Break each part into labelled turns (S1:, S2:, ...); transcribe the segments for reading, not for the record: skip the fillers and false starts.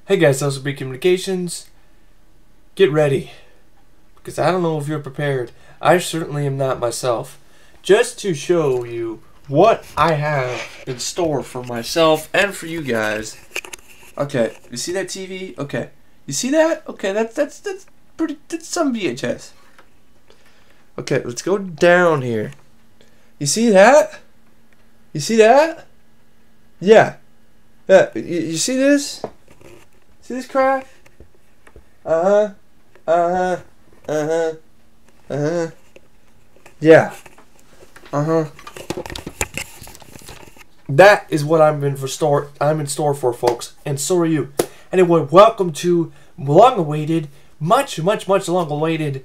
S1: Hey guys, LCB Communications, get ready, because I don't know if you're prepared. I certainly am not myself. Just to show you what I have in store for myself and for you guys. Okay, you see that TV? Okay, you see that? Okay, that's pretty. That's some VHS. Okay, let's go down here. You see that? You see that? Yeah. Yeah. You see this? See this crap? Yeah. That is what I'm in store for, folks, and so are you. Anyway, welcome to long-awaited, much long-awaited,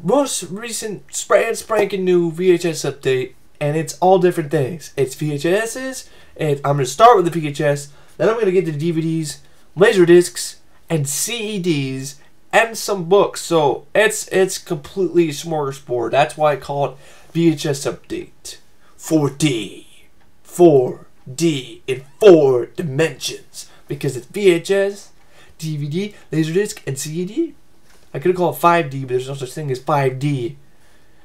S1: most recent spanking new VHS update, and it's all different things. It's VHSs, and I'm going to start with the VHS, then I'm going to get to the DVDs, Laserdiscs, and CEDs, and some books. So it's completely smorgasbord. That's why I call it VHS Update 4D. 4D in 4 dimensions. Because it's VHS, DVD, Laserdisc, and CED. I could have called it 5D, but there's no such thing as 5D. There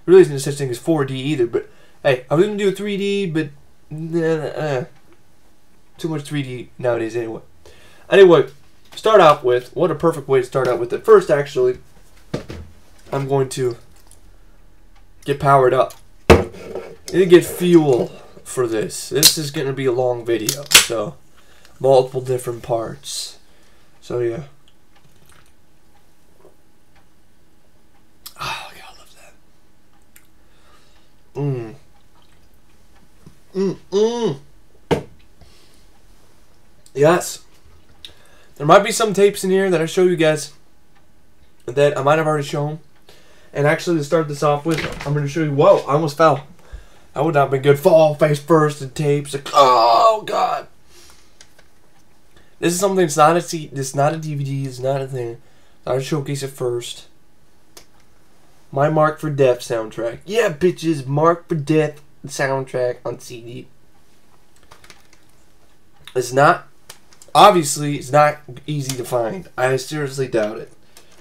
S1: really isn't such thing as 4D either. But hey, I was going to do a 3D, but too much 3D nowadays anyway. Anyway, start out with, what a perfect way to start out with it. First, actually, I'm going to get powered up. I need to get fuel for this. This is going to be a long video, so multiple different parts. So, yeah. Oh, God, I love that. Yes. There might be some tapes in here that I show you guys that I might have already shown. And actually, to start this off with, I'm going to show you... Whoa, I almost fell. That would not have been good. Fall face first and tapes. Like, oh, God. This is something that's not a DVD. It's not a thing. I'll showcase it first. My Mark for Death soundtrack. Yeah, bitches. Mark for Death soundtrack on CD. It's not... Obviously, it's not easy to find. I seriously doubt it.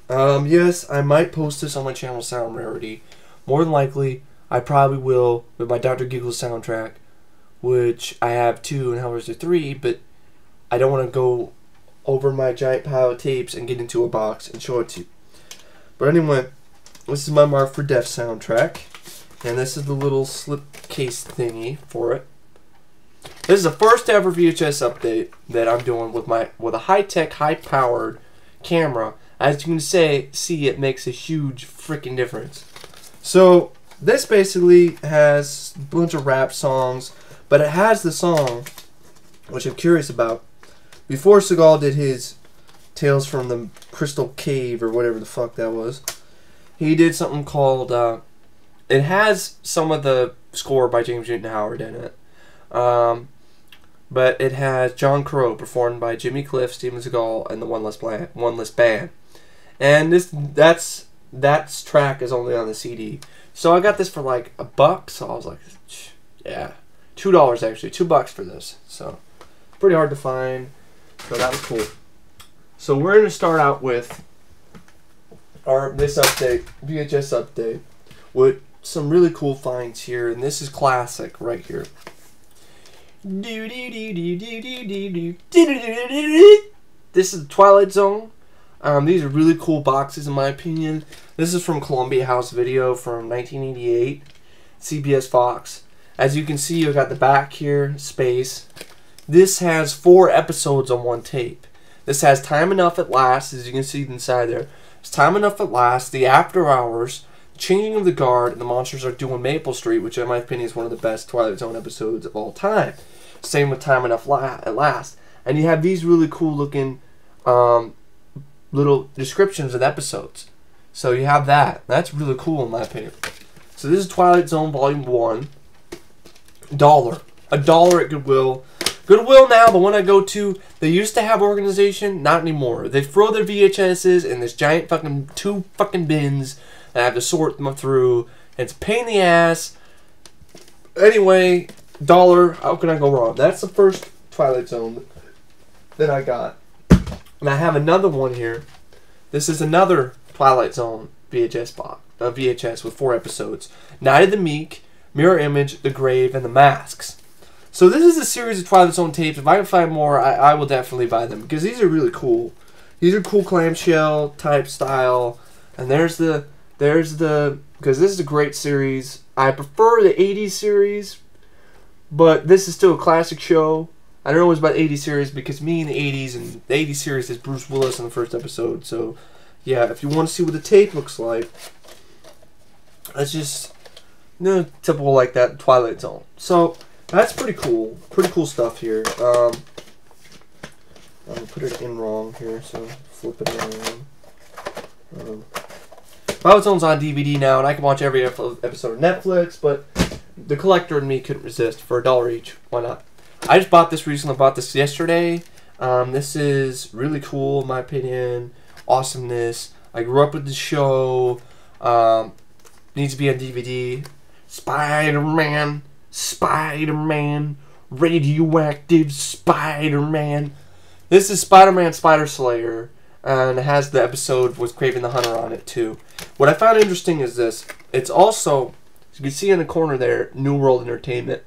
S1: Yes, I might post this on my channel Sound Rarity. More than likely, I probably will with my Dr. Giggles soundtrack, which I have 2 and Hellraiser 3, but I don't want to go over my giant pile of tapes and get into a box and show it to you. But anyway, this is my Mark for Death soundtrack, and this is the little slipcase thingy for it. This is the first ever VHS update that I'm doing with a high-tech, high-powered camera. As you can see, it makes a huge freaking difference. So this basically has a bunch of rap songs, but it has the song, which I'm curious about. Before Seagal did his Tales from the Crystal Cave or whatever the fuck that was, he did something called. It has some of the score by James Newton Howard in it. But it has John Crow performed by Jimmy Cliff, Steven Seagal, and the One Less Band. And that track is only on the CD. So I got this for like $1. So I was like, yeah, $2 actually, $2 for this. So pretty hard to find. So that was cool. So we're gonna start out with this update, VHS update, with some really cool finds here, and this is classic right here. This is the Twilight Zone. These are really cool boxes in my opinion. This is from Columbia House Video from 1988, CBS Fox. As you can see, you got the back here, space. This has 4 episodes on one tape. This has Time Enough at Last, as you can see inside there. It's Time Enough at Last, The After Hours, Changing of the Guard, and The Monsters Are Doing Maple Street, which in my opinion is one of the best Twilight Zone episodes of all time. Same with Time Enough at Last. And you have these really cool looking little descriptions of episodes. So you have that. That's really cool in my opinion. So this is Twilight Zone Volume 1. $1. $1 at Goodwill. Goodwill now, the one I go to, they used to have organization, not anymore. They throw their VHSs in this giant fucking 2 fucking bins and I have to sort them through. And it's a pain in the ass. Anyway, $1, how can I go wrong? That's the first Twilight Zone that I got. And I have another one here. This is another Twilight Zone VHS box, VHS with 4 episodes: Night of the Meek, Mirror Image, The Grave, and The Masks. So this is a series of Twilight Zone tapes. If I can find more, I will definitely buy them, because these are really cool. These are cool clamshell type style. And there's the because this is a great series. I prefer the 80s series, but this is still a classic show. I don't know what's about the 80s series, because me in the 80s, and the 80s series is Bruce Willis in the first episode. So yeah, if you want to see what the tape looks like, that's just typical like that Twilight Zone. So that's pretty cool. Pretty cool stuff here. I'm gonna put it in wrong here, so flip it around. Twilight Zone's on DVD now, and I can watch every episode of Netflix, but the collector and me couldn't resist for $1 each. Why not? I just bought this recently. I bought this yesterday. This is really cool, in my opinion. Awesomeness. I grew up with the show. Needs to be on DVD. Spider-Man. Spider-Man. Radioactive Spider-Man. This is Spider-Man Spider Slayer. And it has the episode with Kraven the Hunter on it, too. What I found interesting is this. It's also, as you can see in the corner there, New World Entertainment.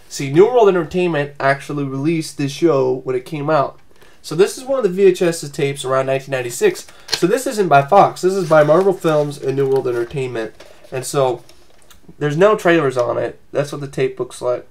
S1: See, New World Entertainment actually released this show when it came out. So this is one of the VHS tapes around 1996. So this isn't by Fox. This is by Marvel Films and New World Entertainment. And so there's no trailers on it. That's what the tape looks like.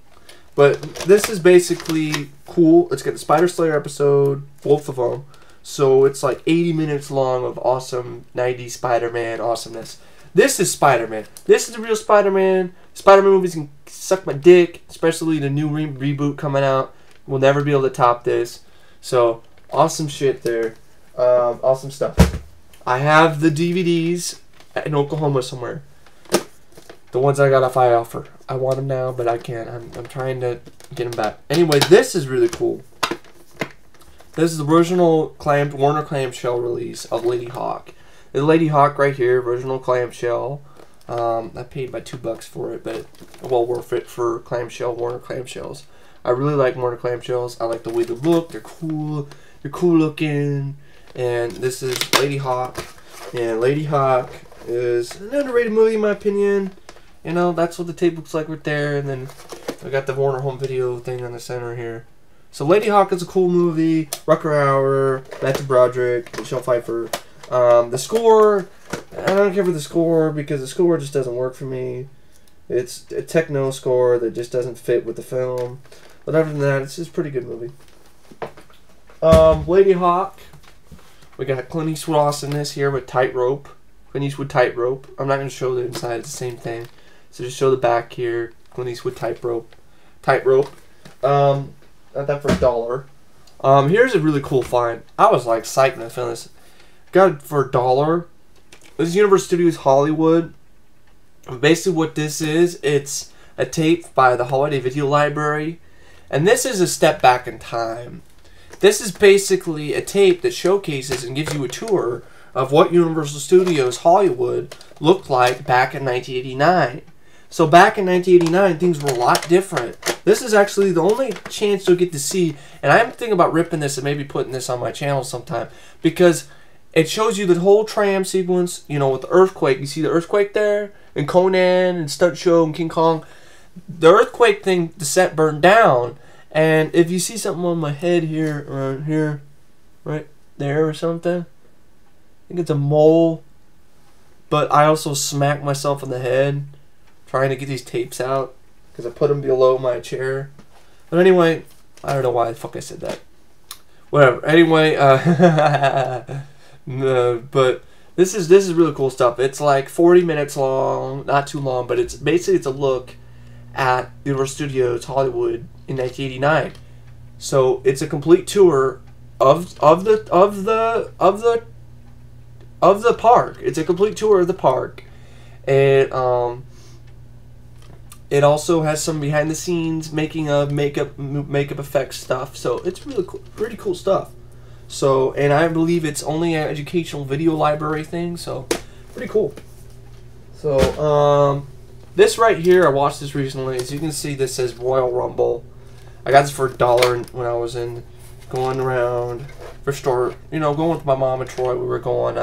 S1: But this is basically cool. It's got the Spider Slayer episode, both of them. So it's like 80 minutes long of awesome 90s Spider-Man awesomeness. This is Spider-Man. This is the real Spider-Man. Spider-Man movies can suck my dick, especially the new reboot coming out. We'll never be able to top this. So, awesome shit there. Awesome stuff. I have the DVDs in Oklahoma somewhere. The ones I got off iOffer. I want them now, but I can't. I'm trying to get them back. Anyway, this is really cool. This is the original Warner clamshell release of Ladyhawke. The Ladyhawke right here, original clamshell. I paid about $2 for it, but well worth it for Warner clamshells. I really like Warner clamshells. I like the way they look. They're cool. They're cool looking. And this is Ladyhawke. And Ladyhawke is an underrated movie in my opinion. You know, that's what the tape looks like right there. And then I got the Warner home video thing on the center here. So Ladyhawke is a cool movie. Rucker Hauer, Matthew Broderick, Michelle Pfeiffer. The score, I don't care for the score because the score just doesn't work for me. It's a techno score that just doesn't fit with the film. But other than that, it's just a pretty good movie. Ladyhawke. We got Clint Eastwood in this here with Tightrope. Clint Eastwood Tightrope. I'm not going to show the inside. It's the same thing. So just show the back here. Clint Eastwood Tightrope. Tightrope. Got that for $1. Here's a really cool find. I was like psyched when I found this. Got it for $1. This is Universal Studios Hollywood. Basically what this is, it's a tape by the Holiday Video Library. And this is a step back in time. This is basically a tape that showcases and gives you a tour of what Universal Studios Hollywood looked like back in 1989. So back in 1989, things were a lot different. This is actually the only chance you'll get to see, and I'm thinking about ripping this and maybe putting this on my channel sometime, because it shows you the whole tram sequence, you know, with the earthquake. You see the earthquake there? And Conan and Stunt Show and King Kong. The earthquake thing, the set burned down. And if you see something on my head here, around here, right there or something, I think it's a mole. But I also smacked myself in the head trying to get these tapes out because I put them below my chair. But anyway, I don't know why the fuck I said that. Whatever. Anyway, but this is really cool stuff. It's like 40 minutes long, not too long, but it's basically it's a look at Universal Studios Hollywood in 1989. So it's a complete tour of the park. It's a complete tour of the park, and it also has some behind the scenes making of makeup effects stuff. So it's really cool, pretty cool stuff. So, and I believe it's only an educational video library thing, so pretty cool. So, this right here, I watched this recently. As you can see, this says Royal Rumble. I got this for $1 when I was in going around for store, you know, going with my mom and Troy. We were going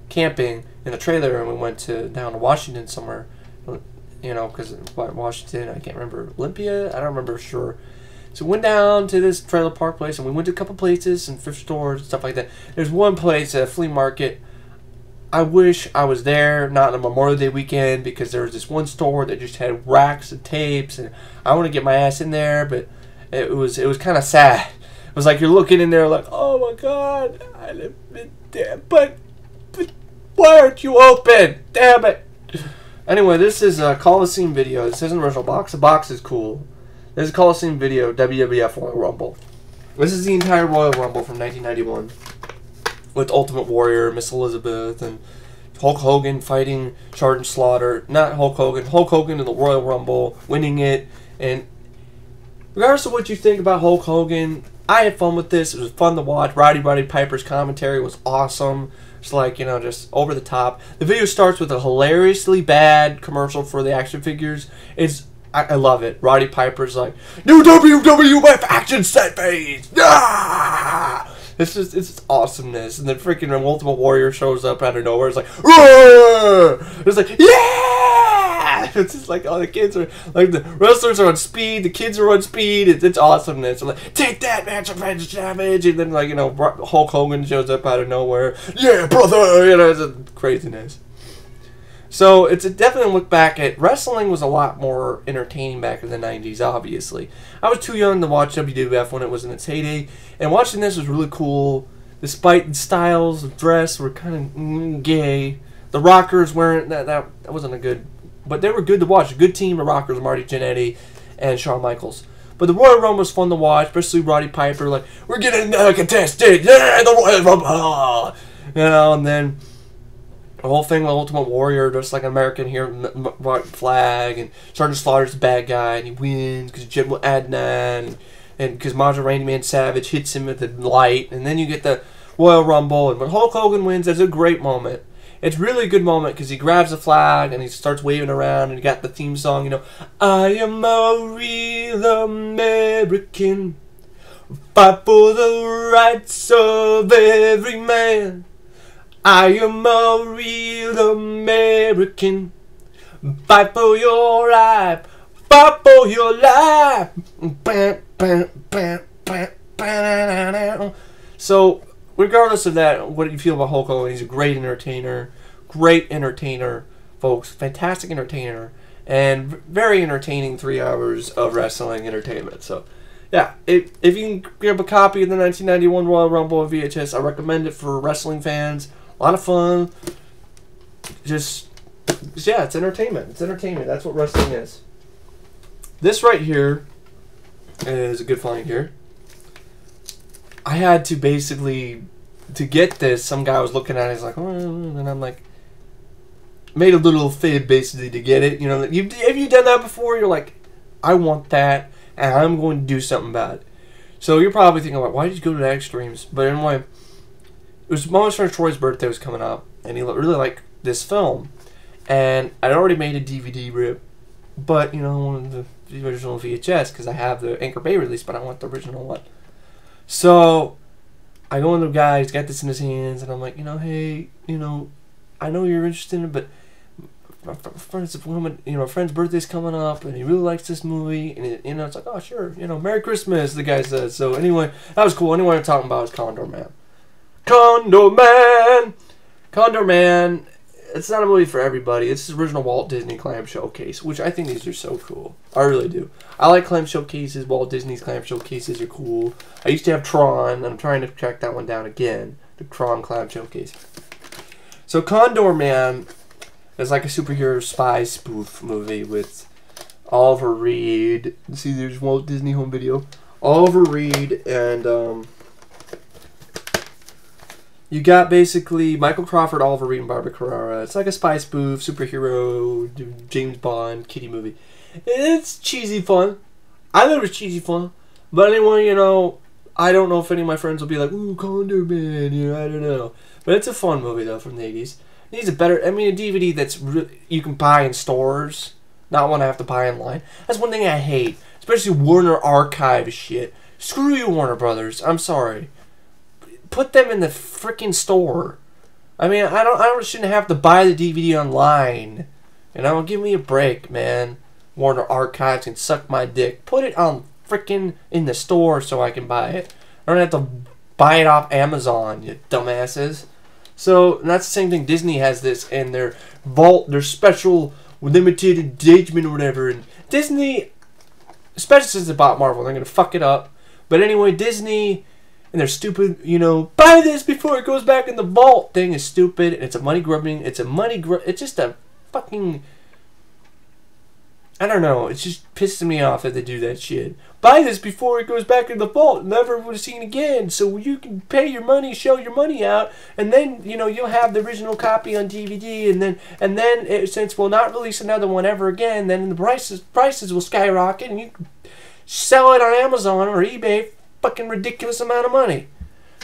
S1: camping in the trailer, and we went down to Washington somewhere, you know, because Washington, I can't remember, Olympia, I don't remember for sure. So we went down to this trailer park place, and we went to a couple places and thrift stores and stuff like that. There's one place, a flea market. I wish I was there, not on a Memorial Day weekend, because there was this one store that just had racks of tapes, and I want to get my ass in there, but it was kind of sad. It was like you're looking in there like, oh my god, but why aren't you open? Damn it. Anyway, this is a Coliseum video. This isn't an original box. The box is cool. This is a Coliseum video, WWF Royal Rumble. This is the entire Royal Rumble from 1991. With Ultimate Warrior, Miss Elizabeth, and Hulk Hogan fighting Sergeant Slaughter. Not Hulk Hogan. Hulk Hogan in the Royal Rumble, winning it. And regardless of what you think about Hulk Hogan, I had fun with this. It was fun to watch. Roddy Piper's commentary was awesome. It's like, you know, just over the top. The video starts with a hilariously bad commercial for the action figures. I love it. Roddy Piper's like, new WWF action set phase! Ah! It's awesomeness. And then freaking Ultimate Warrior shows up out of nowhere. It's like, roar! It's like, yeah! It's just like all the kids are, like the wrestlers are on speed, the kids are on speed. It's awesomeness. I'm like, take that, Match of Savage! And then, like, you know, Hulk Hogan shows up out of nowhere. Yeah, brother! You know, it's a craziness. So it's definitely a look back at wrestling was a lot more entertaining back in the 90s, obviously. I was too young to watch WWF when it was in its heyday, and watching this was really cool. Despite the styles of dress were kind of gay. The Rockers weren't, that wasn't a good, but they were good to watch. A good team of Rockers, Marty Jannetty and Shawn Michaels. But the Royal Rumble was fun to watch, especially Roddy Piper, like, we're getting a contestant, yeah, the Royal Rumble! You know, and then the whole thing with Ultimate Warrior, just like an American here, white flag, and Sergeant Slaughter's the bad guy, and he wins because General Adnan, and because Macho Randy Man Savage hits him with the light, and then you get the Royal Rumble, and when Hulk Hogan wins, that's a great moment. It's really a good moment because he grabs the flag and he starts waving around, and you got the theme song, you know, I am a real American, fight for the rights of every man. I am a real American. Fight for your life. Fight for your life. So, regardless of that, what do you feel about Hulk Hogan? He's a great entertainer. Great entertainer, folks. Fantastic entertainer. And very entertaining 3 hours of wrestling entertainment. So, yeah, if you can grab a copy of the 1991 Royal Rumble on VHS, I recommend it for wrestling fans. A lot of fun. Yeah, it's entertainment. It's entertainment. That's what wrestling is. This right here is a good find here. I had to basically, to get this, some guy was looking at it, he's like, oh, and I'm like, made a little fib basically to get it. You know, have you done that before? You're like, I want that, and I'm going to do something about it. So you're probably thinking, like, why did you go to that extremes? But anyway, it was my friend Troy's birthday was coming up, and he really liked this film. And I'd already made a DVD rip, but, you know, I wanted the original VHS because I have the Anchor Bay release, but I want the original one. So I go in the guy, he's got this in his hands, and I'm like, you know, hey, you know, I know you're interested in it, but my friend's birthday's coming up, and he really likes this movie, and you know, it's like, oh, sure, you know, Merry Christmas, the guy says. So anyway, that was cool. Anyway, I'm talking about is Condorman. Condorman, it's not a movie for everybody. It's the original Walt Disney clamshell case, which I think these are so cool. I really do. I like clamshell cases. Walt Disney's clamshell cases are cool. I used to have Tron, and I'm trying to track that one down again. The Tron clamshell case. So Condorman is like a superhero spy spoof movie with Oliver Reed. See, there's Walt Disney home video. Oliver Reed and you got basically Michael Crawford, Oliver Reed, and Barbara Carrera. It's like a spy spoof, superhero, James Bond, kiddie movie. It's cheesy fun. I thought it was cheesy fun. But anyway, you know, I don't know if any of my friends will be like, ooh, Condorman, you know, I don't know. But it's a fun movie, though, from the 80s. It needs a better, I mean, a DVD that's you can buy in stores, not one I have to buy online. That's one thing I hate, especially Warner Archive shit. Screw you, Warner Brothers. I'm sorry. Put them in the freaking store. I mean, I shouldn't have to buy the DVD online. You know, give me a break, man. Warner Archives can suck my dick. Put it on freaking in the store so I can buy it. I don't have to buy it off Amazon, you dumbasses. So, and that's the same thing. Disney has this in their vault, their special limited engagement or whatever. And Disney, especially since they bought Marvel, they're going to fuck it up. But anyway, Disney and their stupid, you know, buy this before it goes back in the vault thing is stupid. And it's a money grubbing. It's just a fucking, I don't know. It's just pissing me off that they do that shit. Buy this before it goes back in the vault. Never would have seen again. So you can pay your money, shell your money out, and then, you know, you'll have the original copy on DVD. And then since we'll not release another one ever again, then the prices will skyrocket, and you can sell it on Amazon or eBay, fucking ridiculous amount of money.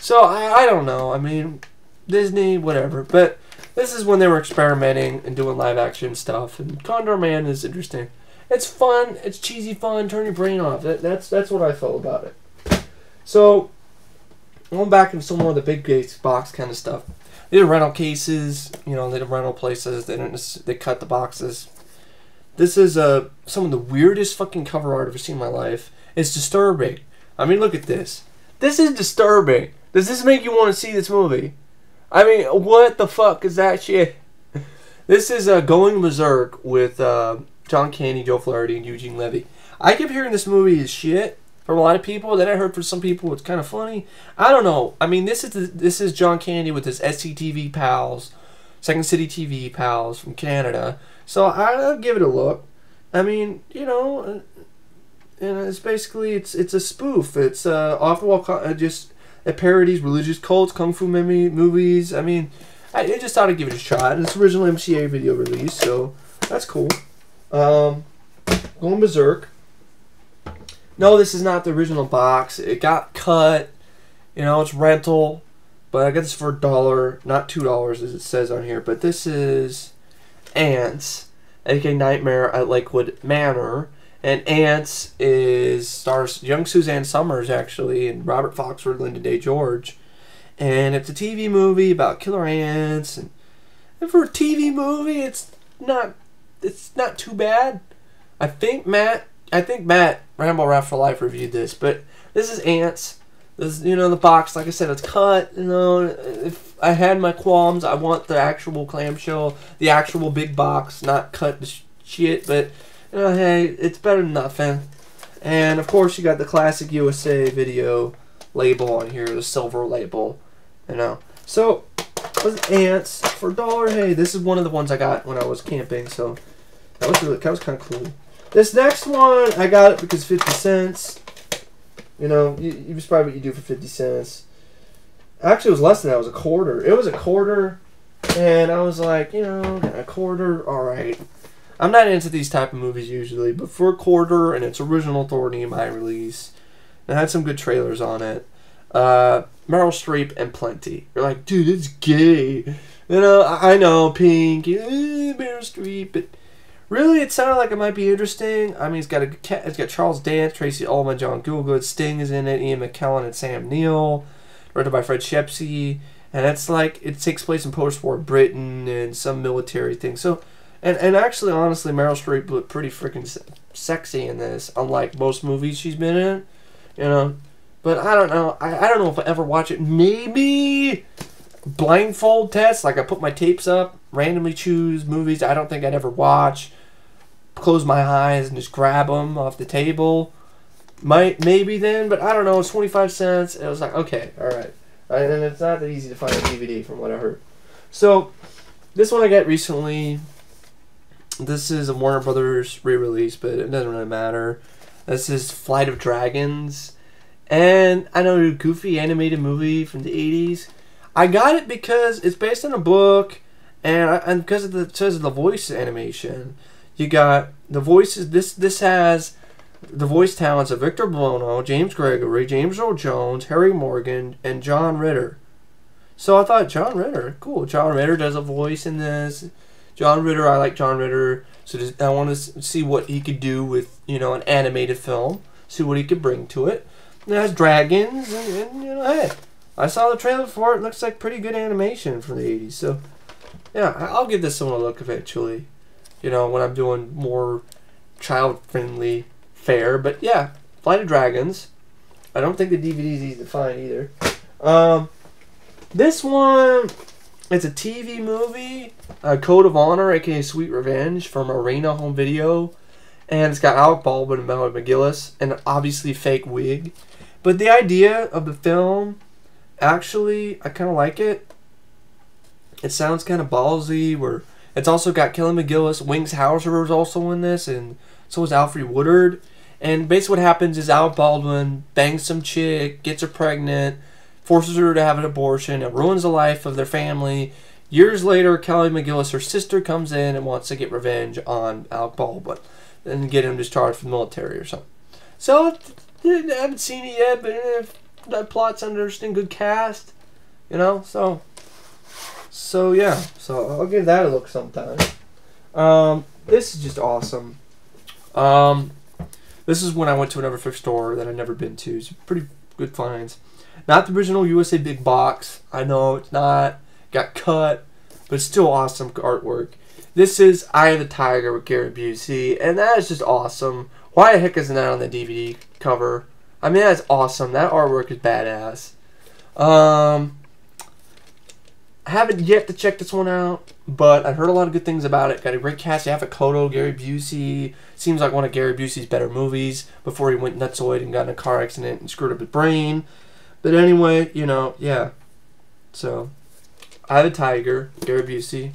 S1: So I don't know. I mean, Disney, whatever. But this is when they were experimenting and doing live action stuff. And Condorman is interesting. It's fun. It's cheesy fun. Turn your brain off. That's what I felt about it. So, going back into some more of the big box kind of stuff. They did rental cases. You know, they did rental places. They cut the boxes. This is some of the weirdest fucking cover art I've ever seen in my life. It's disturbing. I mean, look at this. This is disturbing. Does this make you want to see this movie? I mean, what the fuck is that shit? This is Going Beserk with John Candy, Joe Flaherty, and Eugene Levy. I kept hearing this movie is shit from a lot of people. Then I heard from some people it's kind of funny. I don't know. I mean, this is John Candy with his SCTV pals, Second City TV pals from Canada. So I'll give it a look. I mean, you know, and it's basically it's a spoof. It's off the wall, just it parodies religious cults, kung fu movies. I mean, I just thought I'd give it a shot. And it's original MCA video release, so that's cool. Going Beserk. No, this is not the original box. It got cut. You know, it's rental. But I got this for $1, not $2 as it says on here. But this is Ants, aka Nightmare at Lakewood Manor. And Ants stars young Suzanne Summers, actually, and Robert Foxworth, Linda Day George. And it's a TV movie about killer ants. And for a TV movie, it's not too bad. I think Matt, Rambo Rap for Life reviewed this, but this is Ants. This, you know, the box, like I said, it's cut. You know, if I had my qualms, I want the actual clamshell, the actual big box, not cut to shit, but, you know, hey, it's better than nothing. And, of course, you got the classic USA video label on here, the silver label, you know. So, was Ants for $1. Hey, this is one of the ones I got when I was camping, so that was kind of cool. This next one, I got it because 50 cents. You know, it was probably what you do for 50 cents. Actually, it was less than that. It was a quarter. It was a quarter, and I was like, you know, a quarter, all right. I'm not into these type of movies usually, but for a quarter, and it's original Authority in my release, and it had some good trailers on it. Meryl Streep and plenty. You're like, dude, it's gay. You know, I know, Pink, Meryl Streep, but really, it sounded like it might be interesting. I mean, it's got Charles Dance, Tracy Ullman, John Gielgud, Sting is in it, Ian McKellen, and Sam Neill, directed by Fred Shepsey, and it's like it takes place in post-war Britain and some military thing. So, and actually, honestly, Meryl Streep looked pretty freaking sexy in this, unlike most movies she's been in, you know. But I don't know. I don't know if I ever watch it. Maybe blindfold test, like I put my tapes up, randomly choose movies I don't think I'd ever watch, close my eyes and just grab them off the table. Maybe then, but I don't know. It's 25 cents. It was like, okay, all right. And it's not that easy to find a DVD from what I heard. So this one I got recently. This is a Warner Brothers re-release, but it doesn't really matter. This is Flight of Dragons. And I know a goofy animated movie from the 80s. I got it because it's based on a book, and because of it says the voice animation. You got the voices. This has the voice talents of Victor Buono, James Gregory, James Earl Jones, Harry Morgan, and John Ritter. So I thought, John Ritter, cool. John Ritter does a voice in this. John Ritter, I like John Ritter. So I want to see what he could do with, you know, an animated film. See what he could bring to it. It has dragons, and you know, hey, I saw the trailer for it. It looks like pretty good animation from the 80s. So, yeah, I'll give this one a look eventually. You know, when I'm doing more child-friendly fare. But yeah, Flight of Dragons. I don't think the DVD is easy to find either. This one, it's a TV movie, Code of Honor, aka Sweet Revenge, from Arena Home Video. And it's got Alec Baldwin and Melody McGillis, and obviously fake wig. But the idea of the film, actually, I kind of like it. It sounds kind of ballsy. Where it's also got Kelly McGillis, Wings Hauser is also in this, and so is Alfred Woodard. And basically what happens is Alec Baldwin bangs some chick, gets her pregnant, forces her to have an abortion. It ruins the life of their family. Years later, Kelly McGillis, her sister, comes in and wants to get revenge on Alec Baldwin and get him discharged from the military or something. So, I haven't seen it yet, but if that plot's interesting, good cast, you know, so yeah. So, I'll give that a look sometime. This is just awesome. This is when I went to another thrift store that I'd never been to. It's pretty good finds. Not the original USA Big Box. I know it's not. Got cut. But it's still awesome artwork. This is Eye of the Tiger with Gary Busey. And that is just awesome. Why the heck isn't that on the DVD cover? I mean, that's awesome. That artwork is badass. I haven't yet to check this one out, but I've heard a lot of good things about it. Got a great cast. Yaphet Kotto, Gary Busey. Seems like one of Gary Busey's better movies before he went nutsoid and got in a car accident and screwed up his brain. But anyway, you know, yeah. So, Eye of the Tiger, Gary Busey,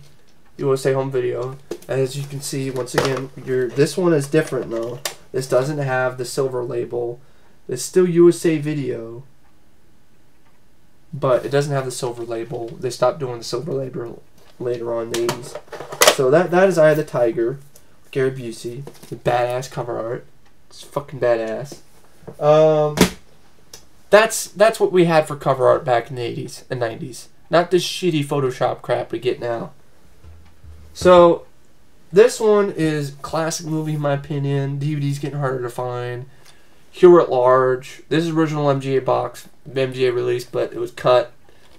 S1: USA Home Video. As you can see, once again, this one is different though. This doesn't have the silver label. It's still USA Video, but it doesn't have the silver label. They stopped doing the silver label later on in the 80s. So that is Eye of the Tiger, Gary Busey, the badass cover art. It's fucking badass. That's what we had for cover art back in the 80s and 90s. Not this shitty Photoshop crap we get now. So this one is a classic movie in my opinion. DVD's getting harder to find. Hero at Large. This is original MGA box, MGA release, but it was cut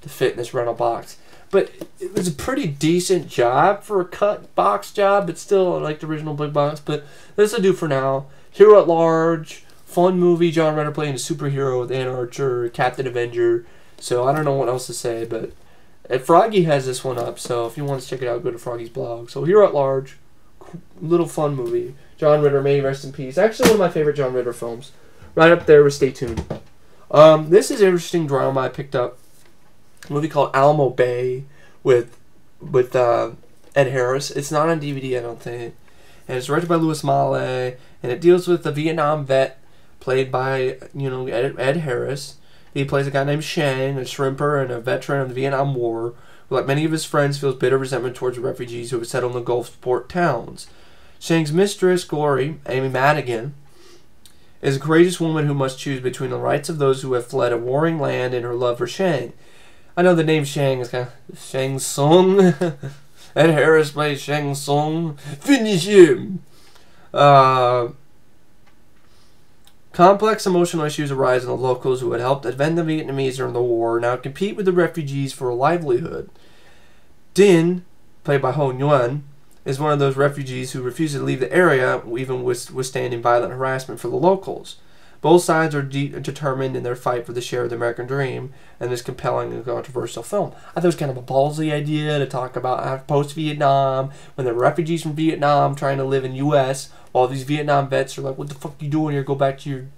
S1: to fit in this rental box. But it was a pretty decent job for a cut box job, but still I like the original big box. But this will do for now. Hero at Large, fun movie. John Renner playing a superhero with Ann Archer, Captain Avenger. So I don't know what else to say, but Froggy has this one up. So if you want to check it out, go to Froggy's blog. So Hero at Large, little fun movie. John Ritter, may he rest in peace. Actually, one of my favorite John Ritter films. Right up there with Stay Tuned. This is an interesting drama I picked up. A movie called Alamo Bay with Ed Harris. It's not on DVD, I don't think. And it's directed by Louis Malle. And it deals with a Vietnam vet played by, Ed Harris. He plays a guy named Shang, a shrimper and a veteran of the Vietnam War, who, like many of his friends, feels bitter resentment towards the refugees who have settled in the Gulfport towns. Shang's mistress, Glory, Amy Madigan, is a courageous woman who must choose between the rights of those who have fled a warring land and her love for Shang. I know the name Shang is kind of Shang Tsung. Ed Harris plays Shang Tsung. Finish him! Complex emotional issues arise in the locals who had helped defend the Vietnamese during the war now compete with the refugees for a livelihood. Din, played by Ho Nguyen, is one of those refugees who refuses to leave the area, even withstanding violent harassment for the locals. Both sides are determined in their fight for the share of the American dream in this compelling and controversial film. I thought it was kind of a ballsy idea to talk about post-Vietnam, when the refugees from Vietnam trying to live in U.S., while these Vietnam vets are like, what the fuck you doing here? Go back to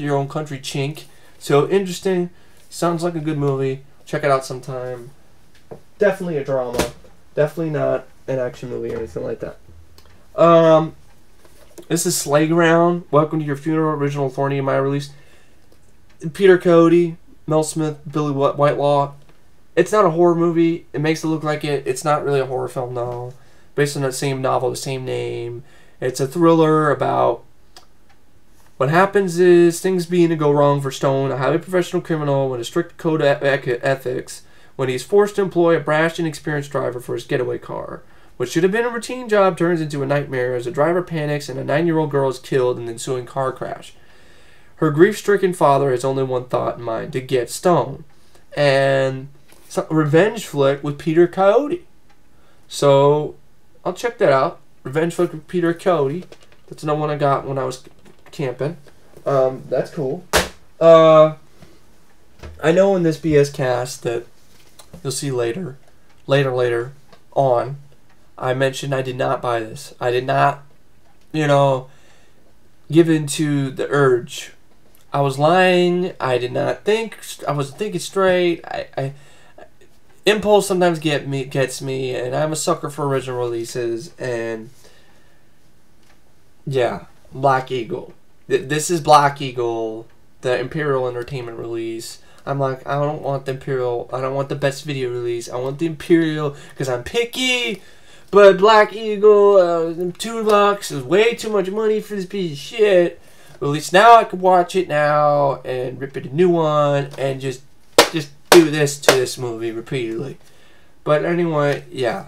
S1: your own country, chink. So interesting. Sounds like a good movie. Check it out sometime. Definitely a drama. Definitely not an action movie or anything like that. This is Slayground. Welcome to Your Funeral. Original Thorny in my release. Peter Cody, Mel Smith, Billy Whitelaw. It's not a horror movie. It makes it look like it. It's not really a horror film, no. Based on that same novel, the same name. It's a thriller about what happens is things begin to go wrong for Stone, a highly professional criminal with a strict code of ethics, when he's forced to employ a brash and inexperienced driver for his getaway car. What should have been a routine job turns into a nightmare as the driver panics and a 9-year-old girl is killed in the ensuing car crash. Her grief-stricken father has only one thought in mind: to get Stone. And it's a revenge flick with Peter Coyote. So I'll check that out. Revenge flick with Peter Coyote. That's another one I got when I was camping. That's cool. I know in this BS cast that you'll see later on, I mentioned I did not buy this. I did not, give in to the urge. I was lying. I did not think. I wasn't thinking straight. Impulse sometimes gets me, and I'm a sucker for original releases. And yeah, Black Eagle. This is Black Eagle, the Imperial Entertainment release. I'm like, I don't want the Imperial. I don't want the best video release. I want the Imperial because I'm picky. But Black Eagle, $2 is way too much money for this piece of shit. But at least now I can watch it now and rip it a new one and just do this to this movie repeatedly. But anyway, yeah,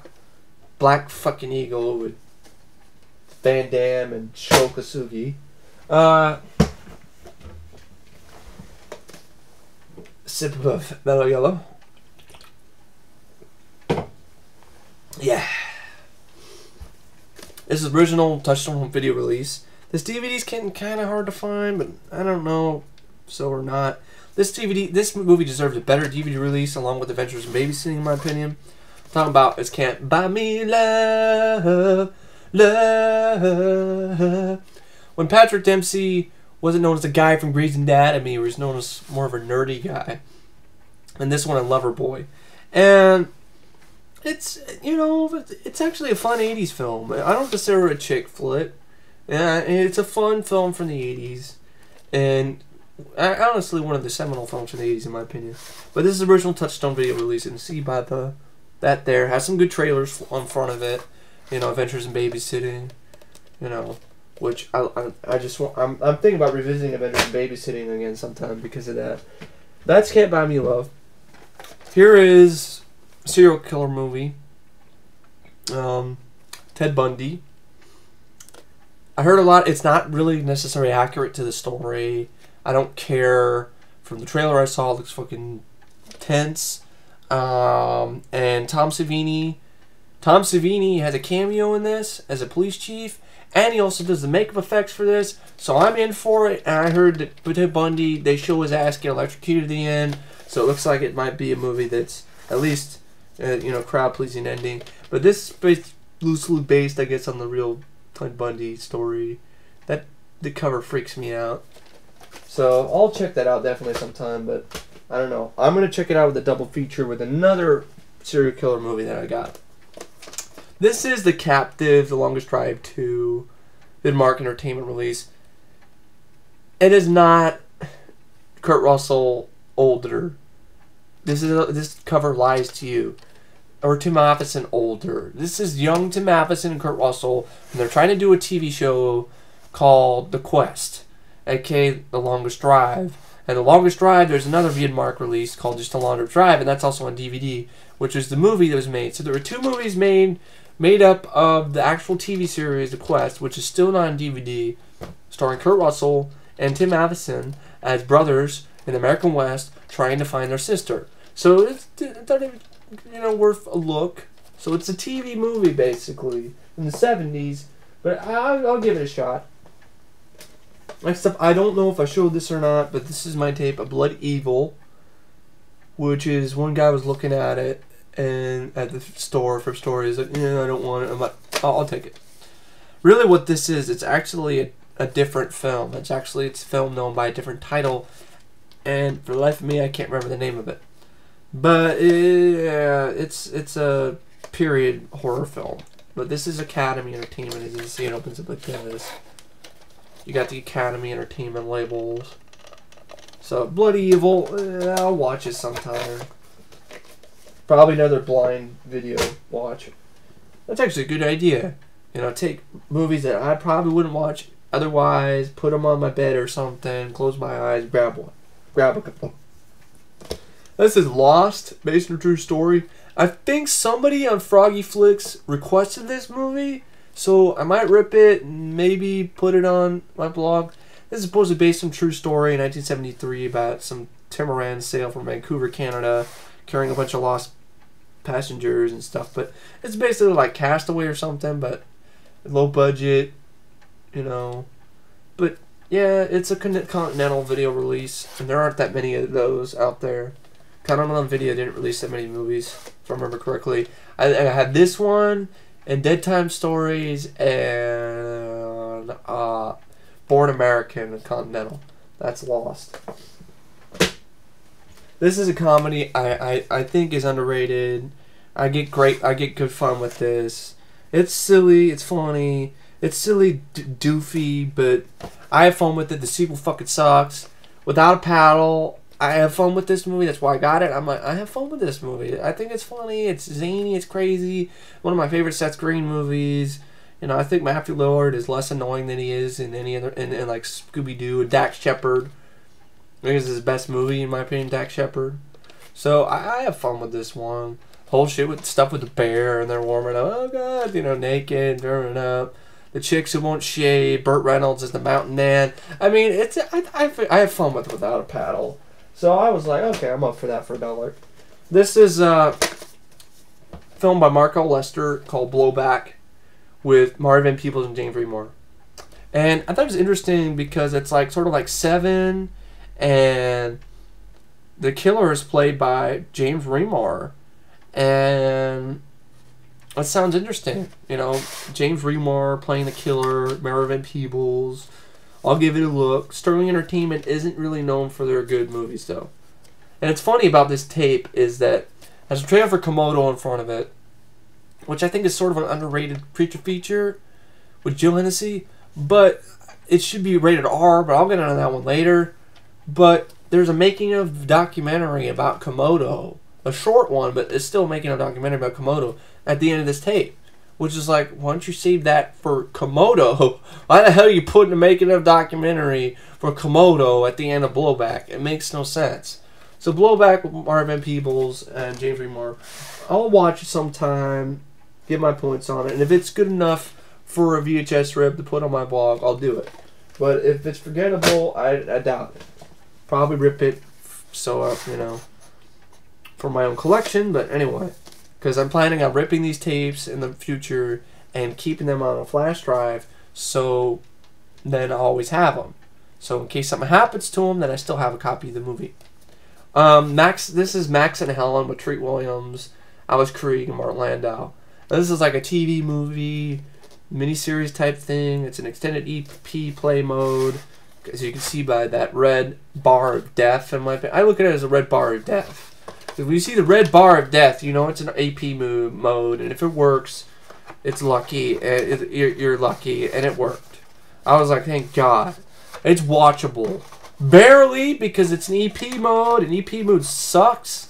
S1: Black fucking Eagle with Van Damme and Sho Kosugi. Sip of Mellow Yellow. Yeah. This is original Touchstone video release. This DVD's getting kind of hard to find, but I don't know so or not. This movie deserves a better DVD release along with Adventures in Babysitting, in my opinion. I'm talking about is Can't Buy Me Love, Love. When Patrick Dempsey wasn't known as the guy from Grey's Anatomy, he was known as more of a nerdy guy. And this one, a lover boy. And it's, it's actually a fun 80s film. I don't consider it a chick flick. Yeah, it's a fun film from the 80s. And honestly, one of the seminal films from the 80s, in my opinion. But this is the original Touchstone video release. And see by that there. Has some good trailers on front of it. Adventures in Babysitting. Which I'm thinking about revisiting Adventures in Babysitting again sometime because of that. That's Can't Buy Me Love. Here is a serial killer movie. Ted Bundy. I heard a lot. It's not really necessarily accurate to the story. I don't care. From the trailer I saw, it looks fucking tense. And Tom Savini has a cameo in this as a police chief. And he also does the makeup effects for this. So I'm in for it. And I heard that Ted Bundy, they show his ass get electrocuted at the end. So it looks like it might be a movie that's at least, crowd-pleasing ending. But this is loosely based, I guess, on the real Ted Bundy story. The cover freaks me out. So I'll check that out definitely sometime. But I don't know. I'm going to check it out with a double feature with another serial killer movie that I got. This is The Captive, The Longest Drive 2, Vidmark Entertainment release. It is not Kurt Russell older. This cover lies to you. Or Tim Matheson older. This is young Tim Matheson and Kurt Russell, and they're trying to do a TV show called The Quest, aka The Longest Drive. And The Longest Drive, there's another Vidmark release called Just a Longer Drive, and that's also on DVD, which is the movie that was made. So there were two movies made up of the actual TV series, The Quest, which is still not on DVD, starring Kurt Russell and Tim Matheson as brothers in the American West trying to find their sister. So it's worth a look. So it's a TV movie, basically, in the 70s, but I'll give it a shot. Next up, I don't know if I showed this or not, but this is my tape of Blood Evil, which is one guy was looking at it, and at the store, for stories, like, I don't want it. I'm like, oh, I'll take it. Really what this is, it's actually a different film. It's a film known by a different title, and for the life of me, I can't remember the name of it. But it's a period horror film. But this is Academy Entertainment. As you can see, it opens up like this. You got the Academy Entertainment labels. So Blood Evil, I'll watch it sometime. Probably another blind video watch. That's actually a good idea. Take movies that I probably wouldn't watch otherwise, put them on my bed or something, close my eyes, grab one. Grab a couple. This is Lost, based on a true story. I think somebody on Froggy Flicks requested this movie, so I might rip it and maybe put it on my blog. This is supposedly based on true story in 1973 about some Terminator sail from Vancouver, Canada, carrying a bunch of lost passengers and stuff. But it's basically like Castaway or something, but low budget, you know. But yeah, it's a continental video release, and there aren't that many of those out there. Condorman Video didn't release that many movies, if I remember correctly. I had this one, and Dead Time Stories, and Born American Continental. That's lost. This is a comedy I think is underrated. I get good fun with this. It's silly, it's funny, it's silly, doofy, but I have fun with it. The sequel fucking sucks. Without a Paddle, I have fun with this movie. That's why I got it. I'm like, I have fun with this movie. I think it's funny. It's zany. It's crazy. One of my favorite Seth Green movies. You know, I think Matthew Lillard is less annoying than he is in any other, in like Scooby Doo and Dax Shepard. I think it's his best movie in my opinion, Dax Shepard. So I have fun with this one. Whole shit with stuff with the bear and they're warming up. Oh god, you know, naked, warming up. The chicks who won't shave. Burt Reynolds is the mountain man. I mean, it's I have fun with Without a Paddle. So I was like, okay, I'm up for that for $1. This is filmed by Mark L. Lester called Blowback with Marvin Peebles and James Remore. And I thought it was interesting because it's like sort of like Seven, and the killer is played by James Remore. And it sounds interesting. You know, James Remore playing the killer, Marvin Peebles. I'll give it a look. Sterling Entertainment isn't really known for their good movies, though. And it's funny about this tape is that there's a trailer for Komodo in front of it, which I think is sort of an underrated creature feature with Jill Hennessy, but it should be rated R, but I'll get into that one later. But there's a making of documentary about Komodo, a short one, but it's still making a documentary about Komodo at the end of this tape. Which is like, why don't you save that for Komodo? Why the hell are you putting a making of documentary for Komodo at the end of Blowback? It makes no sense. So Blowback with Marvin Peebles and James Remore, I'll watch it sometime, get my points on it, and if it's good enough for a VHS rip to put on my blog, I'll do it. But if it's forgettable, I doubt it. Probably rip it, so you know, for my own collection. But anyway. Because I'm planning on ripping these tapes in the future and keeping them on a flash drive, so then I'll always have them. So in case something happens to them, then I still have a copy of the movie. This is Max and Helen with Treat Williams, Alice Krige, and Martin Landau. Now, this is like a TV movie, miniseries type thing. It's an extended EP play mode, as you can see by that red bar of death. I look at it as a red bar of death. If you see the red bar of death, you know it's an AP mode, and if it works, it's lucky. You're lucky, and it worked. I was like, thank God. It's watchable. Barely, because it's an EP mode, and EP mode sucks,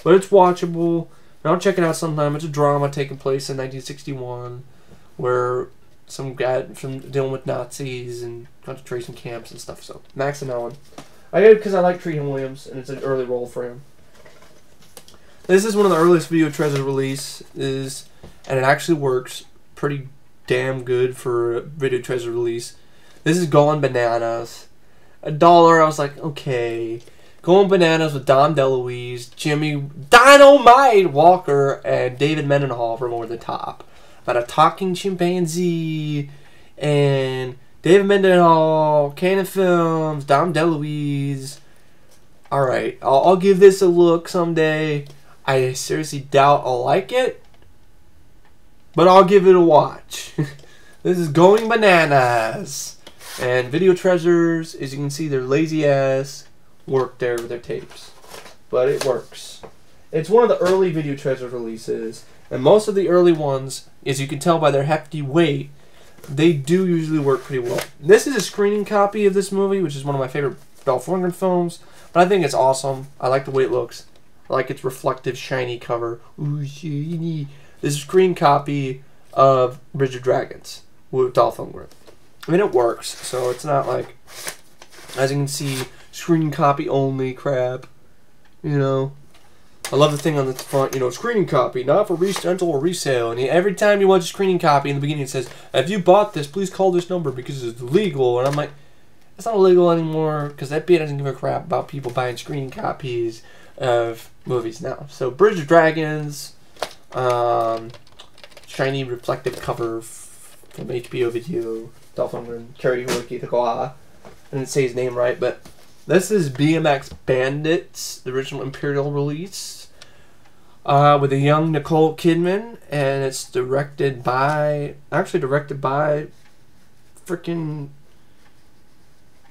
S1: but it's watchable. And I'll check it out sometime. It's a drama taking place in 1961, where some guy from dealing with Nazis and concentration camps and stuff. So, Max and Ellen. I get it because I like Treating Williams, and it's an early role for him. This is one of the earliest Video Treasure releases, and it actually works pretty damn good for a Video Treasure release. This is Going Bananas. $1, I was like, okay. Going Bananas with Dom DeLuise, Jimmy Dynamite Walker, and David Mendenhall from Over the Top. About a talking chimpanzee, and David Mendenhall, Canon Films, Dom DeLuise. Alright, I'll give this a look someday. I seriously doubt I'll like it, but I'll give it a watch. This is Going Bananas. And Video Treasures, as you can see, they're lazy ass work there with their tapes. But it works. It's one of the early Video Treasure releases, and most of the early ones, as you can tell by their hefty weight, they do usually work pretty well. This is a screening copy of this movie, which is one of my favorite Dolph Lundgren films, but I think it's awesome. I like the way it looks. I like its reflective, shiny cover. Ooh, shiny. This is a screen copy of Bridge of Dragons with Dolph Lundgren. I mean, it works, so it's not like, as you can see, screen copy only crap. You know, I love the thing on the front, you know, screening copy, not for rental or resale. And every time you watch a screening copy in the beginning, it says, if you bought this, please call this number because it's illegal. And I'm like, It's not illegal anymore because that bitch doesn't give a crap about people buying screen copies of movies now. So Bridge of Dragons, shiny reflective cover from HBO Video, Dolphin Carrie Huiki the Gua. I didn't say his name right, but this is BMX Bandits, the original Imperial release, with a young Nicole Kidman, and it's directed by freaking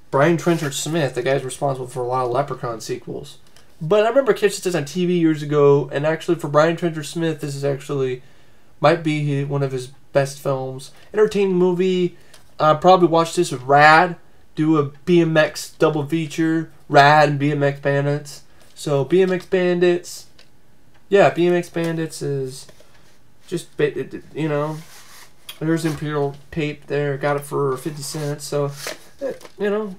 S1: Brian Trenchard Smith, the guy's responsible for a lot of Leprechaun sequels. But I remember catching this on TV years ago, and actually for Brian Trenchard Smith, this is actually might be one of his best films. Entertaining movie. Probably watch this with Rad. Do a BMX double feature, Rad and BMX Bandits. So BMX Bandits, yeah, BMX Bandits is just, you know, there's Imperial tape there. Got it for 50 cents. So, you know,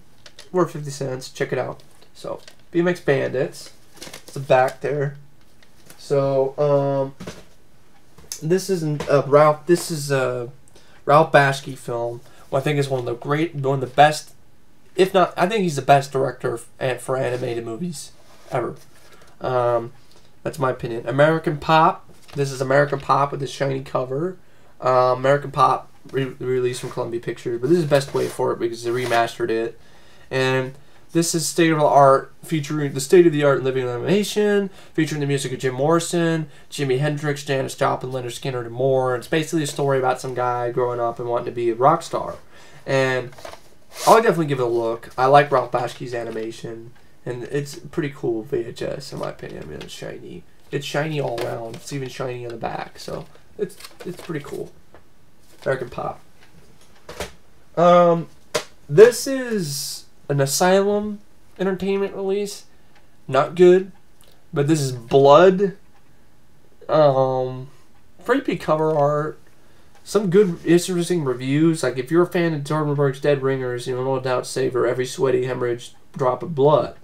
S1: worth 50 cents. Check it out. So BMX Bandits. It's the back there. So this isn't Ralph. This is a Ralph Bakshi film. Well, I think is one of the best. If not, I think he's the best director for animated movies ever. That's my opinion. American Pop. This is American Pop with this shiny cover. American Pop released from Columbia Pictures, but this is the best way for it because they remastered it. And this is state of the art, featuring the state of the art in living animation, featuring the music of Jim Morrison, Jimi Hendrix, Janis Joplin, Leonard Skinner, and more. It's basically a story about some guy growing up and wanting to be a rock star. And I'll definitely give it a look. I like Ralph Bakshi's animation, and it's pretty cool VHS in my opinion. I mean, it's shiny. It's shiny all around. It's even shiny on the back, so it's pretty cool. American Pop. This is an Asylum Entertainment release. Not good, but this is Blood. Creepy cover art. Some good, interesting reviews. Like, if you're a fan of Dornberg's Dead Ringers, you know, no doubt savor every sweaty hemorrhage drop of blood.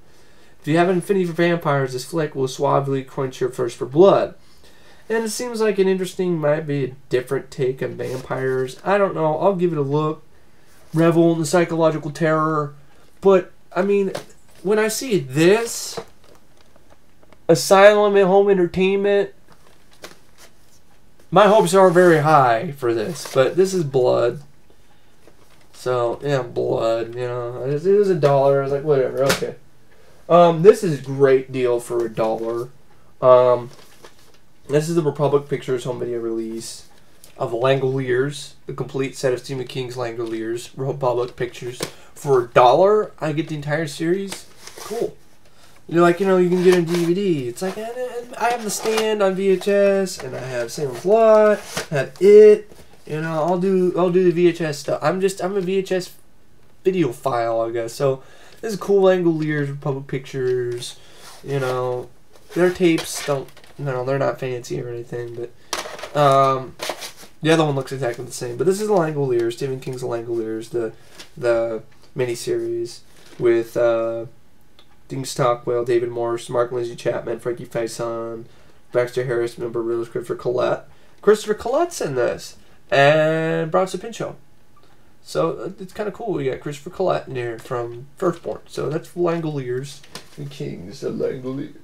S1: If you have an affinity for vampires, this flick will suavely quench your thirst for blood. And it seems like an interesting, might be a different take on vampires. I don't know. I'll give it a look. Revel in the psychological terror. But, I mean, when I see this, Asylum at Home Entertainment, my hopes are very high for this, but this is Blood. So, yeah, Blood, you know. It was $1. I was like, whatever, okay. This is a great deal for $1. This is the Republic Pictures home video release of Langoliers, the complete set of Stephen King's Langoliers, Republic Pictures. For $1, I get the entire series. Cool. You're like, you know, you can get a DVD. It's like, I have The Stand on VHS, and I have Salem's Lot, I have It. You know, I'll do the VHS stuff. I'm a VHS videophile, I guess. So this is cool. Langoliers, Republic Pictures. You know, their tapes don't. No, they're not fancy or anything, but the other one looks exactly the same. But this is the Langoliers, Stephen King's The Langoliers, the miniseries with Dean Stockwell, David Morse, Mark Lindsay Chapman, Frankie Faison, Baxter Harris, member Rose, Christopher Collette. Christopher Collette's in this, and Bronson Pinchot. So it's kind of cool. We got Christopher Collette in here from Firstborn. So that's Langoliers and King's The Langoliers.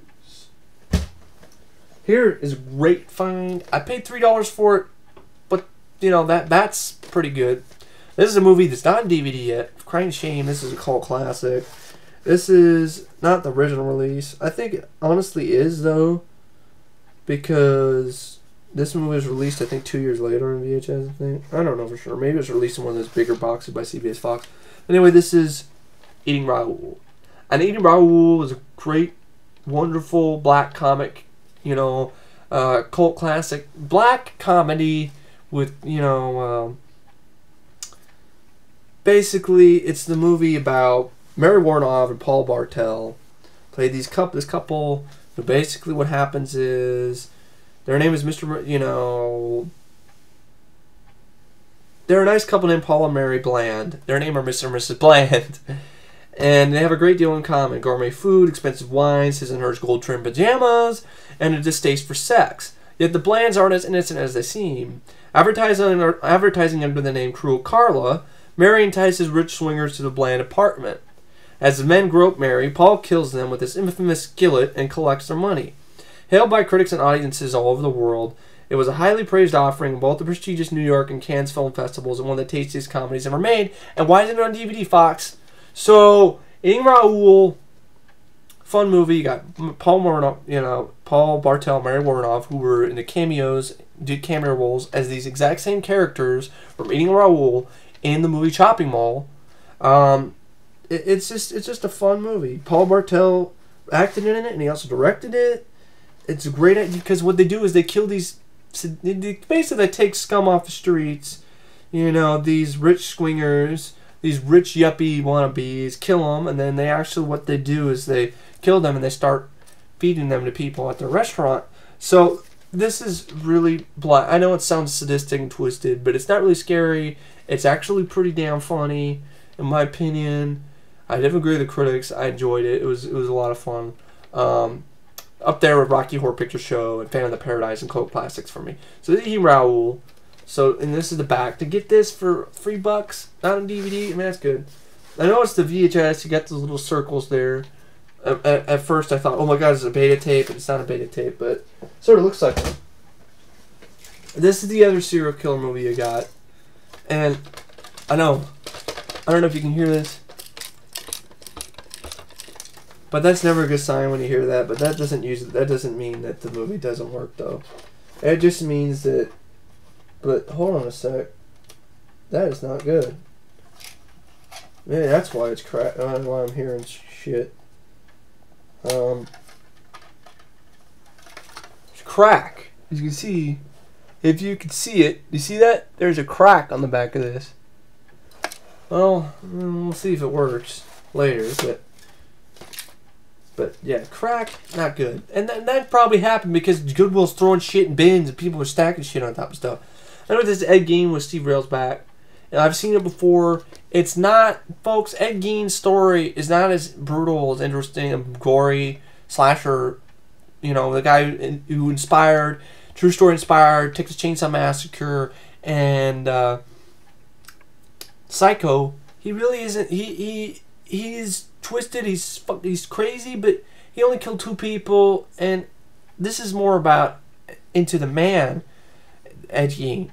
S1: Here is a great find. I paid $3 for it, but you know that's pretty good. This is a movie that's not on DVD yet. Crying shame. This is a cult classic. This is not the original release. I think it honestly is, though, because this movie was released, I think, 2 years later on VHS, I think. I don't know for sure. Maybe it was released in one of those bigger boxes by CBS Fox. Anyway, this is Eating Raoul. And Eating Raoul is a great, wonderful black comic, you know, cult classic. Black comedy with, you know, basically, it's the movie about Mary Warnoff and Paul Bartel play this couple. But basically, what happens is their name is Mr. You know, they're a nice couple named Paul and Mary Bland. Their name are Mr. and Mrs. Bland, and they have a great deal in common: gourmet food, expensive wines, his and hers gold-trimmed pajamas, and a distaste for sex. Yet the Blands aren't as innocent as they seem. Advertising under the name Cruel Carla, Mary entices rich swingers to the bland apartment. As the men grope Mary, Paul kills them with his infamous skillet and collects their money. Hailed by critics and audiences all over the world, it was a highly praised offering in both the prestigious New York and Cannes film festivals and one of the tastiest comedies ever made. And why isn't it on DVD, Fox? So, Eating Raoul, fun movie. You got Paul Bartel, Mary Warnoff, who were in the cameos, did cameo roles as these exact same characters from Eating Raoul in the movie Chopping Mall. It's just a fun movie. Paul Bartel acted in it, and he also directed it. It's a great idea because what they do is they kill these. Basically, they take scum off the streets. You know, these rich swingers, these rich yuppie wannabes, kill them, and then what they do is they kill them and they start feeding them to people at their restaurant. So this is really I know it sounds sadistic and twisted, but it's not really scary. It's actually pretty damn funny, in my opinion. I didn't agree with the critics. I enjoyed it. It was a lot of fun. Up there with Rocky Horror Picture Show and Phantom of the Paradise and Coke Classics for me. So this is Raoul. So, and this is the back. To get this for $3, not on DVD, I mean, that's good. I know it's the VHS. You got those little circles there. At first, I thought, oh my god, it's a beta tape. And it's not a beta tape, but it sort of looks like one. This is the other serial killer movie I got. And I don't know if you can hear this. But that's never a good sign when you hear that. But that doesn't mean that the movie doesn't work, though. It just means that. But hold on a sec. That is not good. Maybe that's why it's crap. Why I'm hearing shit. It's crack. As you can see, if you can see it, you see that? There's a crack on the back of this. Well, we'll see if it works later, but yeah, crack, not good. And that probably happened because Goodwill's throwing shit in bins and people were stacking shit on top of stuff. I know this Ed Gein with Steve Railsback, and I've seen it before. It's not, folks, Ed Gein's story is not as brutal, as interesting, and gory, slasher, you know, the guy who inspired, true story inspired, Texas Chainsaw Massacre, and Psycho. He really isn't, he's twisted, he's crazy, but he only killed 2 people, and this is more about Into the Man, Ed Gein,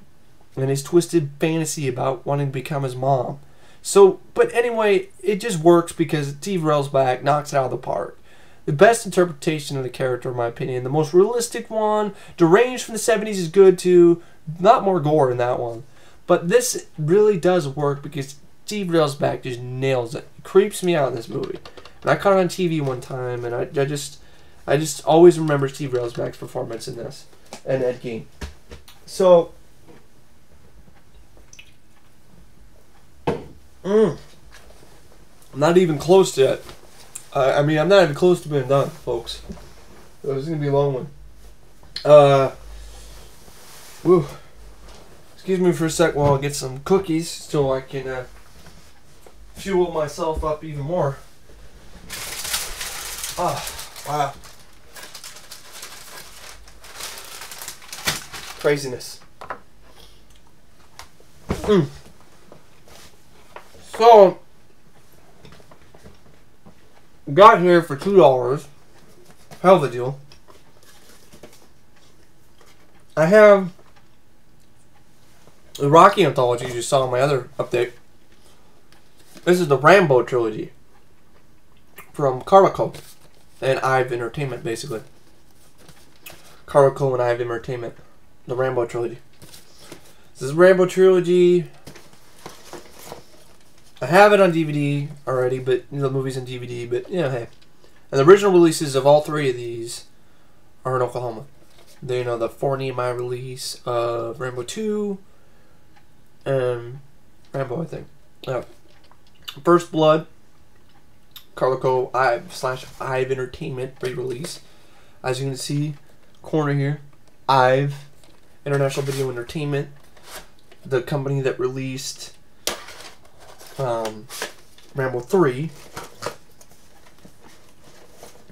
S1: and his twisted fantasy about wanting to become his mom. So, but anyway, it just works because Steve Railsback knocks it out of the park. The best interpretation of the character, in my opinion, the most realistic one, deranged from the 70s is good too, not more gore in that one. But this really does work because Steve Railsback just nails it. It creeps me out in this movie. And I caught it on TV one time, and I just always remember Steve Railsback's performance in this, and Ed Gein. So, I'm not even close to it. I mean, I'm not even close to being done, folks. This is gonna be a long one. Woo. Excuse me for a sec while I get some cookies so I can fuel myself up even more. Ah, wow. Craziness. So, got here for $2. Hell of a deal. I have the Rocky anthology you saw in my other update. This is the Rambo trilogy from Carmichael and Ive Entertainment, basically. Carmichael and Ive Entertainment, the Rambo trilogy. This is Rambo trilogy. I have it on DVD already, but the movie's on DVD. But you know, hey, and the original releases of all 3 of these are in Oklahoma. They, you know, the 4 Nehemiah release of Rambo 2 and Rambo, I think. First Blood, Carlico Ive Entertainment re-release. As you can see, corner here, Ive International Video Entertainment, the company that released Rambo 3.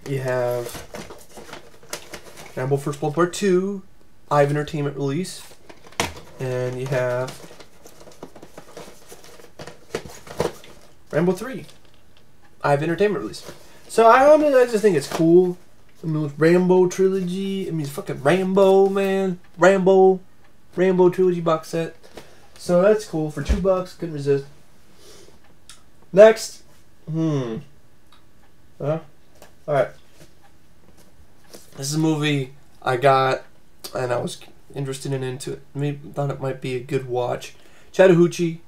S1: You have Rambo First Blood Part 2, Ive Entertainment release, and you have Rambo 3. I have entertainment release. So I just think it's cool. I mean, with Rambo trilogy. I mean, it's fucking Rambo, man. Rambo trilogy box set. So that's cool for $2. Couldn't resist. Next. Alright. This is a movie I got, and I was interested in into it. Maybe thought it might be a good watch. Chattahoochee.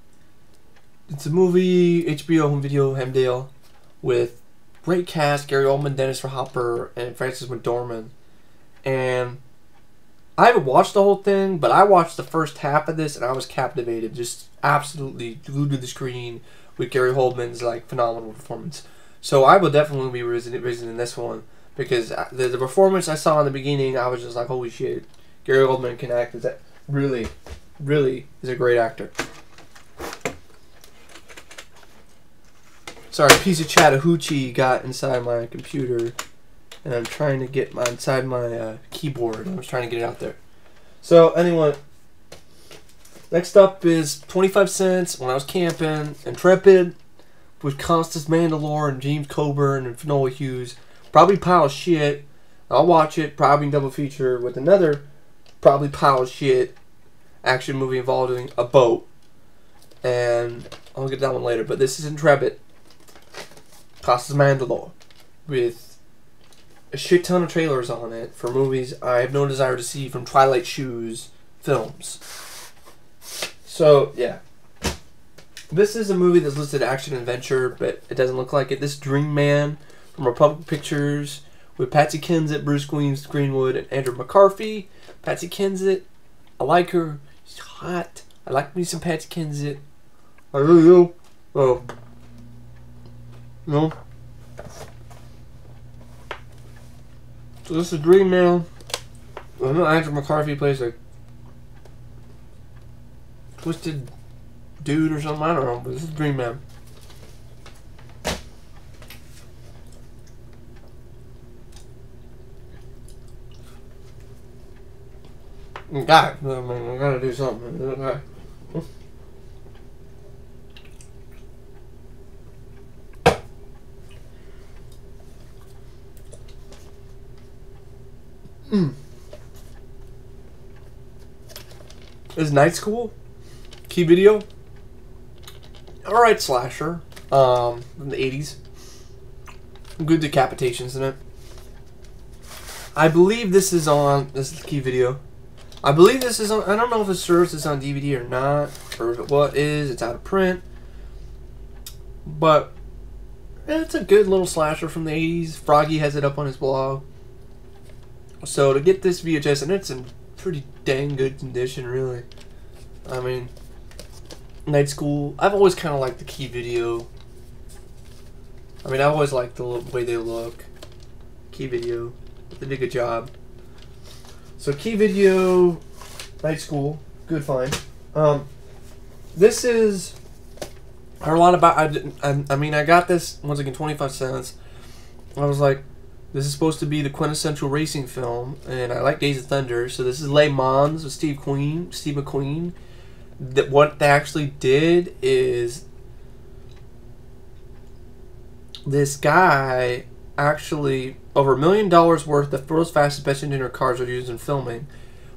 S1: It's a movie, HBO home video, Hemdale, with great cast: Gary Oldman, Dennis Hopper, and Frances McDormand. And I haven't watched the whole thing, but I watched the first half of this, and I was captivated, just absolutely glued to the screen with Gary Oldman's like phenomenal performance. So I will definitely be revisiting this one, because the performance I saw in the beginning, I was just like, holy shit, Gary Oldman can act. Is that really is a great actor. Sorry, a piece of Chattahoochee got inside my computer, and I'm trying to get inside my keyboard. I was trying to get it out there. So anyway, next up is 25 cents. When I was camping, Intrepid with Constance Mandalore and James Coburn and Finola Hughes. Probably pile of shit. I'll watch it. Probably double feature with another probably pile of shit action movie involving a boat. And I'll get that one later. But this is Intrepid. Constance Mandalore with a shit ton of trailers on it for movies I have no desire to see from Twilight Shoes films. So, yeah. This is a movie that's listed action adventure, but it doesn't look like it. This Dream Man from Republic Pictures with Patsy Kensit, Bruce Greenwood, and Andrew McCarthy. Patsy Kensit, I like her. She's hot. I like me some Patsy Kensit. I really do. Oh. No. So this is Dream Man. I know Andrew McCarthy plays a twisted dude or something. I don't know, but this is Dream Man. God, I mean, I gotta do something. Okay. Is Night School? Key video? Alright slasher. From the 80s. Good decapitations in it. I believe this is on... This is Key video. I believe this is on... I don't know if it serves this on DVD or not. Or if it what is. It's out of print. But... it's a good little slasher from the 80s. Froggy has it up on his blog. So to get this VHS, and it's in pretty dang good condition, really. I mean, Night School. I've always kind of liked the Key video. I mean, I always liked the way they look. Key video. They did a good job. So Key video, Night School, good find. This is... I heard a lot about... I mean, I got this, once again, 25 cents. I was like, this is supposed to be the quintessential racing film, and I like Days of Thunder. So this is Le Mans with Steve McQueen. What they actually did is this guy actually over $1 million worth of world's fastest best engine cars are used in filming,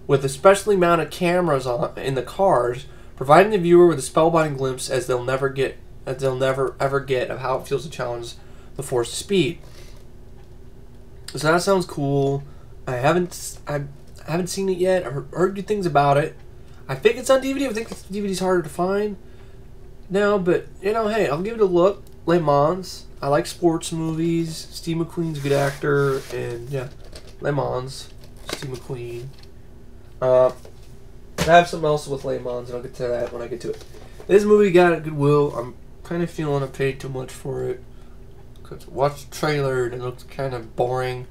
S1: with especially mounted cameras on in the cars, providing the viewer with a spellbinding glimpse as they'll never ever get of how it feels to challenge the force of speed. So that sounds cool. I haven't seen it yet. I've heard good things about it. I think it's on DVD. I think the DVD's harder to find now, but you know, hey, I'll give it a look. Le Mans. I like sports movies. Steve McQueen's a good actor, and yeah, Le Mans. Steve McQueen. I have something else with Le Mans, and I'll get to that when I get to it. This movie got at Goodwill. I'm kind of feeling I paid too much for it. Watch the trailer and it looks kind of boring.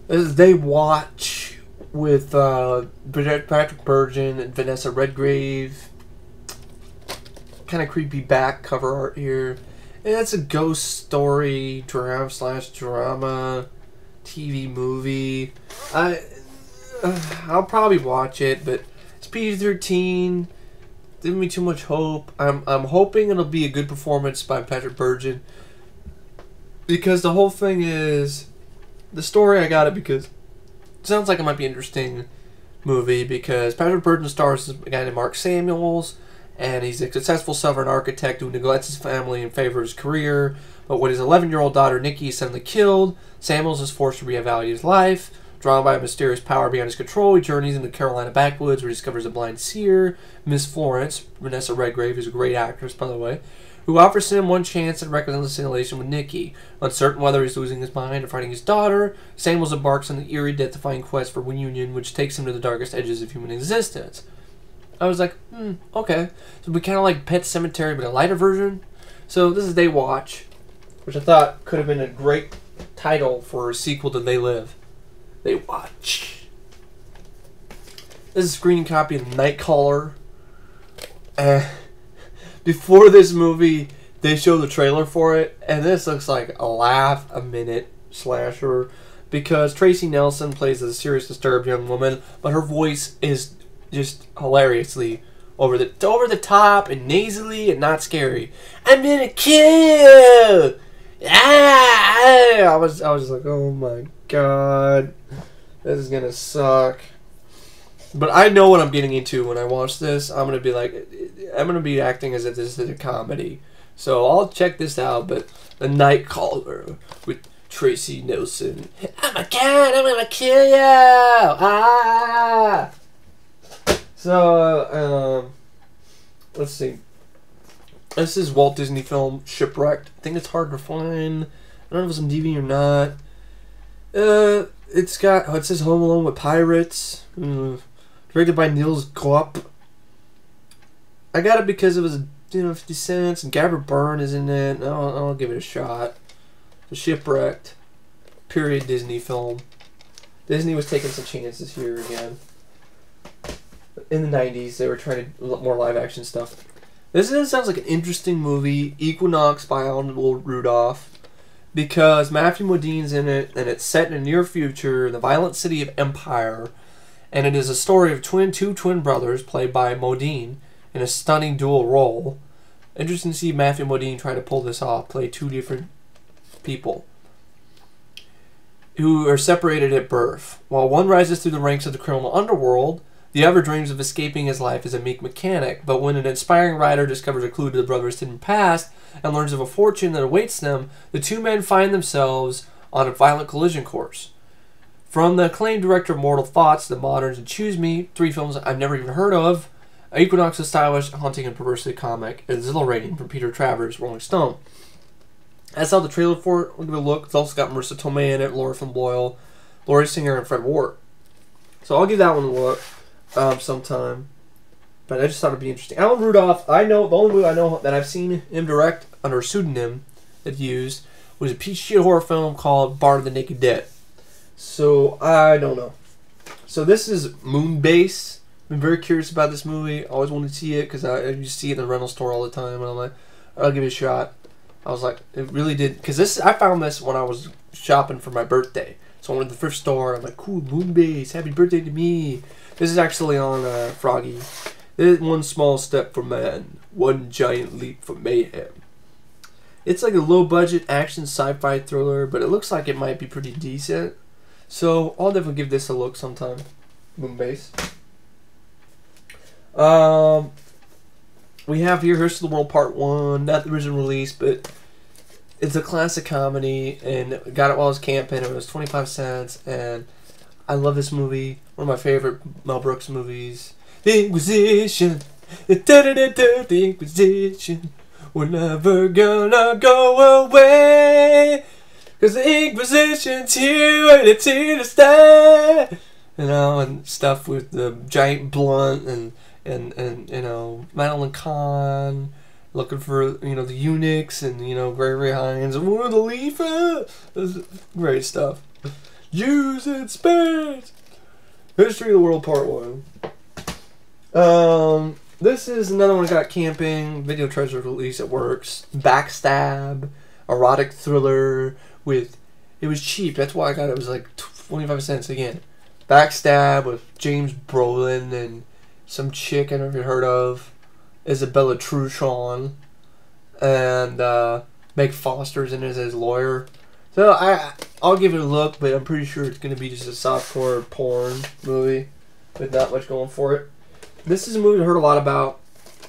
S1: This is They Watch with Patrick Bergin and Vanessa Redgrave. Kind of creepy back cover art here. And it's a ghost story, drama TV movie. I'll probably watch it, but it's PG-13. giving me too much hope. I'm hoping it'll be a good performance by Patrick Bergin, because the whole thing is the story. I got it because it sounds like it might be an interesting movie, because Patrick Bergin stars a guy named Mark Samuels, and he's a successful Southern architect who neglects his family in favor of his career. But when his 11-year-old daughter Nikki is suddenly killed, Samuels is forced to reevaluate his life. Drawn by a mysterious power beyond his control, he journeys into the Carolina backwoods where he discovers a blind seer, Miss Florence, Vanessa Redgrave, who's a great actress, by the way, who offers him one chance at reconciliation with Nikki. Uncertain whether he's losing his mind or finding his daughter, Samuels embarks on the eerie, death-defying quest for reunion, which takes him to the darkest edges of human existence. I was like, okay. So we kind of like Pet Sematary, but a lighter version. So this is They Watch, which I thought could have been a great title for a sequel to They Live. They Watch. This is a screening copy of Nightcaller. Before this movie, they show the trailer for it, and this looks like a laugh-a-minute slasher, because Tracy Nelson plays a serious, disturbed young woman, but her voice is just hilariously over the top and nasally and not scary. I'm gonna kill you! Ah! I was just like, oh my god, this is gonna suck. But I know what I'm getting into when I watch this. I'm gonna be acting as if this is a comedy. So I'll check this out. But The Nightcaller with Tracy Nelson. Oh my god, I'm gonna kill you! Ah! So let's see. This is Walt Disney film Shipwrecked. I think it's hard to find. I don't know if it's on DVD or not. It says Home Alone with Pirates. Directed by Niels Glopp. I got it because it was 50 cents, and Gabbard Byrne is in it. I'll give it a shot. The Shipwrecked. Period Disney film. Disney was taking some chances here again. In the 90s, they were trying to do more live action stuff. This sounds like an interesting movie. Equinox by Alan Rudolph. Because Matthew Modine's in it, and it's set in the near future in the violent city of Empire. And it is a story of two twin brothers played by Modine in a stunning dual role. Interesting to see Matthew Modine try to pull this off, play two different people who are separated at birth. While one rises through the ranks of the criminal underworld, the other dreams of escaping his life as a meek mechanic. But when an inspiring writer discovers a clue to the brothers' hidden past and learns of a fortune that awaits them, the two men find themselves on a violent collision course. From the acclaimed director of Mortal Thoughts, The Moderns, and Choose Me, 3 films I've never even heard of, Equinox's stylish, haunting, and perversely comic, exhilarating from Peter Travers, Rolling Stone. I saw the trailer for it. We'll give it a look. It's also got Marissa Tomei in it, Laura Flynn Boyle, Laurie Singer, and Fred Ward. So I'll give that one a look sometime. But I just thought it'd be interesting. Alan Rudolph, I know, the only movie I know that I've seen him direct under a pseudonym that he used was a piece of shit horror film called Bard of the Naked Dead. So, I don't know. So this is Moonbase. I've been very curious about this movie. I always wanted to see it because I used to see it in the rental store all the time. And I'm like, I'll give it a shot. I was like, it really did. Because I found this when I was shopping for my birthday. So I went to the thrift store. I'm like, cool, Moonbase. Happy birthday to me. This is actually on Froggy. This is one small step for man. One giant leap for mayhem. It's like a low-budget action sci-fi thriller. But it looks like it might be pretty decent. So I'll definitely give this a look sometime. Moonbase. We have here Here's to the World Part 1. Not the original release, but it's a classic comedy. And got it while I was camping. It was 25 cents. And I love this movie. One of my favorite Mel Brooks movies. The Inquisition. The Inquisition. We're never gonna go away. Cause the Inquisition's here and it's here to stay. You know, and stuff with the giant blunt and you know, Madeline Kahn looking for, you know, the eunuchs and, you know, Gregory Hines and where the leaf at? Great stuff. Jews in space. History of the World Part 1. This is another one I got camping. Video treasure release. It works. Backstab. Erotic thriller with... It was cheap. That's why I got it. It was like 25 cents again. Backstab with James Brolin and some chick I never heard of. Isabella Truchon, and Meg Foster's in it as his lawyer. So I'll give it a look, but I'm pretty sure it's going to be just a softcore porn movie with not much going for it. This is a movie I heard a lot about,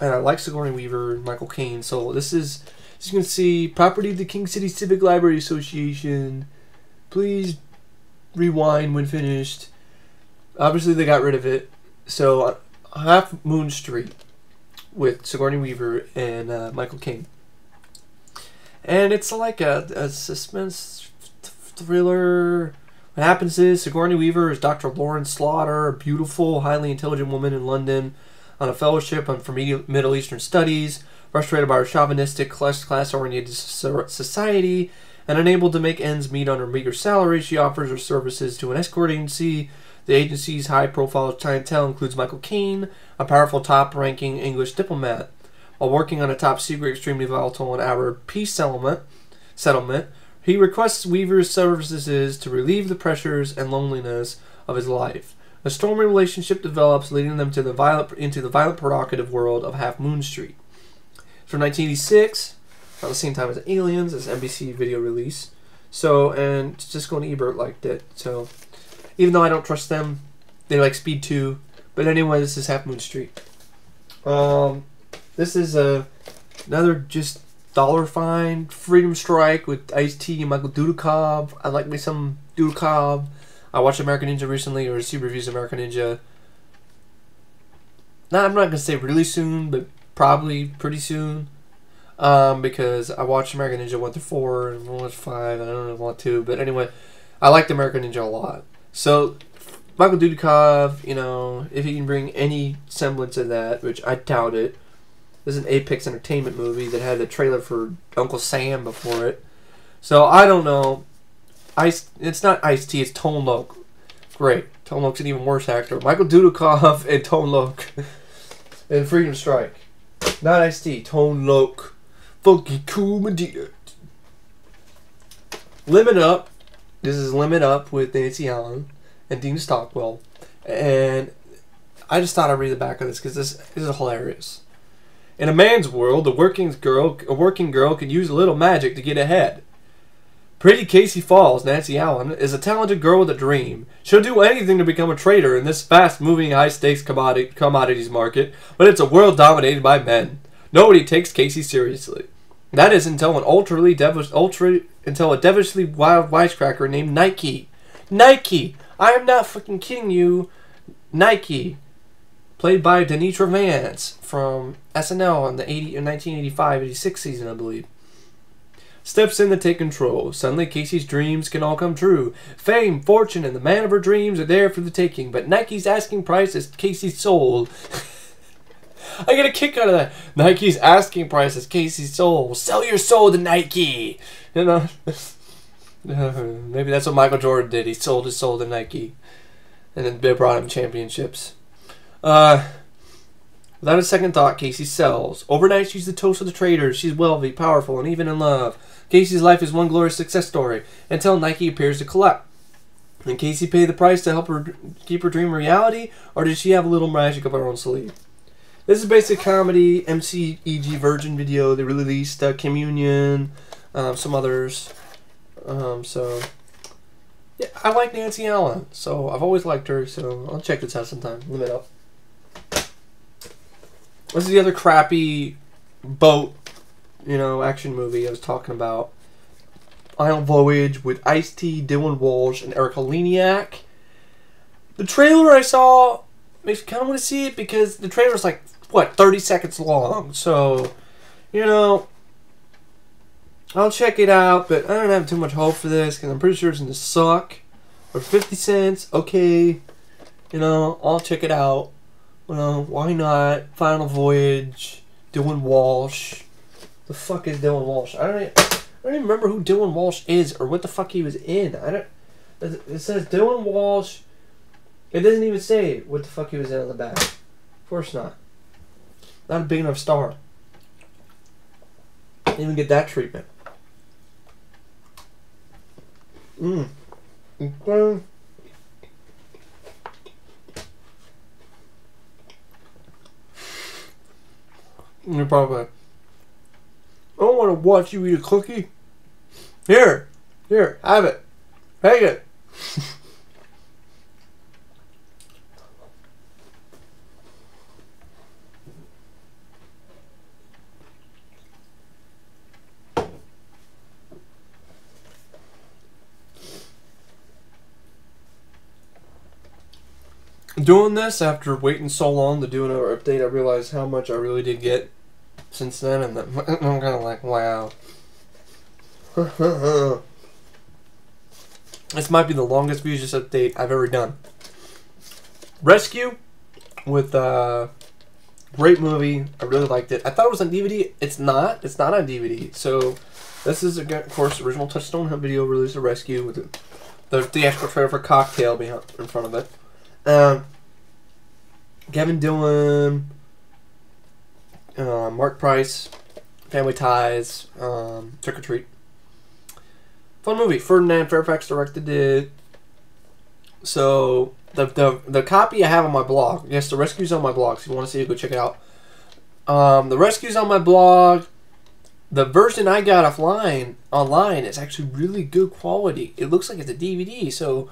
S1: and I like Sigourney Weaver and Michael Caine. So this is, as you can see, property of the King City Civic Library Association. Please rewind when finished. Obviously, they got rid of it. So Half Moon Street with Sigourney Weaver and Michael Caine. And it's like a suspense thriller. What happens is Sigourney Weaver is Dr. Lauren Slaughter, a beautiful, highly intelligent woman in London on a fellowship for Middle Eastern studies, frustrated by her chauvinistic, class-oriented society, and unable to make ends meet on her meager salary. She offers her services to an escort agency. The agency's high-profile clientele includes Michael Caine, a powerful, top-ranking English diplomat. While working on a top-secret, extremely volatile and Arab peace settlement, he requests Weaver's services to relieve the pressures and loneliness of his life. A stormy relationship develops, leading them to into the violent, provocative world of Half Moon Street. From 1986, around the same time as Aliens, as NBC video release. So, and Siskel and Ebert liked it. So, even though I don't trust them, they like Speed 2. But anyway, this is Half Moon Street. This is another just dollar fine Freedom Strike with Ice-T and Michael Dudikoff. I like me some Dudikoff. I watched American Ninja recently, or see reviews of American Ninja. I'm not going to say really soon, but probably pretty soon. Because I watched American Ninja 1 through 4 and 1 through 5, and I don't know want to. But anyway, I liked American Ninja a lot. So, Michael Dudikoff, you know, if he can bring any semblance of that, which I doubt it. This is an Apex Entertainment movie that had a trailer for Uncle Sam before it. So, I don't know. It's not Ice-T, it's Tone Loc. Great. Tone Loc's an even worse actor. Michael Dudikoff and Tone Loc in Freedom Strike. Not Ice-T, Tone Loc. Funky cool Medea. Limit Up. This is Limit Up with Nancy Allen and Dean Stockwell. And I just thought I'd read the back of this because this is hilarious. In a man's world, a working girl could use a little magic to get ahead. Pretty Casey Falls, Nancy Allen, is a talented girl with a dream. She'll do anything to become a trader in this fast-moving, high-stakes commodities market, but it's a world dominated by men. Nobody takes Casey seriously. That is until a devilishly wild wisecracker named Nike. Nike! I am not fucking kidding you. Nike. Played by Denitra Vance from SNL in the 1985-86 season, I believe. Steps in to take control. Suddenly, Casey's dreams can all come true. Fame, fortune, and the man of her dreams are there for the taking, but Nike's asking price is Casey's soul. I get a kick out of that. Nike's asking price is Casey's soul. Sell your soul to Nike. You know, maybe that's what Michael Jordan did. He sold his soul to Nike, and then they brought him championships. Without a second thought, Casey sells. Overnight, she's the toast of the traders. She's wealthy, powerful, and even in love. Casey's life is one glorious success story until Nike appears to collect. Did Casey pay the price to help her keep her dream a reality, or did she have a little magic up her own sleeve? This is basic comedy, MCEG Virgin Video. They released Communion, some others. So, yeah, I like Nancy Allen, so I've always liked her, so I'll check this out sometime. Limit Up. This is the other crappy boat, action movie I was talking about. Final Voyage with Ice-T, Dylan Walsh, and Erica Leniak. The trailer I saw makes me kind of want to see it because the trailer's like, 30 seconds long. So, I'll check it out, but I don't have too much hope for this because I'm pretty sure it's going to suck. For 50 cents, okay. I'll check it out. Why not? Final Voyage, Dylan Walsh. The fuck is Dylan Walsh? I don't even remember who Dylan Walsh is or what the fuck he was in. It says Dylan Walsh. It doesn't even say what the fuck he was in on the back. Of course not. Not a big enough star. Didn't even get that treatment. Okay. And you're probably like, I don't want to watch you eat a cookie. Here, have it. Take it. Doing this after waiting so long to do another update, I realized how much I really did get since then, and I'm kind of like, wow. This might be the longest VHS update I've ever done. Rescue with great movie. I really liked it. I thought it was on DVD. It's not. It's not on DVD. So this is, of course, original Touchstone video release of Rescue with the theatrical trailer for Cocktail behind in front of it. Kevin Dillon, Mark Price, Family Ties, Trick or Treat. Fun movie. Ferdinand Fairfax directed it. So the copy I have on my blog. Yes, the Rescue's on my blog. So if you want to see it, go check it out. The Rescue's on my blog. The version I got online is actually really good quality. It looks like it's a DVD. So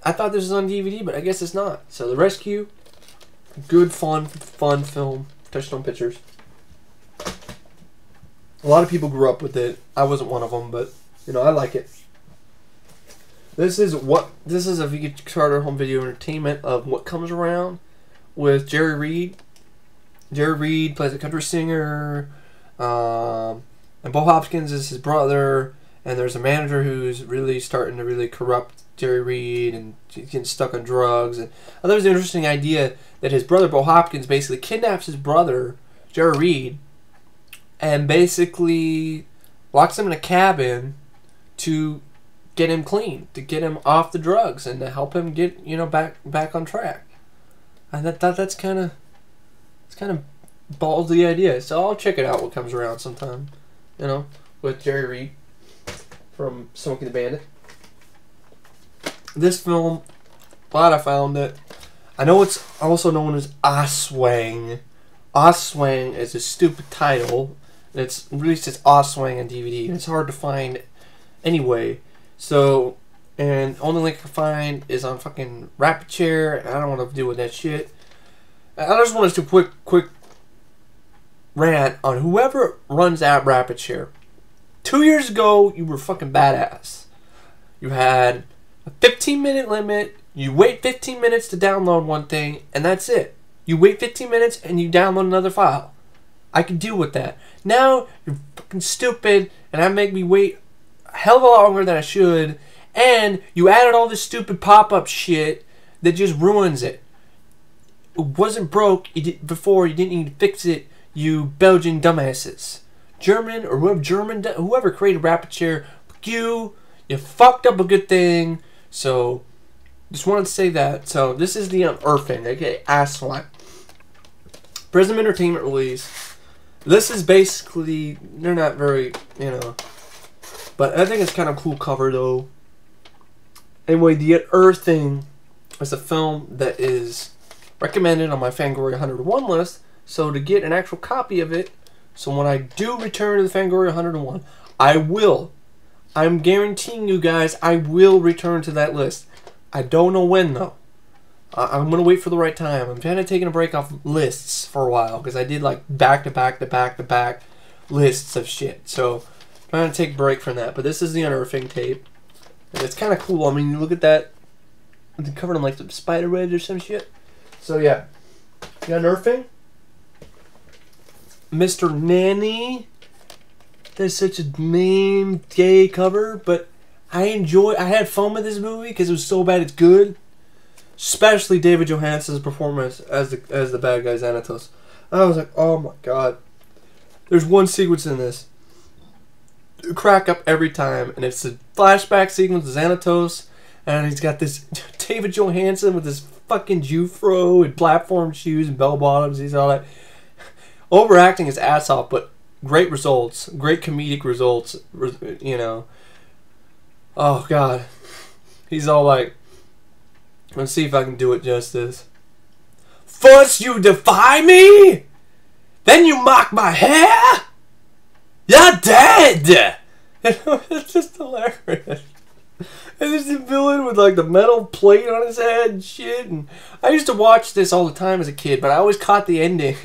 S1: I thought this was on DVD, but I guess it's not. So the Rescue, good fun film. Touchstone Pictures. A lot of people grew up with it. I wasn't one of them, but you know, I like it. This is a Kickstarter home video entertainment of What Comes Around with Jerry Reed. Jerry Reed plays a country singer, and Bo Hopkins is his brother. And there's a manager who's really starting to really corrupt Jerry Reed, and he's getting stuck on drugs. And I thought it was an interesting idea that his brother Bo Hopkins basically kidnaps his brother Jerry Reed, and basically locks him in a cabin to get him clean, to get him off the drugs, and to help him get, you know, back on track. I thought that's kind of ballsy idea. So I'll check it out. What Comes Around sometime, you know, with Jerry Reed from Smokey the Bandit. This film, glad I found it. I know it's also known as Oswang. Oswang is a stupid title. It's released as Oswang on DVD, and it's hard to find anyway. So, and the only link I can find is on fucking Rapid Share, and I don't want to deal with that shit. I just want to do a quick rant on whoever runs that Rapid Share. 2 years ago, you were fucking badass. You had a 15-minute limit. You wait 15 minutes to download one thing, and that's it. You wait 15 minutes, and you download another file. I can deal with that. Now, you're fucking stupid, and that make me wait a hell of a lot longer than I should, and you added all this stupid pop-up shit that just ruins it. It wasn't broke before. You didn't need to fix it, you Belgian dumbasses. German, or whoever created Rapid Share, you fucked up a good thing. So, just wanted to say that. So, this is the Unearthing, aka Ass Slap. Prism Entertainment release. This is basically, they're not very, you know, but I think it's kind of a cool cover though. Anyway, the Unearthing is a film that is recommended on my Fangoria 101 list. So to get an actual copy of it, so when I do return to the Fangoria 101, I'm guaranteeing you guys, I will return to that list. I don't know when though. I'm going to wait for the right time. I'm kind of taking a break off lists for a while, because I did like back-to-back lists of shit. So, I'm trying to take a break from that. But this is the Unearthing tape. And it's kind of cool. I mean, you look at that. It's covered in like some spider webs or some shit. So, yeah. The Unearthing. Mr. Nanny. That's such a lame, gay cover. But I had fun with this movie because it was so bad it's good. Especially David Johansen's performance as the bad guy Xanatos. I was like, oh my god. There's one sequence in this. Crack up every time, and it's a flashback sequence of Xanatos, and he's got this David Johansen with this fucking Jufro and platform shoes and bell bottoms. He's all that overacting his ass off, but great results, great comedic results. You know. Oh god, he's all like. Let's see if I can do it justice. First you defy me, Then you mock my hair? You're dead! It's just hilarious. And there's the villain with like the metal plate on his head and shit. And I used to watch this all the time as a kid, but I always caught the ending.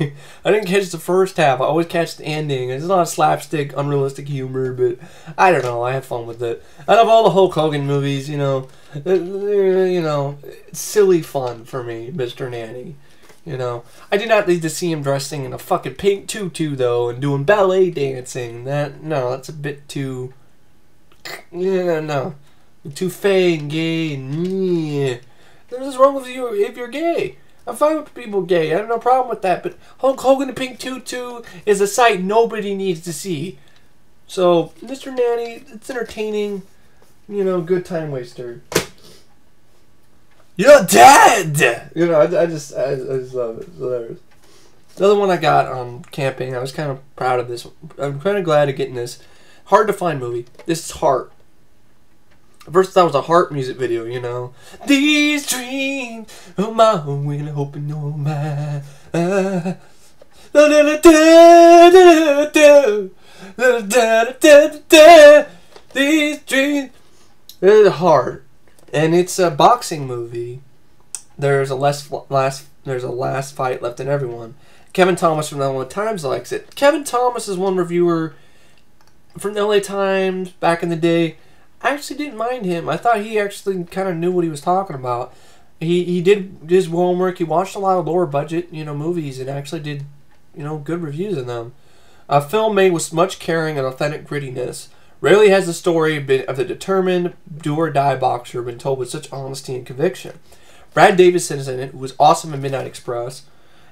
S1: I didn't catch the first half. I always catch the ending. It's a lot of slapstick, unrealistic humor, but I don't know. I had fun with it. Out of all the Hulk Hogan movies, it's silly fun for me, Mr. Nanny. I did not need to see him dressing in a fucking pink tutu though and doing ballet dancing. That's a bit too. No. Too fey and gay and What's wrong with you if you're gay? I'm fine with people gay. I have no problem with that. But Hulk Hogan in pink tutu is a sight nobody needs to see. So, Mr. Nanny, it's entertaining. Good time waster. You're dead! I just love it. It's hilarious. The other one I got on camping, I was kind of proud of this. I'm kind of glad of getting this. Hard to find movie. This is Heart. First, that was a Heart music video, These dreams of my own, when I hope you know my. These dreams. It's Heart, and it's a boxing movie. There's a last fight left in everyone. Kevin Thomas from the LA Times likes it. Kevin Thomas is one reviewer from the LA Times back in the day. I actually didn't mind him. I thought he actually kind of knew what he was talking about. He did his homework. He watched a lot of lower budget, movies and actually did, good reviews of them. A film made with much caring and authentic grittiness. Rarely has the story of the determined do-or-die boxer been told with such honesty and conviction. Brad Davison is in it, who was awesome in Midnight Express.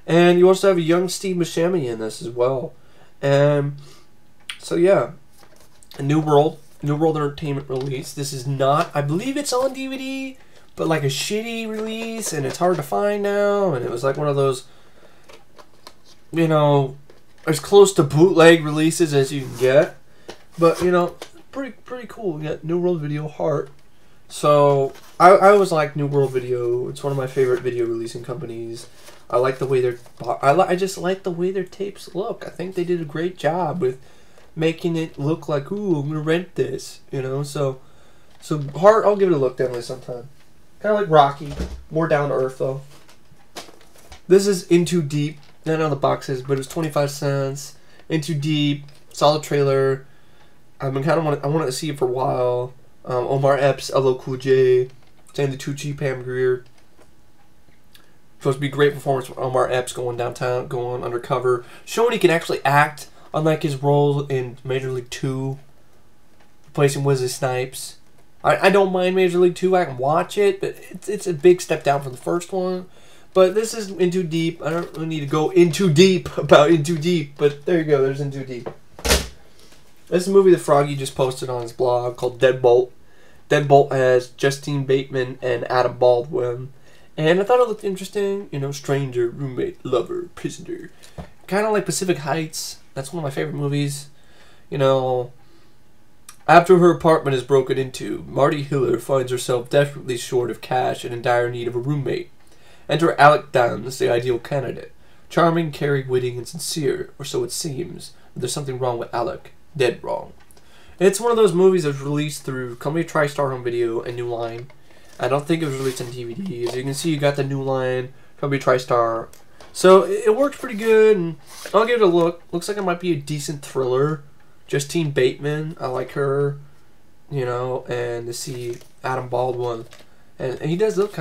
S1: And you also have a young Steve Buscemi in this as well. So yeah, a New World Entertainment release. This is not, I believe it's on DVD, but like a shitty release, and it's hard to find now, and it was like one of those, as close to bootleg releases as you can get. But, pretty cool. We got New World Video, Heart. So, I always like New World Video. It's one of my favorite video releasing companies. I like the way I just like the way their tapes look. I think they did a great job with making it look like, ooh, I'm gonna rent this, So Heart, I'll give it a look definitely sometime. Kind of like Rocky, more down to earth though. This is Into Deep. I don't know the box is, but it was 25 cents. Into Deep, solid trailer. I wanted to see it for a while. Omar Epps, LL Cool J, Stanley Tucci, Pam Grier. Supposed to be a great performance from Omar Epps going downtown, going undercover, showing he can actually act. Unlike his role in Major League 2, replacing Wesley Snipes. I don't mind Major League 2. I can watch it, but it's a big step down from the first one. But this is Into Deep. I don't really need to go into deep about Into Deep, but there you go. There's Into Deep. This is a movie that Froggy just posted on his blog called Deadbolt. Deadbolt has Justine Bateman and Adam Baldwin. And I thought it looked interesting. Stranger, roommate, lover, prisoner. Kind of like Pacific Heights. That's one of my favorite movies. After her apartment is broken into, Marty Hiller finds herself desperately short of cash and in dire need of a roommate. Enter Alec Downs, the ideal candidate. Charming, caring, witty, and sincere, or so it seems. But there's something wrong with Alec. Dead wrong. It's one of those movies that was released through Company TriStar Home Video and New Line. I don't think it was released on DVD. As you can see, you got the New Line, Company TriStar. So it works pretty good, and I'll give it a look. Looks like it might be a decent thriller. Justine Bateman, I like her, and to see Adam Baldwin, and he does look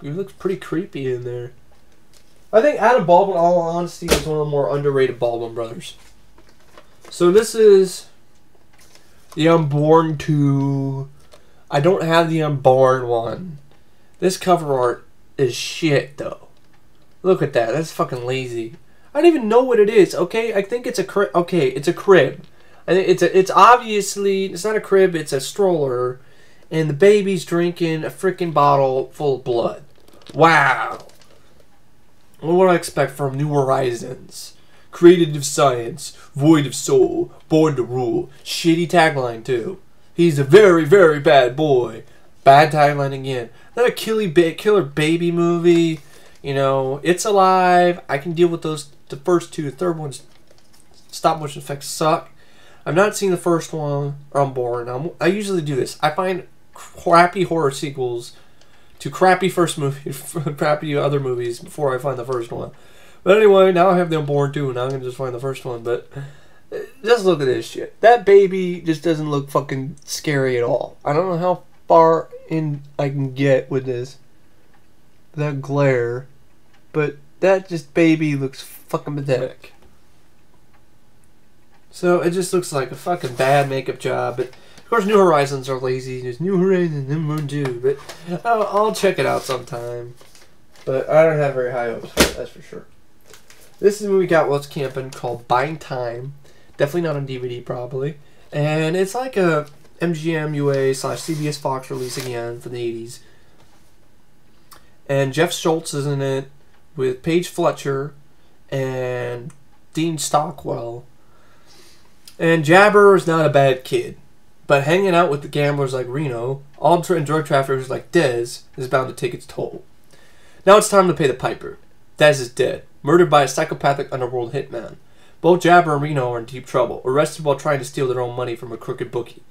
S1: he looks pretty creepy in there. I think Adam Baldwin, all honesty, is one of the more underrated Baldwin brothers. So this is the Unborn 2. I don't have the Unborn one. This cover art is shit, though. Look at that. That's fucking lazy. I don't even know what it is. Okay, I think it's a crib. Okay, it's a crib. I think it's obviously, it's not a crib. It's a stroller, and the baby's drinking a freaking bottle full of blood. Wow. What do I expect from New Horizons? Created of science, void of soul, born to rule. Shitty tagline too. He's a very, very bad boy. Bad tagline again. Not a killer baby movie. It's Alive. I can deal with those. The first two. The third one's stop motion effects suck. I've not seen the first one, or I'm bored. I usually do this. I find crappy horror sequels to crappy first movie, crappy other movies before I find the first one. But anyway, now I have the Unborn too, and I'm gonna just find the first one. But just look at this shit. That baby just doesn't look fucking scary at all. I don't know how far in I can get with this, that glare, but that just baby looks fucking pathetic. So it just looks like a fucking bad makeup job. But of course, New Horizons are lazy. There's New Horizons and Moon 2, but I'll check it out sometime. But I don't have very high hopes for it, that's for sure. This is a movie got What's Campin' called Buying Time. Definitely not on DVD, probably. And it's like a MGM UA / CBS Fox release again from the 80s. And Jeff Schultz is in it with Paige Fletcher and Dean Stockwell. And Jabber is not a bad kid, but hanging out with the gamblers like Reno, all drug traffickers like Dez, is bound to take its toll. Now it's time to pay the piper. Dez is dead, murdered by a psychopathic underworld hitman. Both Jabber and Reno are in deep trouble, arrested while trying to steal their own money from a crooked bookie.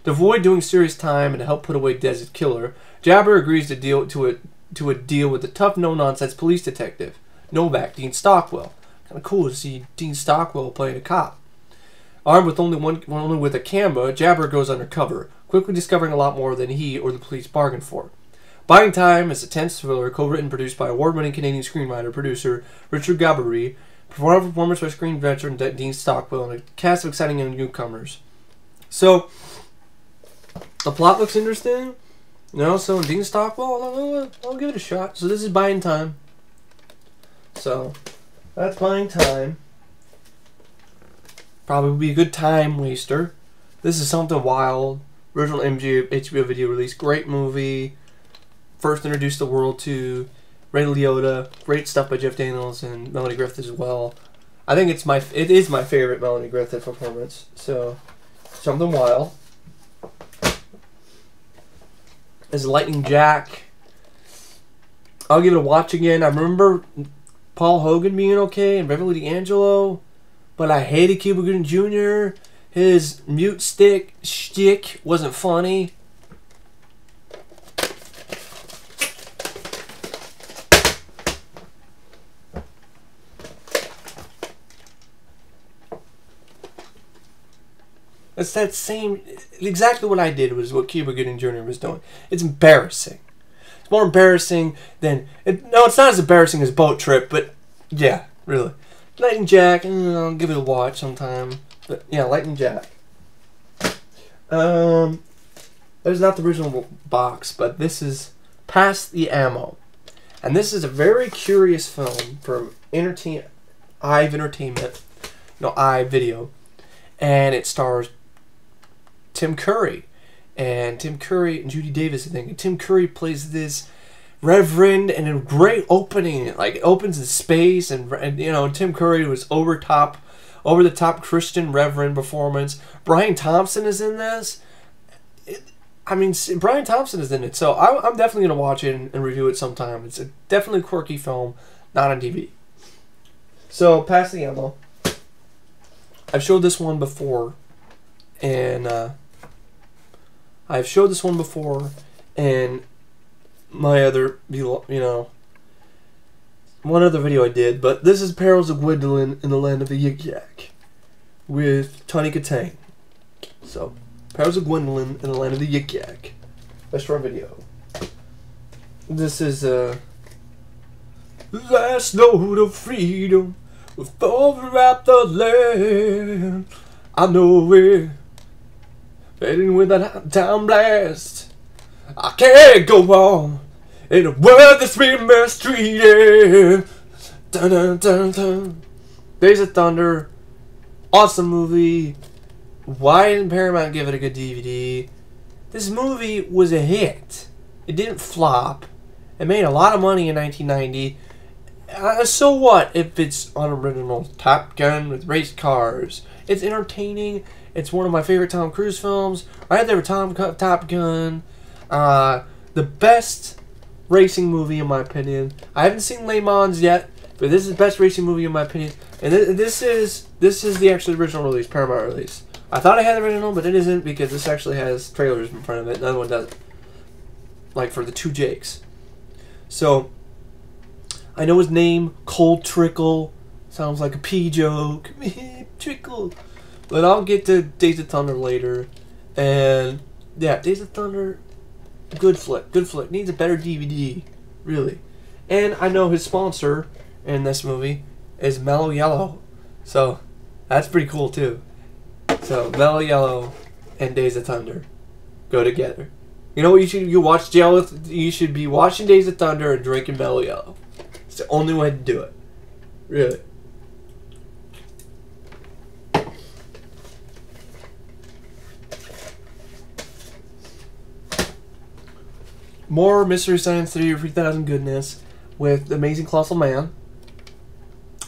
S1: To avoid doing serious time and to help put away Dez's killer, Jabber agrees to a deal with the tough, no-nonsense police detective, Novak, Dean Stockwell. Kind of cool to see Dean Stockwell playing a cop. Armed with only with a camera, Jabber goes undercover, quickly discovering a lot more than he or the police bargained for. Buying Time is a tense thriller co-written and produced by award-winning Canadian screenwriter-producer Richard Gabory, performance by screen veteran Dean Stockwell, and a cast of exciting young newcomers. So, the plot looks interesting. You know, so Dean Stockwell, I'll give it a shot. So this is Buying Time. So, that's Buying Time. Probably be a good time waster. This is something wild. Original HBO video release. Great movie. First introduced the world to Ray Liotta. Great stuff by Jeff Daniels and Melanie Griffith as well. I think it is my favorite Melanie Griffith performance. So, something wild. As Lightning Jack, I'll give it a watch again. I remember Paul Hogan being okay and Beverly D'Angelo. But I hated Cuba Gooding Jr. His mute shtick wasn't funny. It's that same... Exactly what I did was what Cuba Gooding Jr. was doing. It's embarrassing. It's more embarrassing than... No, it's not as embarrassing as Boat Trip, but yeah, really. Lightning Jack, I'll give it a watch sometime. But yeah, Lightning Jack. There's not the original box, but this is Past the Ammo. And this is a very curious film from IVE Entertainment. No, IVE Video. And it stars Tim Curry. And Tim Curry and Judy Davis, I think. And Tim Curry plays this reverend, and a great opening. Like, it opens in space, and you know, Tim Curry was over the top Christian reverend performance. Brian Thompson is in this. Brian Thompson is in it, so I'm definitely gonna watch it and review it sometime. It's a definitely quirky film, not on DVD. So, Pass the Ammo. I've showed this one before, and my other, one other video I did, but this is Perils of Gwendolyn in the Land of the Yik Yak with Tawny Katang. So, Perils of Gwendolyn in the Land of the Yik Yak. Let's run video. This is last note of freedom will fall throughout the land. I know it, fading with that time blast. I can't go on in a world that's been mistreated. Dun, dun, dun, dun. Days of Thunder, awesome movie. Why didn't Paramount give it a good DVD? This movie was a hit. It didn't flop. It made a lot of money in 1990. So what if it's unoriginal? Top Gun with race cars. It's entertaining. It's one of my favorite Tom Cruise films. Right there with Top Gun. The best racing movie in my opinion. I haven't seen Le Mans yet. But this is the best racing movie in my opinion. And this is the actual original release, Paramount release. I thought I had the original, but it isn't because this actually has trailers in front of it. Another one doesn't. Like for the two Jakes. So, I know his name, Cold Trickle. Sounds like a pee joke. Trickle. But I'll get to Days of Thunder later. And, yeah, Days of Thunder, good flick. Good flick. Needs a better DVD. Really. And I know his sponsor in this movie is Mellow Yellow. So, that's pretty cool too. So, Mellow Yellow and Days of Thunder go together. You know what you should be watching Days of Thunder and drinking Mellow Yellow. It's the only way to do it. Really. More Mystery Science Theater 3000 goodness with The Amazing Colossal Man.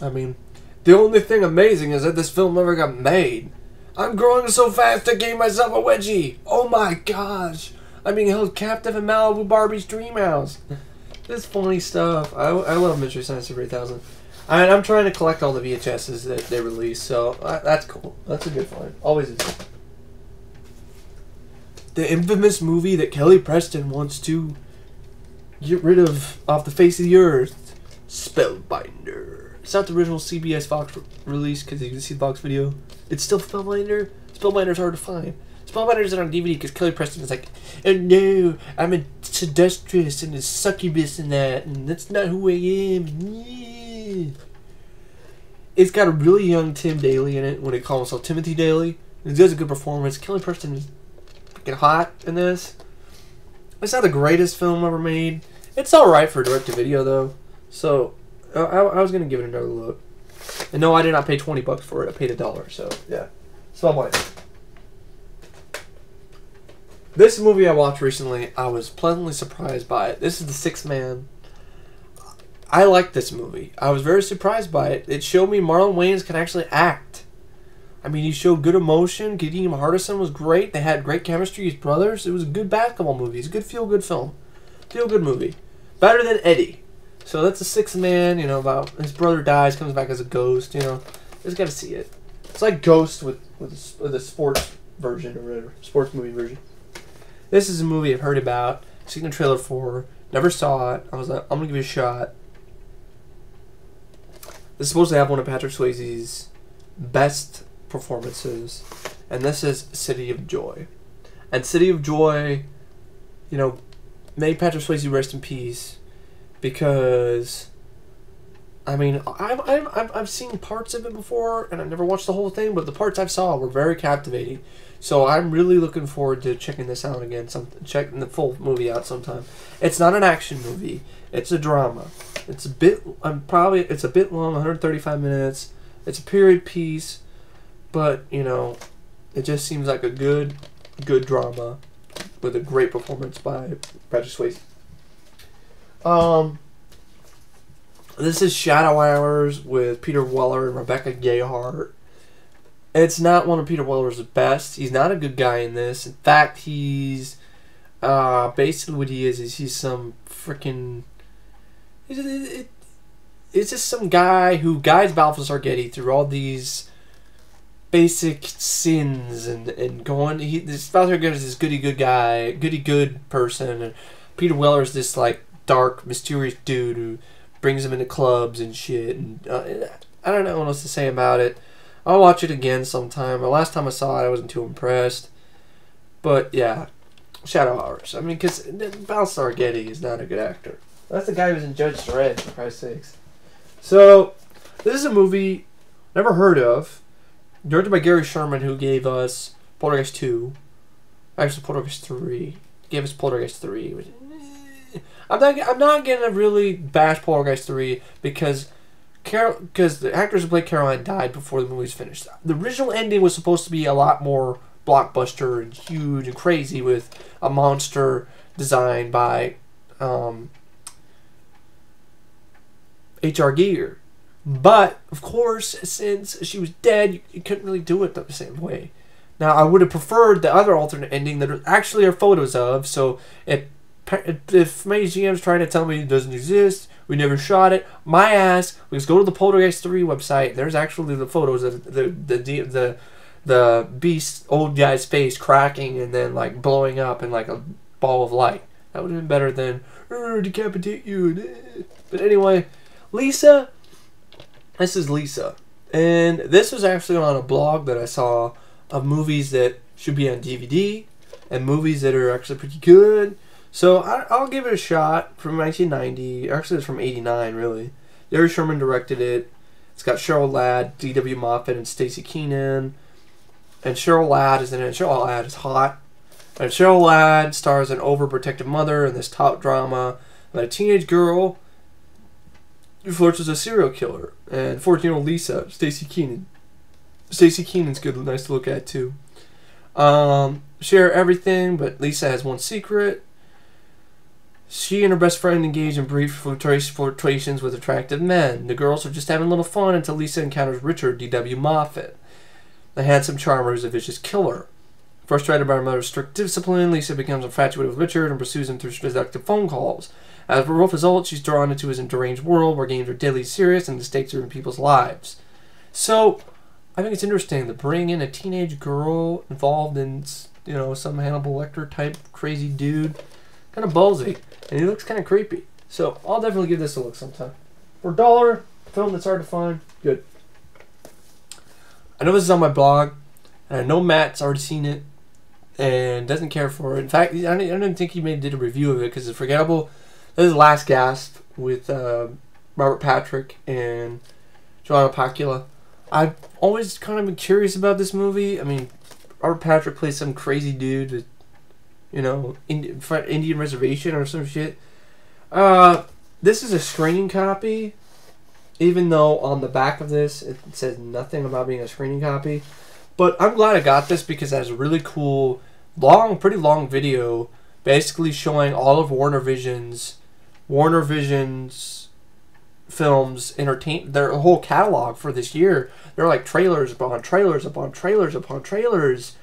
S1: I mean, the only thing amazing is that this film never got made. I'm growing so fast I gave myself a wedgie. Oh my gosh. I'm being held captive in Malibu Barbie's dream house. This funny stuff. I love Mystery Science Theater 3000. I'm trying to collect all the VHSs that they release, so that's cool. That's a good find. Always is. The infamous movie that Kelly Preston wants to get rid of off the face of the earth. Spellbinder. It's not the original CBS Fox release because you can see the box video. It's still Spellbinder. Spellbinder's hard to find. Spellbinder's on DVD because Kelly Preston is like, oh no, I'm a seductress and a succubus and that, and that's not who I am. It's got a really young Tim Daly in it when they call himself Timothy Daly. He does a good performance. Kelly Preston is freaking hot in this. It's not the greatest film ever made. It's alright for direct-to-video though. So, I was going to give it another look. And no, I did not pay $20 for it. I paid $1, so yeah. Spellbinder. This movie I watched recently, I was pleasantly surprised by it. This is The Sixth Man. I liked this movie. I was very surprised by it. It showed me Marlon Wayans can actually act. I mean, he showed good emotion. Gideon Hardison was great. They had great chemistry as brothers. It was a good basketball movie. It's a good feel-good film. Feel-good movie. Better than Eddie. So that's The Sixth Man, you know, about his brother dies, comes back as a ghost, you know. Just gotta see it. It's like Ghost with a sports version or whatever. Sports movie version. This is a movie I've heard about, seen the trailer for, never saw it. I was like, I'm gonna give it a shot. This is supposed to have one of Patrick Swayze's best performances, and this is City of Joy. And City of Joy, you know, made Patrick Swayze rest in peace, because, I mean, I've seen parts of it before, and I've never watched the whole thing, but the parts I saw were very captivating. So I'm really looking forward to checking this out again, checking the full movie out sometime. It's not an action movie. It's a drama. It's a bit long, 135 minutes. It's a period piece, but, you know, it just seems like a good drama with a great performance by Patrick Swayze. This is Shadow Hours with Peter Weller and Rebecca Gayheart. It's not one of Peter Weller's best. He's not a good guy in this. In fact, he's basically what he is he's some freaking. It's just some guy who guides Balthazar Getty through all these basic sins and going. This Balthazar Getty is this goody good guy, goody good person, and Peter Weller is this like dark, mysterious dude who brings him into clubs and shit. And I don't know what else to say about it. I'll watch it again sometime. The last time I saw it, I wasn't too impressed. But, yeah. Shadow Hours. I mean, because Balthazar Getty is not a good actor. That's the guy who was in Judge Dredd, for Christ's sakes. So, this is a movie never heard of. Directed by Gary Sherman, who gave us Poltergeist 2. Actually, Poltergeist 3. Gave us Poltergeist 3. Which, I'm not going to really bash Poltergeist 3 because the actors who played Caroline died before the movie's finished. The original ending was supposed to be a lot more blockbuster and huge and crazy with a monster designed by H.R. Giger. But, of course, since she was dead, you couldn't really do it the same way. Now, I would have preferred the other alternate ending that actually are photos of, so if my GM's trying to tell me it doesn't exist, We never shot it. My ass. We just go to the Poltergeist 3 website. There's actually the photos of the beast, old guy's face cracking and then like blowing up in like a ball of light. That would have been better than decapitate you. But anyway, Lisa. This is Lisa, and this was actually on a blog that I saw of movies that should be on DVD and movies that are actually pretty good. So I'll give it a shot. From 1990. Actually, it's from 89, really. Larry Sherman directed it. It's got Cheryl Ladd, D.W. Moffat, and Stacy Keenan. And Cheryl Ladd is in it. Cheryl Ladd is hot. And Cheryl Ladd stars an overprotective mother in this top drama about a teenage girl who flirts with a serial killer. And 14-year-old Lisa, Stacy Keenan. Stacy Keenan's good, nice to look at, too. Share everything, but Lisa has one secret. She and her best friend engage in brief flirtations with attractive men. The girls are just having a little fun until Lisa encounters Richard D.W. Moffat, the handsome charmer who's a vicious killer. Frustrated by her mother's strict discipline, Lisa becomes infatuated with Richard and pursues him through seductive phone calls. As a result, she's drawn into his deranged world where games are deadly serious and the stakes are in people's lives. So, I think it's interesting to bring in a teenage girl involved in, you know, some Hannibal Lecter type crazy dude. Kind of ballsy, and he looks kind of creepy. So I'll definitely give this a look sometime. For $1, film that's hard to find, good. I know this is on my blog, and I know Matt's already seen it and doesn't care for it. In fact, I don't think he did a review of it because it's forgettable. This is Last Gasp with Robert Patrick and Joanna Pacula. I've always kind of been curious about this movie. I mean, Robert Patrick plays some crazy dude with, you know, Indian reservation or some shit. This is a screening copy, even though on the back of this it says nothing about being a screening copy. But I'm glad I got this because it has a really cool, pretty long video, basically showing all of Warner Vision's films, their whole catalog for this year. They're like trailers upon trailers upon trailers upon trailers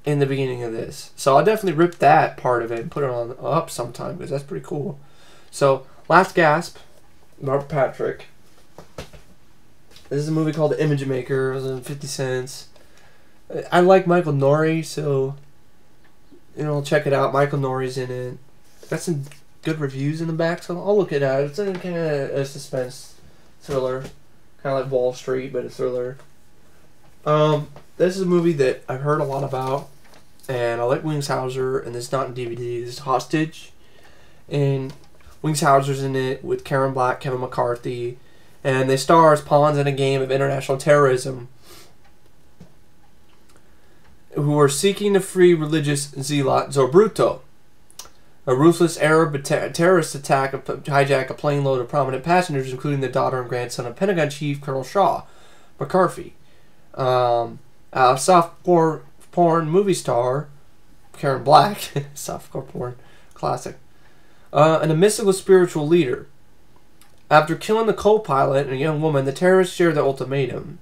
S1: in the beginning of this. So I'll definitely rip that part of it and put it on up sometime because that's pretty cool. So, Last Gasp, Robert Patrick. This is a movie called The Image Maker. It was 50 cents. I like Michael Nouri, so, you know, check it out. Michael Nouri's in it. Got some good reviews in the back, so I'll look it out. It's kind of a suspense thriller. Kind of like Wall Street, but a thriller. This is a movie that I've heard a lot about. And I like Wings Hauser, and it's not in DVD. It's Hostage. And Wings Hauser's in it with Karen Black, Kevin McCarthy. And they star as pawns in a game of international terrorism who are seeking to free religious zealot Zorbruto. A ruthless Arab terrorist attack hijacked a plane load of prominent passengers, including the daughter and grandson of Pentagon Chief Colonel Shaw McCarthy. A softcore porn movie star, Karen Black, softcore porn, classic, and a mystical spiritual leader. After killing the co-pilot and a young woman, the terrorists share their ultimatum.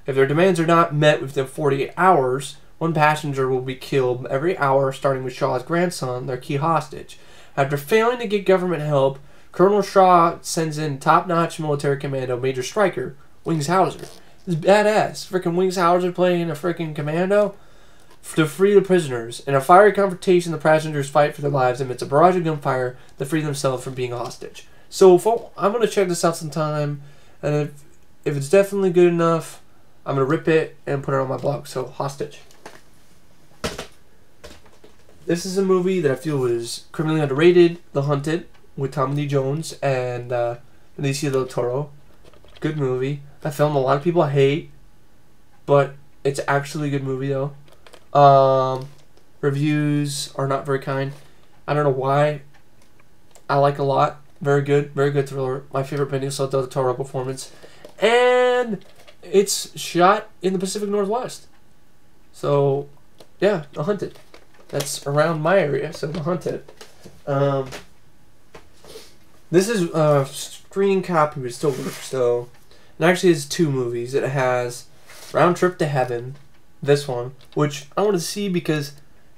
S1: If their demands are not met within 48 hours, one passenger will be killed every hour, starting with Shaw's grandson, their key hostage. After failing to get government help, Colonel Shaw sends in top-notch military commando Major Stryker, Wings Hauser. This is badass. Freaking Wings Hauser playing a freaking commando to free the prisoners. In a fiery confrontation, the passengers fight for their lives amidst a barrage of gunfire to free themselves from being a hostage. So I'm going to check this out sometime, and if it's definitely good enough, I'm going to rip it and put it on my blog. So, Hostage. This is a movie that I feel was criminally underrated, The Hunted, with Tommy Lee Jones and Benicio del Toro. Good movie. A film a lot of people hate, but it's actually a good movie, though. Reviews are not very kind. I don't know why. I like it a lot. Very good thriller. My favorite Benicio del Toro performance. And it's shot in the Pacific Northwest. So, yeah, The Hunted. That's around my area, so The Hunted. This is a screen copy, but it still works, so. It actually has two movies. It has Round Trip to Heaven, this one, which I want to see because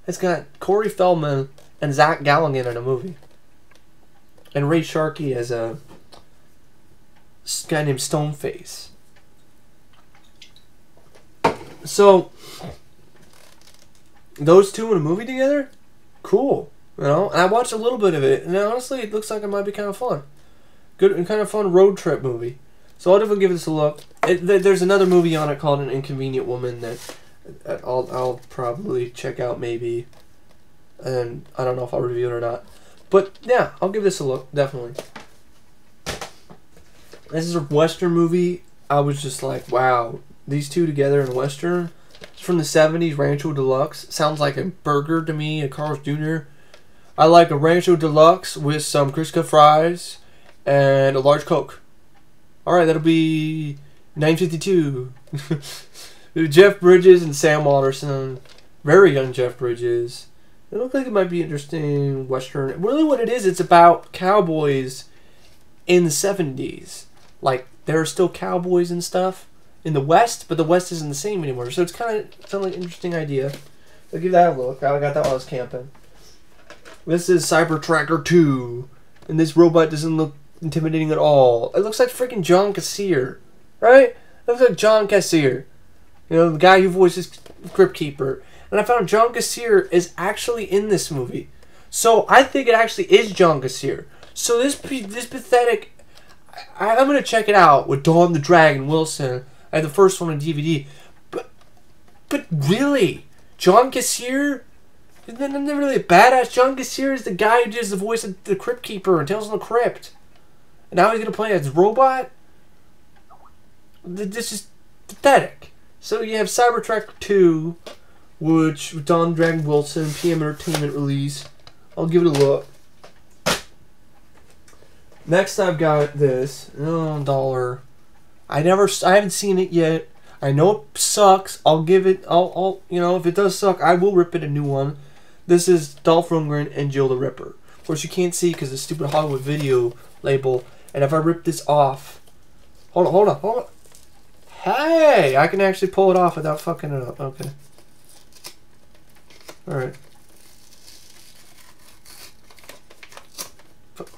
S1: it's got Corey Feldman and Zach Galligan in a movie. and Ray Sharkey as a guy named Stoneface. So those two in a movie together, cool. You know, and I watched a little bit of it, and honestly, it looks like it might be kind of fun. Good and kind of fun road trip movie. So I'll definitely give this a look. There's another movie on it called An Inconvenient Woman that I'll probably check out maybe, and I don't know if I'll review it or not. But yeah, I'll give this a look, definitely. This is a Western movie. I was just like, wow, these two together in a Western. It's from the 70s, Rancho Deluxe. Sounds like a burger to me, a Carl's Jr. I like a Rancho Deluxe with some Crisco fries and a large Coke. Alright, that'll be $9.52. Jeff Bridges and Sam Waterston. Very young Jeff Bridges. It looks like it might be interesting Western. Really what it is, it's about cowboys in the 70s. Like, there are still cowboys and stuff in the West, but the West isn't the same anymore. So it's kind of sounds like an interesting idea. I'll give that a look. I got that while I was camping. This is Cyber Tracker 2. And this robot doesn't look intimidating at all. It looks like freaking John Cassier. Right? It looks like John Cassier. You know, the guy who voices Crypt Keeper. And I found John Cassier is actually in this movie. So I think it actually is John Cassier. So this pathetic... I'm going to check it out with Dawn the Dragon Wilson. I had the first one on DVD. But really? John Cassier? Isn't that really a badass? John Cassier is the guy who does the voice of the Crypt Keeper and Tales from the Crypt. And now he's going to play as robot? This is pathetic. So you have Cybertruck 2, which with Dawn Dragon Wilson, PM Entertainment release. I'll give it a look. Next I've got this. $1. I haven't seen it yet. I know it sucks. I'll give it, you know, if it does suck, I will rip it a new one. This is Dolph Lundgren and Jill the Ripper. Of course you can't see because the stupid Hollywood Video label. And if I rip this off, hold on. Hey, I can actually pull it off without fucking it up. Okay. Alright.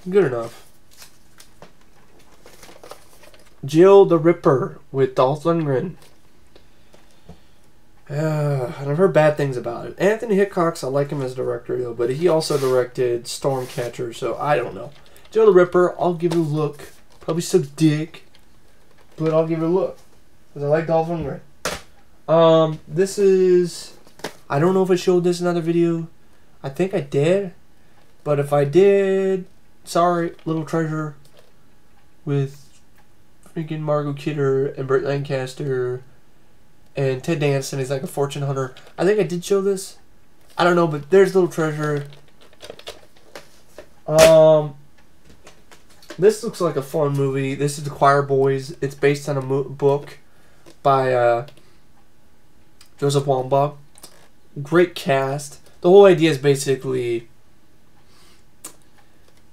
S1: Good enough. Jill the Ripper with Dolph Lundgren. And I've heard bad things about it. Anthony Hitchcock, I like him as a director though, but he also directed Stormcatcher, so I don't know. Jill the Ripper, I'll give it a look. Probably suck dick, but I'll give it a look because I like Dolph Lundgren. This is, I don't know if I showed this in another video. I think I did, but if I did, sorry. Little Treasure with freaking Margot Kidder and Burt Lancaster and Ted Danson. He's like a fortune hunter. I think I did show this. I don't know, but there's Little Treasure. This looks like a fun movie. This is The Choir Boys. It's based on a book by Joseph Wambaugh. Great cast. The whole idea is basically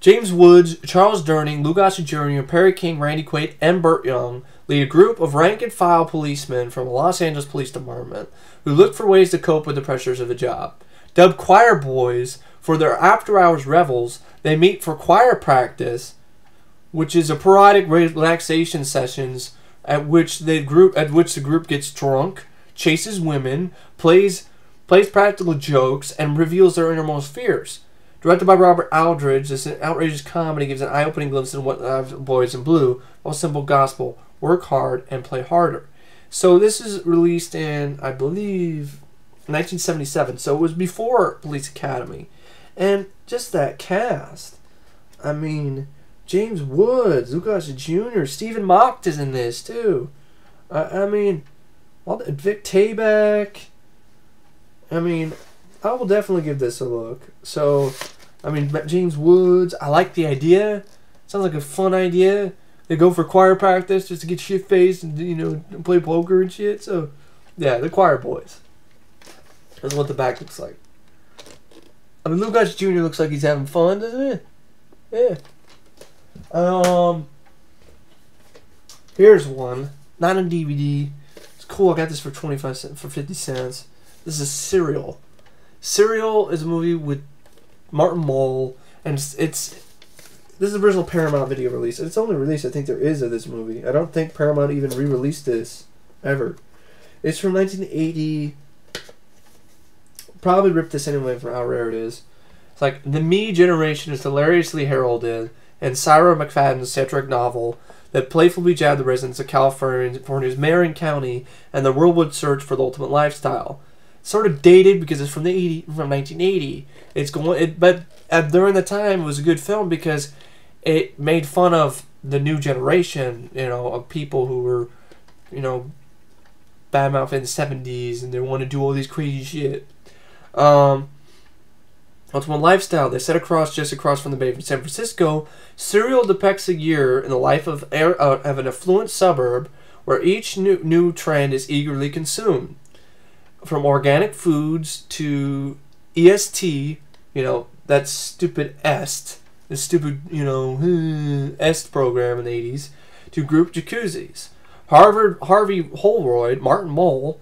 S1: James Woods, Charles Durning, Lou Gossett Jr., Perry King, Randy Quaid, and Burt Young lead a group of rank-and-file policemen from the Los Angeles Police Department who look for ways to cope with the pressures of the job. Dubbed Choir Boys for their after-hours revels, they meet for choir practice, which is a periodic relaxation sessions at which the group gets drunk, chases women, plays practical jokes, and reveals their innermost fears. Directed by Robert Aldridge, this outrageous comedy gives an eye-opening glimpse into what Boys in Blue, a simple gospel: work hard and play harder. So this is released in, I believe, 1977. So it was before Police Academy, and just that cast. I mean, James Woods, Lou Gossett Jr., Stephen Mocht is in this too. I mean, Vic Tayback. I mean, I will definitely give this a look. So, I mean, James Woods, I like the idea. Sounds like a fun idea. They go for choir practice just to get shit-faced and, you know, play poker and shit. So, yeah, The Choir Boys. That's what the back looks like. I mean, Lou Gossett Jr. looks like he's having fun, doesn't it? Yeah. Here's one. Not on DVD. It's cool. I got this for 50 cents. This is Serial. Serial is a movie with Martin Mull, and it's This is the original Paramount video release. It's the only release I think there is of this movie. I don't think Paramount even re-released this ever. It's from 1980. Probably ripped this anyway for how rare it is. It's like the Me generation is hilariously heralded in Sarah McFadden's satiric novel that playfully jabbed the residents of California's Marin County and the worldwide search for the ultimate lifestyle. It's sort of dated because it's from 1980. It's going, but during the time it was a good film because it made fun of the new generation, you know, of people who were, you know, badmouth in the 70s and they want to do all these crazy shit. Ultimate lifestyle. They set just across from the Bay from San Francisco. Serial depicts a year in the life of an affluent suburb where each new trend is eagerly consumed. From organic foods to EST, you know, that stupid the stupid, you know, EST program in the 80s, to group jacuzzis. Harvey Holroyd, Martin Mull,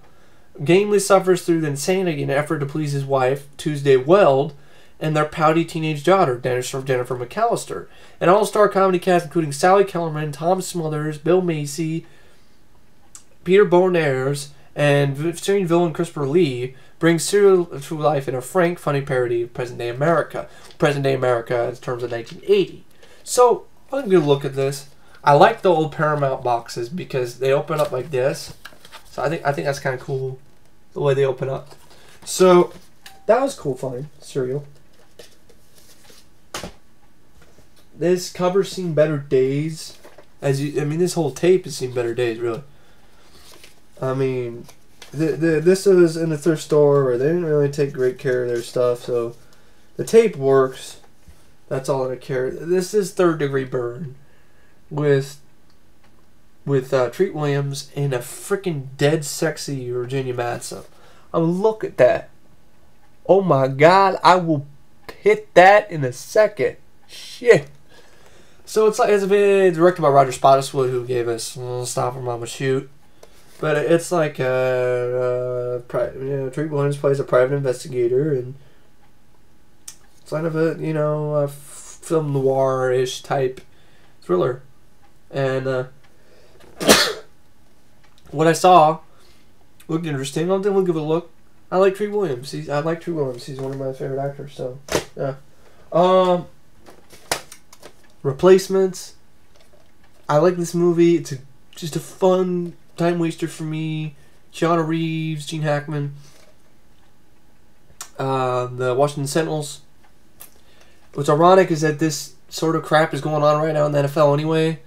S1: gamely suffers through the insanity in an effort to please his wife, Tuesday Weld, and their pouty teenage daughter, Jennifer McAllister. An all-star comedy cast including Sally Kellerman, Tom Smothers, Bill Macy, Peter Bonerz, and veteran villain Christopher Lee brings Serial to life in a frank, funny parody of present-day America. Present-day America in terms of 1980. So, I'm going to look at this. I like the old Paramount boxes because they open up like this. So I think that's kind of cool, the way they open up. So, that was cool find, Serial. This cover's seen better days. This whole tape has seen better days, really. I mean, this was in a thrift store where they didn't really take great care of their stuff, so the tape works. That's all I care. This is Third Degree Burn with Treat Williams and a freaking dead sexy Virginia Madsen. Look at that. Oh my God, I will hit that in a second. Shit. So it's directed by Roger Spottiswoode, who gave us Stop or Mama Shoot. But it's like Treat Williams plays a private investigator, and it's kind of a film noir-ish type thriller. And what I saw looked interesting. I'll give it a look. I like Treat Williams. He's one of my favorite actors. So yeah. Replacements. I like this movie. It's just a fun time waster for me. Keanu Reeves, Gene Hackman, the Washington Sentinels. What's ironic is that this sort of crap is going on right now in the NFL anyway.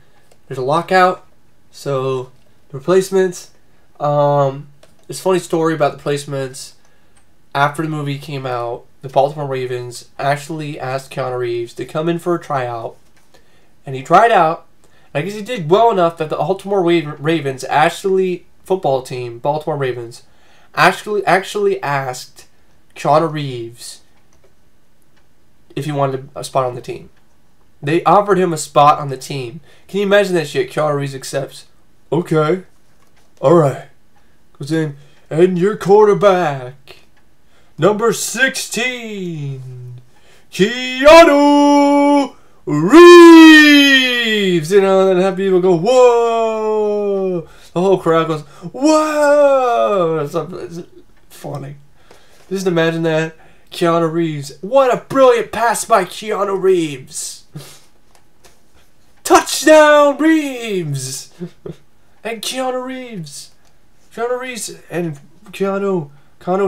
S1: There's a lockout, so the Replacements. It's a funny story about the Replacements. After the movie came out, the Baltimore Ravens actually asked Keanu Reeves to come in for a tryout, and he tried out. I guess he did well enough that the Baltimore Ravens football team, Baltimore Ravens, actually asked Keanu Reeves if he wanted a spot on the team. They offered him a spot on the team. Can you imagine that shit? Keanu Reeves accepts. Okay. Alright. Goes in, and your quarterback, number 16, Keanu Reeves! And have people go, whoa! The whole crowd goes, whoa! It's funny. Just imagine that. Keanu Reeves. What a brilliant pass by Keanu Reeves! Touchdown, Reeves! And Keanu Reeves. And Keanu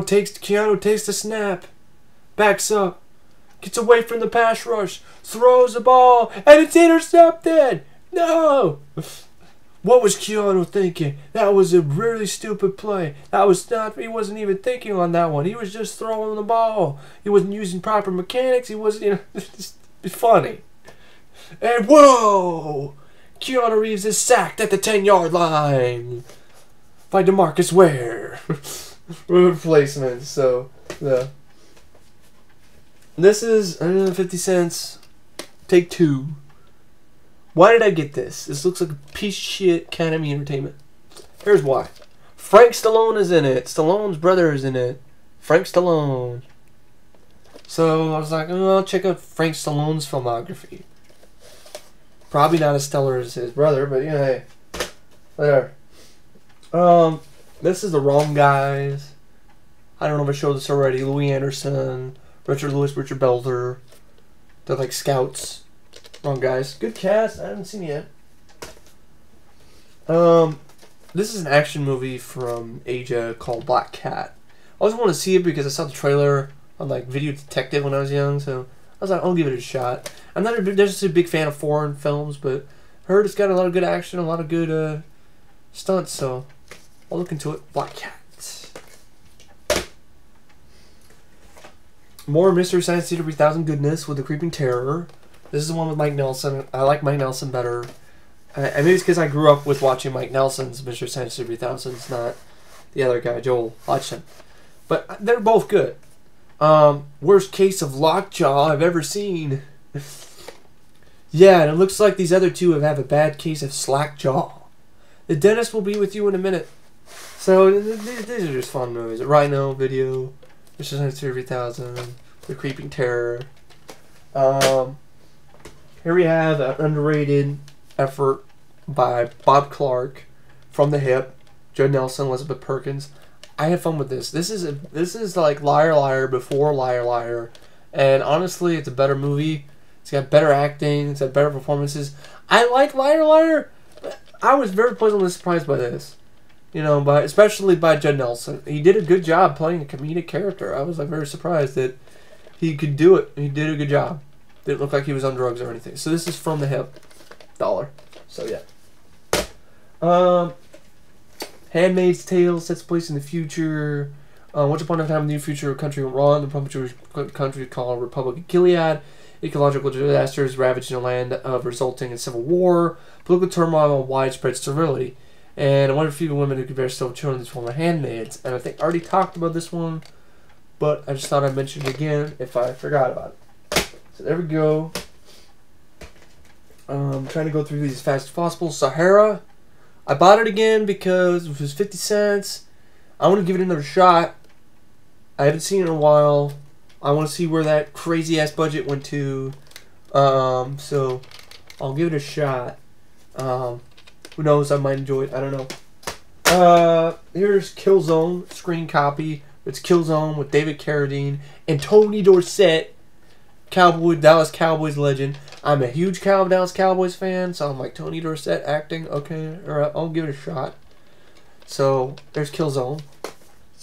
S1: takes the snap, backs up, gets away from the pass rush, throws the ball, and it's intercepted! No! What was Keanu thinking? That was a really stupid play. He wasn't even thinking on that one. He was just throwing the ball. He wasn't using proper mechanics. He wasn't, it's funny. And whoa! Keanu Reeves is sacked at the 10-yard line by DeMarcus Ware. Replacement. So, yeah. This is 50 cents. Take 2. Why did I get this? This looks like a piece of shit Academy Entertainment. Here's why. Frank Stallone is in it. Stallone's brother is in it. Frank Stallone. So I was like, oh, I'll check out Frank Stallone's filmography. Probably not as stellar as his brother, but yeah, hey, there. This is the Wrong Guys. I don't know if I showed this already. Louis Anderson, Richard Lewis, Richard Belzer. They're like scouts. Wrong Guys. Good cast. I haven't seen it yet. This is an action movie from Asia called Black Cat. I always wanted to see it because I saw the trailer on like Video Detective when I was young, so I was like, I'll give it a shot. I'm not just a big fan of foreign films, but I heard it's got a lot of good action, a lot of good stunts, so I'll look into it. Black Cat. More Mystery Science Theater 3000 goodness with the Creeping Terror. This is the one with Mike Nelson. I like Mike Nelson better. And maybe it's because I grew up with watching Mike Nelson's Mystery Science Theater 3000. It's not the other guy, Joel Hodgson. But they're both good. Worst case of lockjaw I've ever seen. Yeah, and it looks like these other two have a bad case of slack jaw. The dentist will be with you in a minute. So these are just fun movies. Rhino Video, Mystery Science Theater 3000, The Creeping Terror. Here we have an underrated effort by Bob Clark, From the Hip, Judd Nelson, Elizabeth Perkins. I had fun with this. This is like Liar Liar before Liar Liar, and honestly, it's a better movie. It's got better acting. It's got better performances. I like Liar Liar. I was very pleasantly surprised by this, you know, especially by Judd Nelson. He did a good job playing a comedic character. I was like very surprised that he could do it. He did a good job. Didn't look like he was on drugs or anything. So this is From the Hip, $1. So yeah. Handmaid's Tale sets place in the future. Once upon a time in the near future, a country went wrong. The country called Republic of Gilead. Ecological disasters ravaging the land, resulting in civil war, political turmoil, and widespread sterility. And one of the few women who could bear still children is one of the handmaids. And I think I already talked about this one, but I just thought I'd mention it again if I forgot about it. So there we go. I'm trying to go through these as fast as possible. Sahara. I bought it again because it was 50 cents. I want to give it another shot. I haven't seen it in a while. I want to see where that crazy ass budget went to. So I'll give it a shot. Who knows? I might enjoy it. I don't know. Here's Killzone screen copy. It's Killzone with David Carradine and Tony Dorsett, Dallas Cowboys legend. I'm a huge Dallas Cowboys fan, so I'm like, Tony Dorsett acting, okay, alright, I'll give it a shot. So there's Killzone.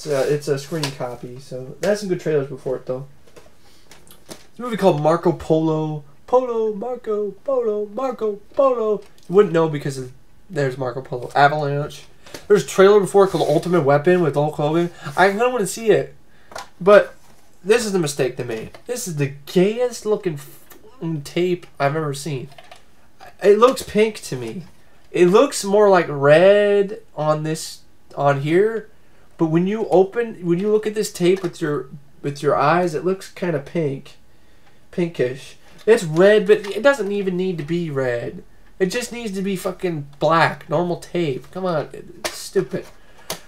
S1: It's a screen copy, so that's some good trailers before it though. It's a movie called Marco Polo. Marco Polo. You wouldn't know because there's Marco Polo. Avalanche. There's a trailer before it called Ultimate Weapon with Hulk Hogan. I kind of want to see it, but this is the mistake they made. This is the gayest looking tape I've ever seen. It looks pink to me. It looks more like red on here, but when you look at this tape with your eyes, it looks kind of pinkish. It's red, but it doesn't even need to be red. It just needs to be fucking black, normal tape. Come on, it's stupid.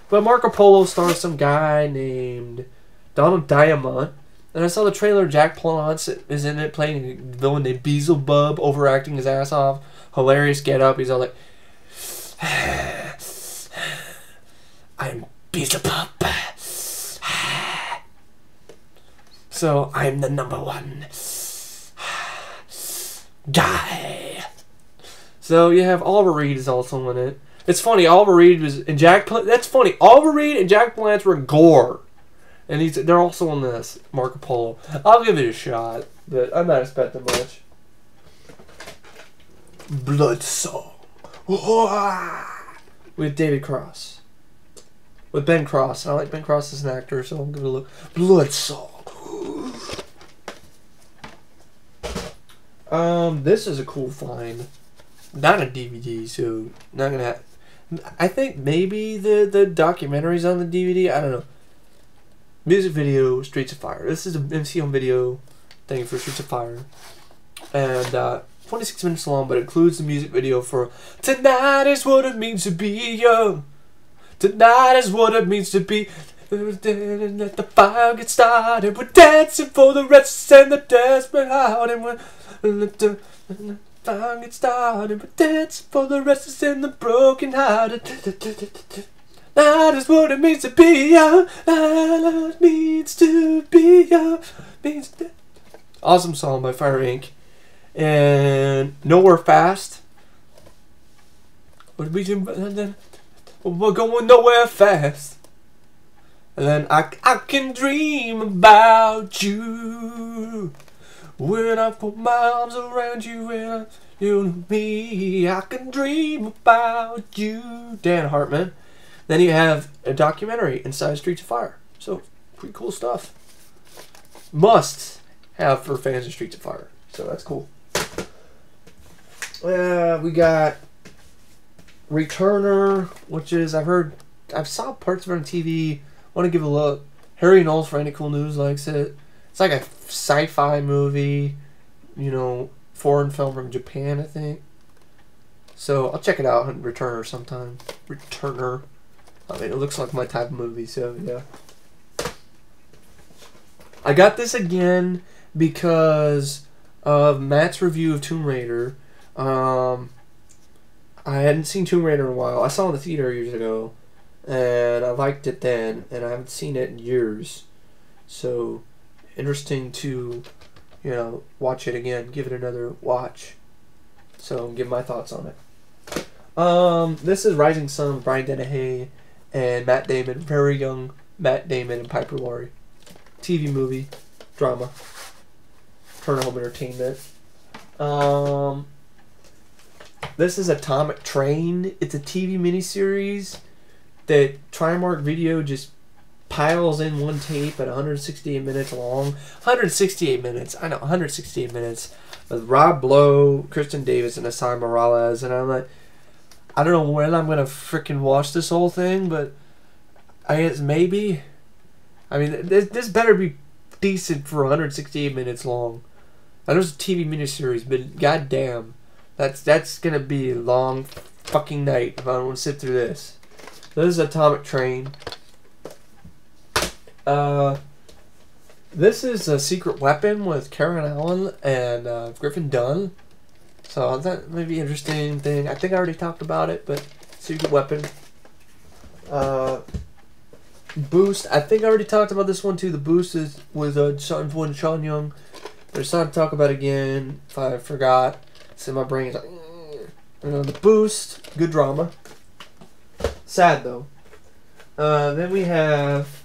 S1: But Marco Polo stars some guy named Donald Diamond. And I saw the trailer. Jack Palance is in it, playing a villain named Beelzebub, overacting his ass off. Hilarious get up. He's all like, I'm Beelzebub. So I'm the #1 guy. So you have Oliver Reed is also in it. It's funny. Oliver Reed was and that's funny. Oliver Reed and Jack Palance were Gore. And they're also on this, Marco Polo. I'll give it a shot, but I'm not expecting much. Blood Song. With David Cross. With Ben Cross. I like Ben Cross as an actor, so I'll give it a look. Blood Song. This is a cool find. Not a DVD, so not gonna have... I think maybe the documentary's on the DVD. I don't know. Music video, Streets of Fire. This is an MC Home Video thing for Streets of Fire. And 26 minutes long, but it includes the music video for Tonight is what it means to be young. Tonight is what it means to be. Let the fire get started. We're dancing for the rest and the desperate heart. And let the fun gets started, but dance for the restless and the broken hearted. That is what it means to be young. That means to be young. Awesome song by Fire Inc. And Nowhere Fast. We're going nowhere fast. And then I can dream about you when I put my arms around you and you and me. I can dream about you. Dan Hartman. Then you have a documentary, Inside Streets of Fire. So, pretty cool stuff. Must have for fans of Streets of Fire. So, that's cool. We got Returner, which is, I saw parts of it on TV. Want to give it a look. Harry Knowles for Any Cool News likes it. It's like a sci-fi movie, you know, foreign film from Japan, I think. So, I'll check it out on Returner sometime. Returner. I mean, it looks like my type of movie, so yeah. I got this again because of Matt's review of Tomb Raider. I hadn't seen Tomb Raider in a while. I saw it in the theater years ago, and I liked it then, and I haven't seen it in years. So, interesting to, you know, watch it again, give it another watch. So, give my thoughts on it. This is Rising Sun, Brian Dennehy and Matt Damon, very young Matt Damon and Piper Laurie. TV movie, drama, Turner Home Entertainment. This is Atomic Train. It's a TV miniseries that Trimark Video just piles in one tape at 168 minutes long. 168 minutes. I know, 168 minutes. With Rob Lowe, Kristen Davis, and Asai Morales. And I'm like, I don't know when I'm going to freaking watch this whole thing, but I guess maybe. I mean, this better be decent for 168 minutes long. I know it's a TV miniseries, but goddamn, that's going to be a long fucking night if I don't want to sit through this. This is Atomic Train. This is a Secret Weapon with Karen Allen and Griffin Dunn. So that may be an interesting thing. I think I already talked about it, but Secret Weapon. Boost. I think I already talked about this one too. The Boost is with Sean Young. There's something to talk about again. If I forgot, it's in my brain. It's like, The Boost. Good drama. Sad though. Then we have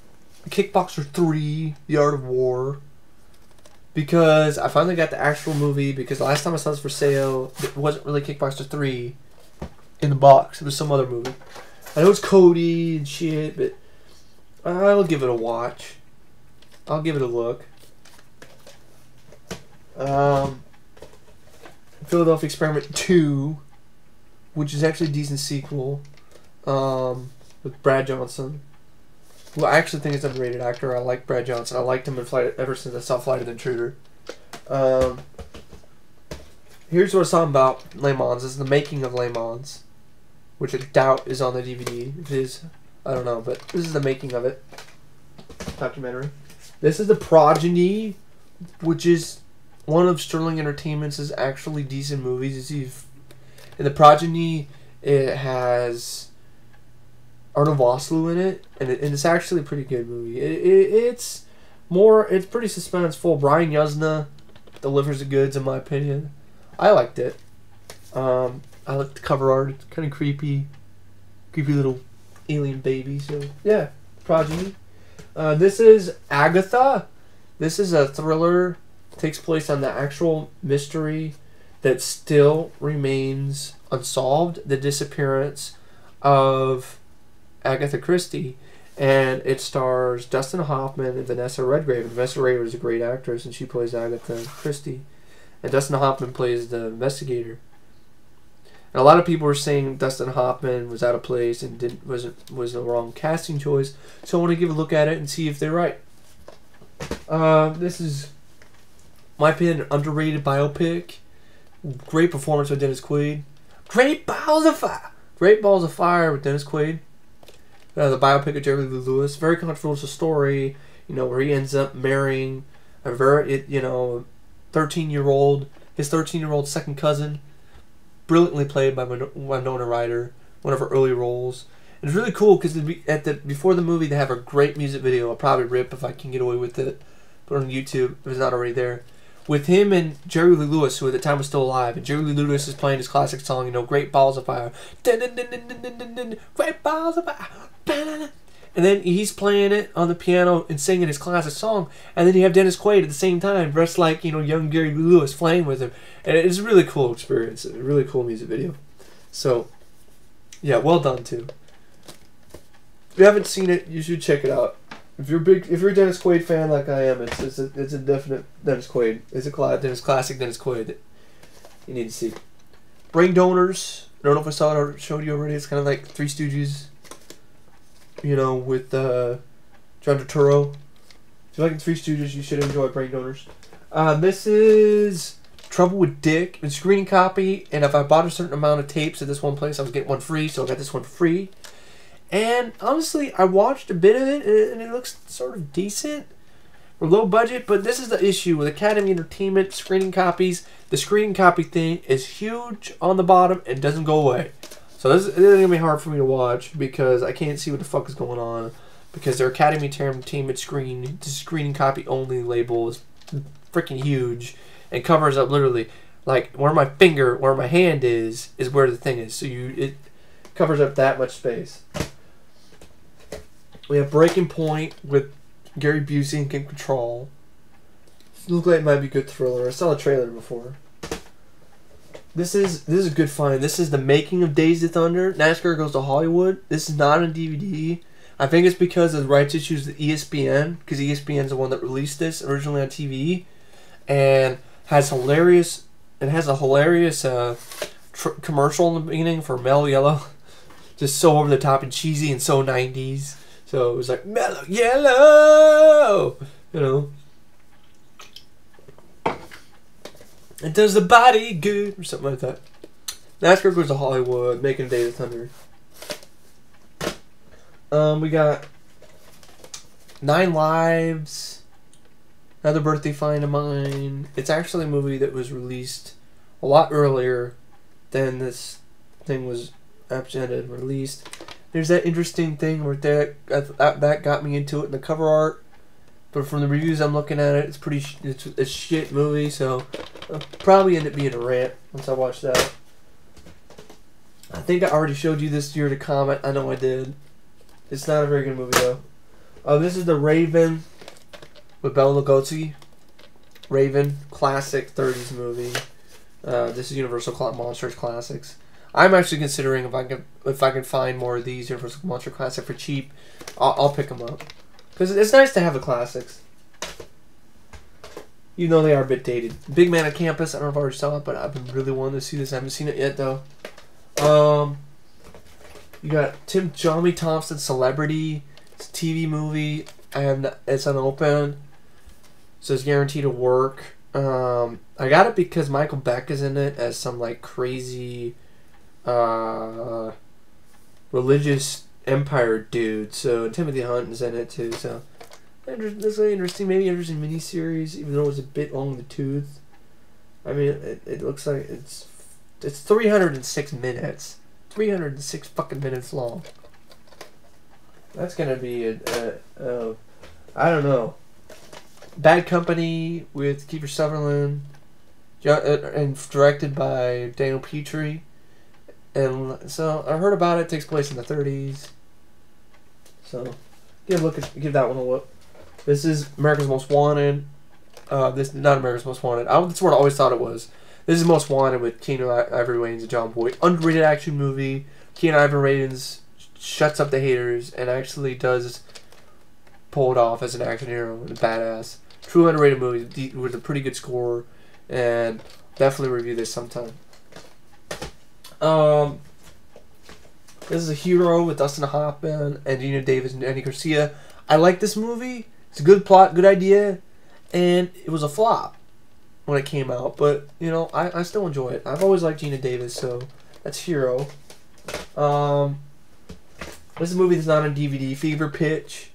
S1: Kickboxer 3, The Art of War. Because I finally got the actual movie, because the last time I saw this for sale, it wasn't really Kickboxer 3 in the box. It was some other movie. I know it's Cody and shit, but I'll give it a watch. I'll give it a look. Philadelphia Experiment 2, which is actually a decent sequel, with Brad Johnson. Well, I actually think he's an underrated actor. I like Brad Johnson. I liked him in Flight ever since I saw Flight of the Intruder. Here's what I was talking about Le Mans. This is the making of Le Mans, which I doubt is on the DVD. If it is, I don't know, but this is the making of it. Documentary. This is The Progeny, which is one of Sterling Entertainment's actually decent movies. In The Progeny, it has Arnold Vosloo in it, and it's actually a pretty good movie. It's pretty suspenseful. Brian Yuzna delivers the goods, in my opinion. I liked it. I liked the cover art. It's kind of creepy little alien baby. So yeah, Progeny. This is Agatha. This is a thriller. It takes place on the actual mystery that still remains unsolved. The disappearance of Agatha Christie, and it stars Dustin Hoffman and Vanessa Redgrave. And Vanessa Redgrave is a great actress, and she plays Agatha Christie, and Dustin Hoffman plays the investigator. And a lot of people were saying Dustin Hoffman was out of place and was the wrong casting choice. So I want to give a look at it and see if they're right. This is, my opinion, underrated biopic. Great performance by Dennis Quaid. Great Balls of Fire. Great Balls of Fire with Dennis Quaid. The biopic of Jerry Lee Lewis. Very controversial story, where he ends up marrying a 13-year-old, his 13-year-old second cousin, brilliantly played by Winona Ryder, one of her early roles. And it's really cool because before the movie they have a great music video. I'll probably rip if I can get away with it. Put it on YouTube if it's not already there. With him and Jerry Lee Lewis, who at the time was still alive, and Jerry Lee Lewis is playing his classic song, Great Balls of Fire. Great Balls of Fire. And then he's playing it on the piano and singing his classic song. And then you have Dennis Quaid at the same time, dressed like, young Gary Lee Lewis playing with him. And it's a really cool experience. A really cool music video. So, yeah, well done, too. If you haven't seen it, you should check it out. If you're a Dennis Quaid fan like I am, it's a definite Dennis Quaid. It's a classic Dennis Quaid that you need to see. Brain Donors. I don't know if I saw it or showed you already. It's kind of like Three Stooges. With John Turturro. If you like the Three Stooges, you should enjoy Brain Donors. This is Trouble with Dick. It's a screening copy, and if I bought a certain amount of tapes at this one place, I was getting one free, so I got this one free. And honestly, I watched a bit of it, and it looks sort of decent. We're low budget, but this is the issue with Academy Entertainment screening copies. The screening copy thing is huge on the bottom and doesn't go away. So this is going to be hard for me to watch because I can't see what the fuck is going on. Because their Academy Entertainment screening copy only label is freaking huge and covers up literally like where my hand is where the thing is. So it covers up that much space. We have Breaking Point with Gary Busey and Kim Control. Looks like it might be a good thriller. I saw the trailer before. This is a good find. This is the making of Days of Thunder. NASCAR Goes to Hollywood. This is not on DVD. I think it's because of the rights issues with ESPN, because ESPN is the one that released this originally on TV, and has a hilarious commercial in the beginning for Mellow Yellow, just so over the top and cheesy and so 90s. So it was like Mellow Yellow, It does the body good, or something like that. NASCAR Goes to Hollywood, making Days of Thunder. We got 9 Lives, another birthday find of mine. It's actually a movie that was released a lot earlier than this thing was presented and released. There's that interesting thing where that got me into it in the cover art. But from the reviews I'm looking at it, it's a shit movie, so I'll probably end up being a rant once I watch that. I think I already showed you this year to comment. I know I did. It's not a very good movie, though. This is The Raven with Bela Lugosi. Raven, classic 30s movie. This is Universal Monsters Classics. I'm actually considering if I can find more of these Universal Monster Classic for cheap, I'll pick them up. Because it's nice to have the classics. Even though they are a bit dated. Big Man on Campus, I don't know if I already saw it, but I've been really wanting to see this. I haven't seen it yet, though. You got Tommy Thompson, Celebrity. It's a TV movie, and it's unopened. So it's guaranteed to work. I got it because Michael Beck is in it as some, crazy, religious empire dude. So Timothy Hunt is in it too. So this is interesting, maybe interesting miniseries, even though it's a bit long in the tooth. I mean, it looks like it's 306 minutes, 306 fucking minutes long. That's gonna be I don't know. Bad Company with Kiefer Sutherland, and directed by Daniel Petrie. And so I heard about it. It takes place in the 30s. So give that one a look. This is America's Most Wanted. This is not America's Most Wanted. That's what I always thought it was. This is Most Wanted with Keanu Ivory Wayans and John Boyd. Underrated action movie. Keanu Ivory Wayans shuts up the haters and actually does pull it off as an action hero and a badass. True underrated movie with a pretty good score, and definitely review this sometime. This is A Hero with Dustin Hoffman and Gina Davis and Andy Garcia. I like this movie. It's a good plot, good idea, and it was a flop when it came out. But I still enjoy it. I've always liked Gina Davis, so that's Hero. This is a movie that's not on DVD. Fever Pitch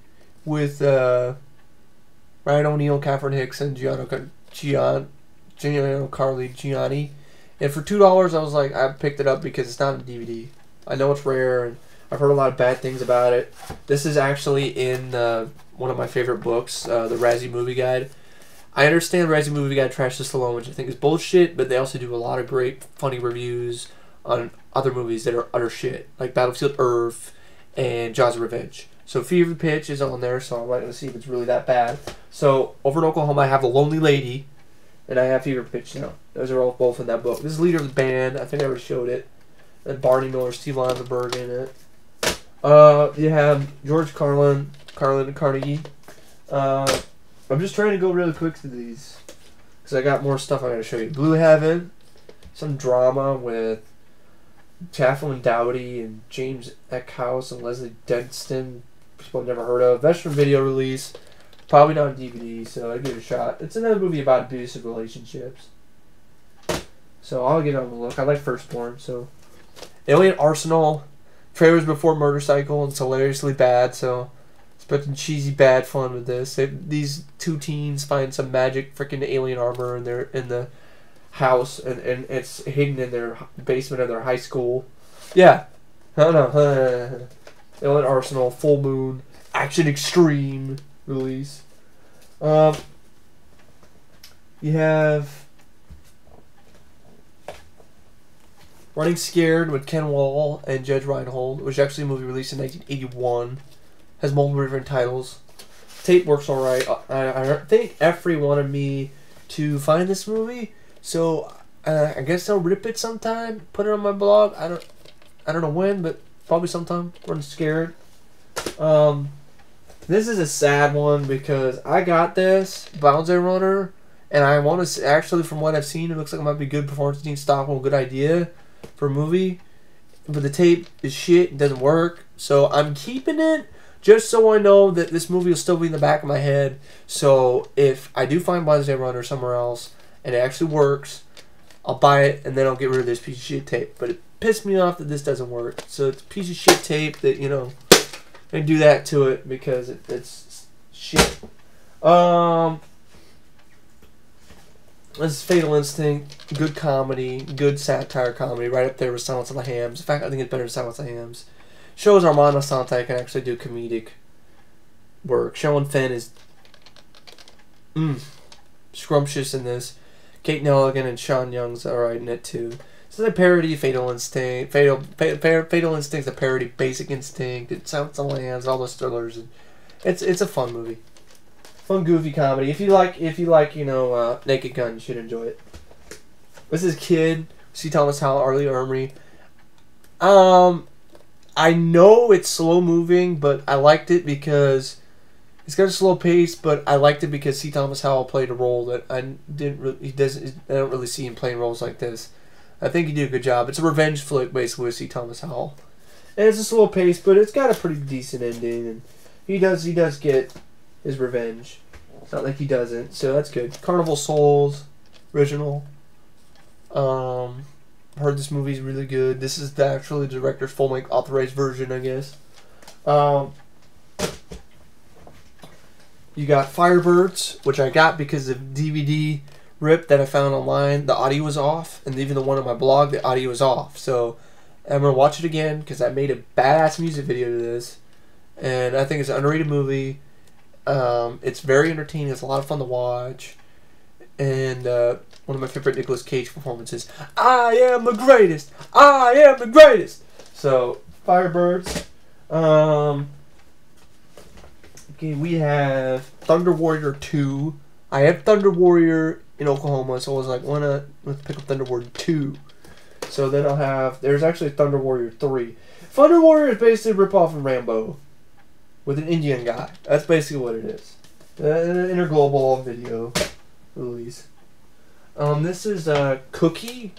S1: with Ryan O'Neal, Catherine Hicks, and Giancarlo Gianni. And for $2, I was like, I picked it up because it's not a DVD. I know it's rare, and I've heard a lot of bad things about it. This is actually in one of my favorite books, the Razzie Movie Guide. I understand Razzie Movie Guide trashes Stallone, which I think is bullshit, but they also do a lot of great, funny reviews on other movies that are utter shit, like Battlefield Earth and Jaws of Revenge. So Fever Pitch is on there, so I'm not going to see if it's really that bad. So over in Oklahoma, I have The Lonely Lady, and I have Fever Pitch now. Those are all both in that book. This is Leader of the Band. I think I already showed it. And Barney Miller, Steve Landenberg in it. You have George Carlin and Carnegie. I'm just trying to go really quick through these because I got more stuff I got to show you. Blue Heaven, some drama with Chafflin Dowdy and James Eckhouse and Leslie Denston. People I've never heard of. Veteran video release. Probably not on DVD, so I'd give it a shot. It's another movie about abusive relationships. So I'll get on the look. I like Firstborn, so. Alien Arsenal. Trailers Before Motorcycle, and it's hilariously bad, so expecting cheesy bad fun with this. These two teens find some magic freaking alien armor in the house, and it's hidden in their basement of their high school. Yeah. I don't know. Alien Arsenal, Full Moon, Action Extreme release. You have Running Scared with Ken Wall and Judge Reinhold, which is actually a movie released in 1981. Has multiple different titles. Tape works alright. I think Effrey wanted me to find this movie, so I guess I'll rip it sometime, put it on my blog. I don't know when, but probably sometime. Running Scared. This is a sad one because I got this Bounce Runner, and I want to actually, from what I've seen, it looks like it might be good performance team Stockholm, good idea for a movie, but the tape is shit. It doesn't work, so I'm keeping it just so I know that this movie will still be in the back of my head. So if I do find Wednesday Runner somewhere else and it actually works, I'll buy it and then I'll get rid of this piece of shit tape. But it pissed me off that this doesn't work. So it's a piece of shit tape that, you know, I do that to it because it's shit. This is Fatal Instinct, good comedy, good satire comedy, right up there with Silence of the Hams. In fact, I think it's better than Silence of the Hams. Shows Armando Sante can actually do comedic work. Sherilyn Fenn is scrumptious in this. Kate Nelligan and Sean Young's alright in it too. This is a parody of Fatal Instinct. Fatal Instinct's a parody of Basic Instinct. It's Silence of the Lambs, all those thrillers. And it's a fun movie. Fun, goofy comedy. If you like, you know, Naked Gun, you should enjoy it. This is Kid. C. Thomas Howell, Arlie Ermey. I know it's slow moving, but I liked it because it's got a slow pace. But I liked it because C. Thomas Howell played a role that I don't really see him playing roles like this. I think he did a good job. It's a revenge flick basically with C. Thomas Howell, and it's a slow pace, but it's got a pretty decent ending, and he does get his revenge. It's not like he doesn't, so that's good. Carnival Souls, original. Heard this movie's really good. This is actually the director's full-length authorized version, I guess. You got Firebirds, which I got because of DVD rip that I found online. The audio was off, and even the one on my blog, the audio was off. So I'm going to watch it again because I made a badass music video to this, and I think it's an underrated movie. It's very entertaining. It's a lot of fun to watch. And one of my favorite Nicolas Cage performances. I am the greatest. I am the greatest. So Firebirds. Okay, we have Thunder Warrior 2. I have Thunder Warrior in Oklahoma, so I was like, why not? Let's pick up Thunder Warrior 2. So then I'll have. There's actually Thunder Warrior 3. Thunder Warrior is basically a ripoff of Rambo with an Indian guy. That's basically what it is. Interglobal video release. This is Cookie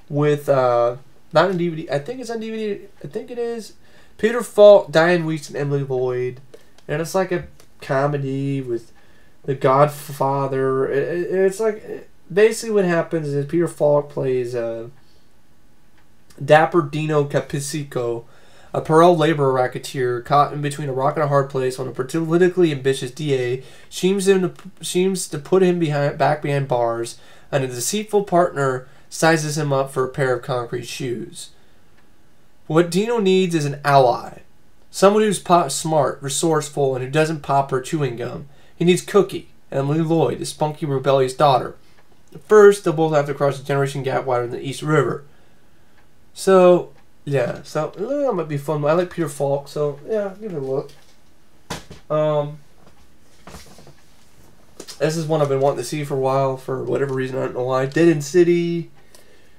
S1: with not on DVD. I think it's on DVD. I think it is. Peter Falk, Diane Weiss, and Emily Lloyd, and it's like a comedy with the Godfather. It's like basically what happens is Peter Falk plays Dapper Dino Capicico, a parole labor racketeer caught in between a rock and a hard place when a politically ambitious DA seems to put him back behind bars, and a deceitful partner sizes him up for a pair of concrete shoes. What Dino needs is an ally. Someone who's smart, resourceful, and who doesn't pop her chewing gum. He needs Cookie, Emily Lloyd, his spunky, rebellious daughter. First, they'll both have to cross the generation gap wider than the East River. So, yeah. So, that might be fun. I like Peter Falk, so, yeah, give it a look. This is one I've been wanting to see for a while, for whatever reason, I don't know why. Dead End City.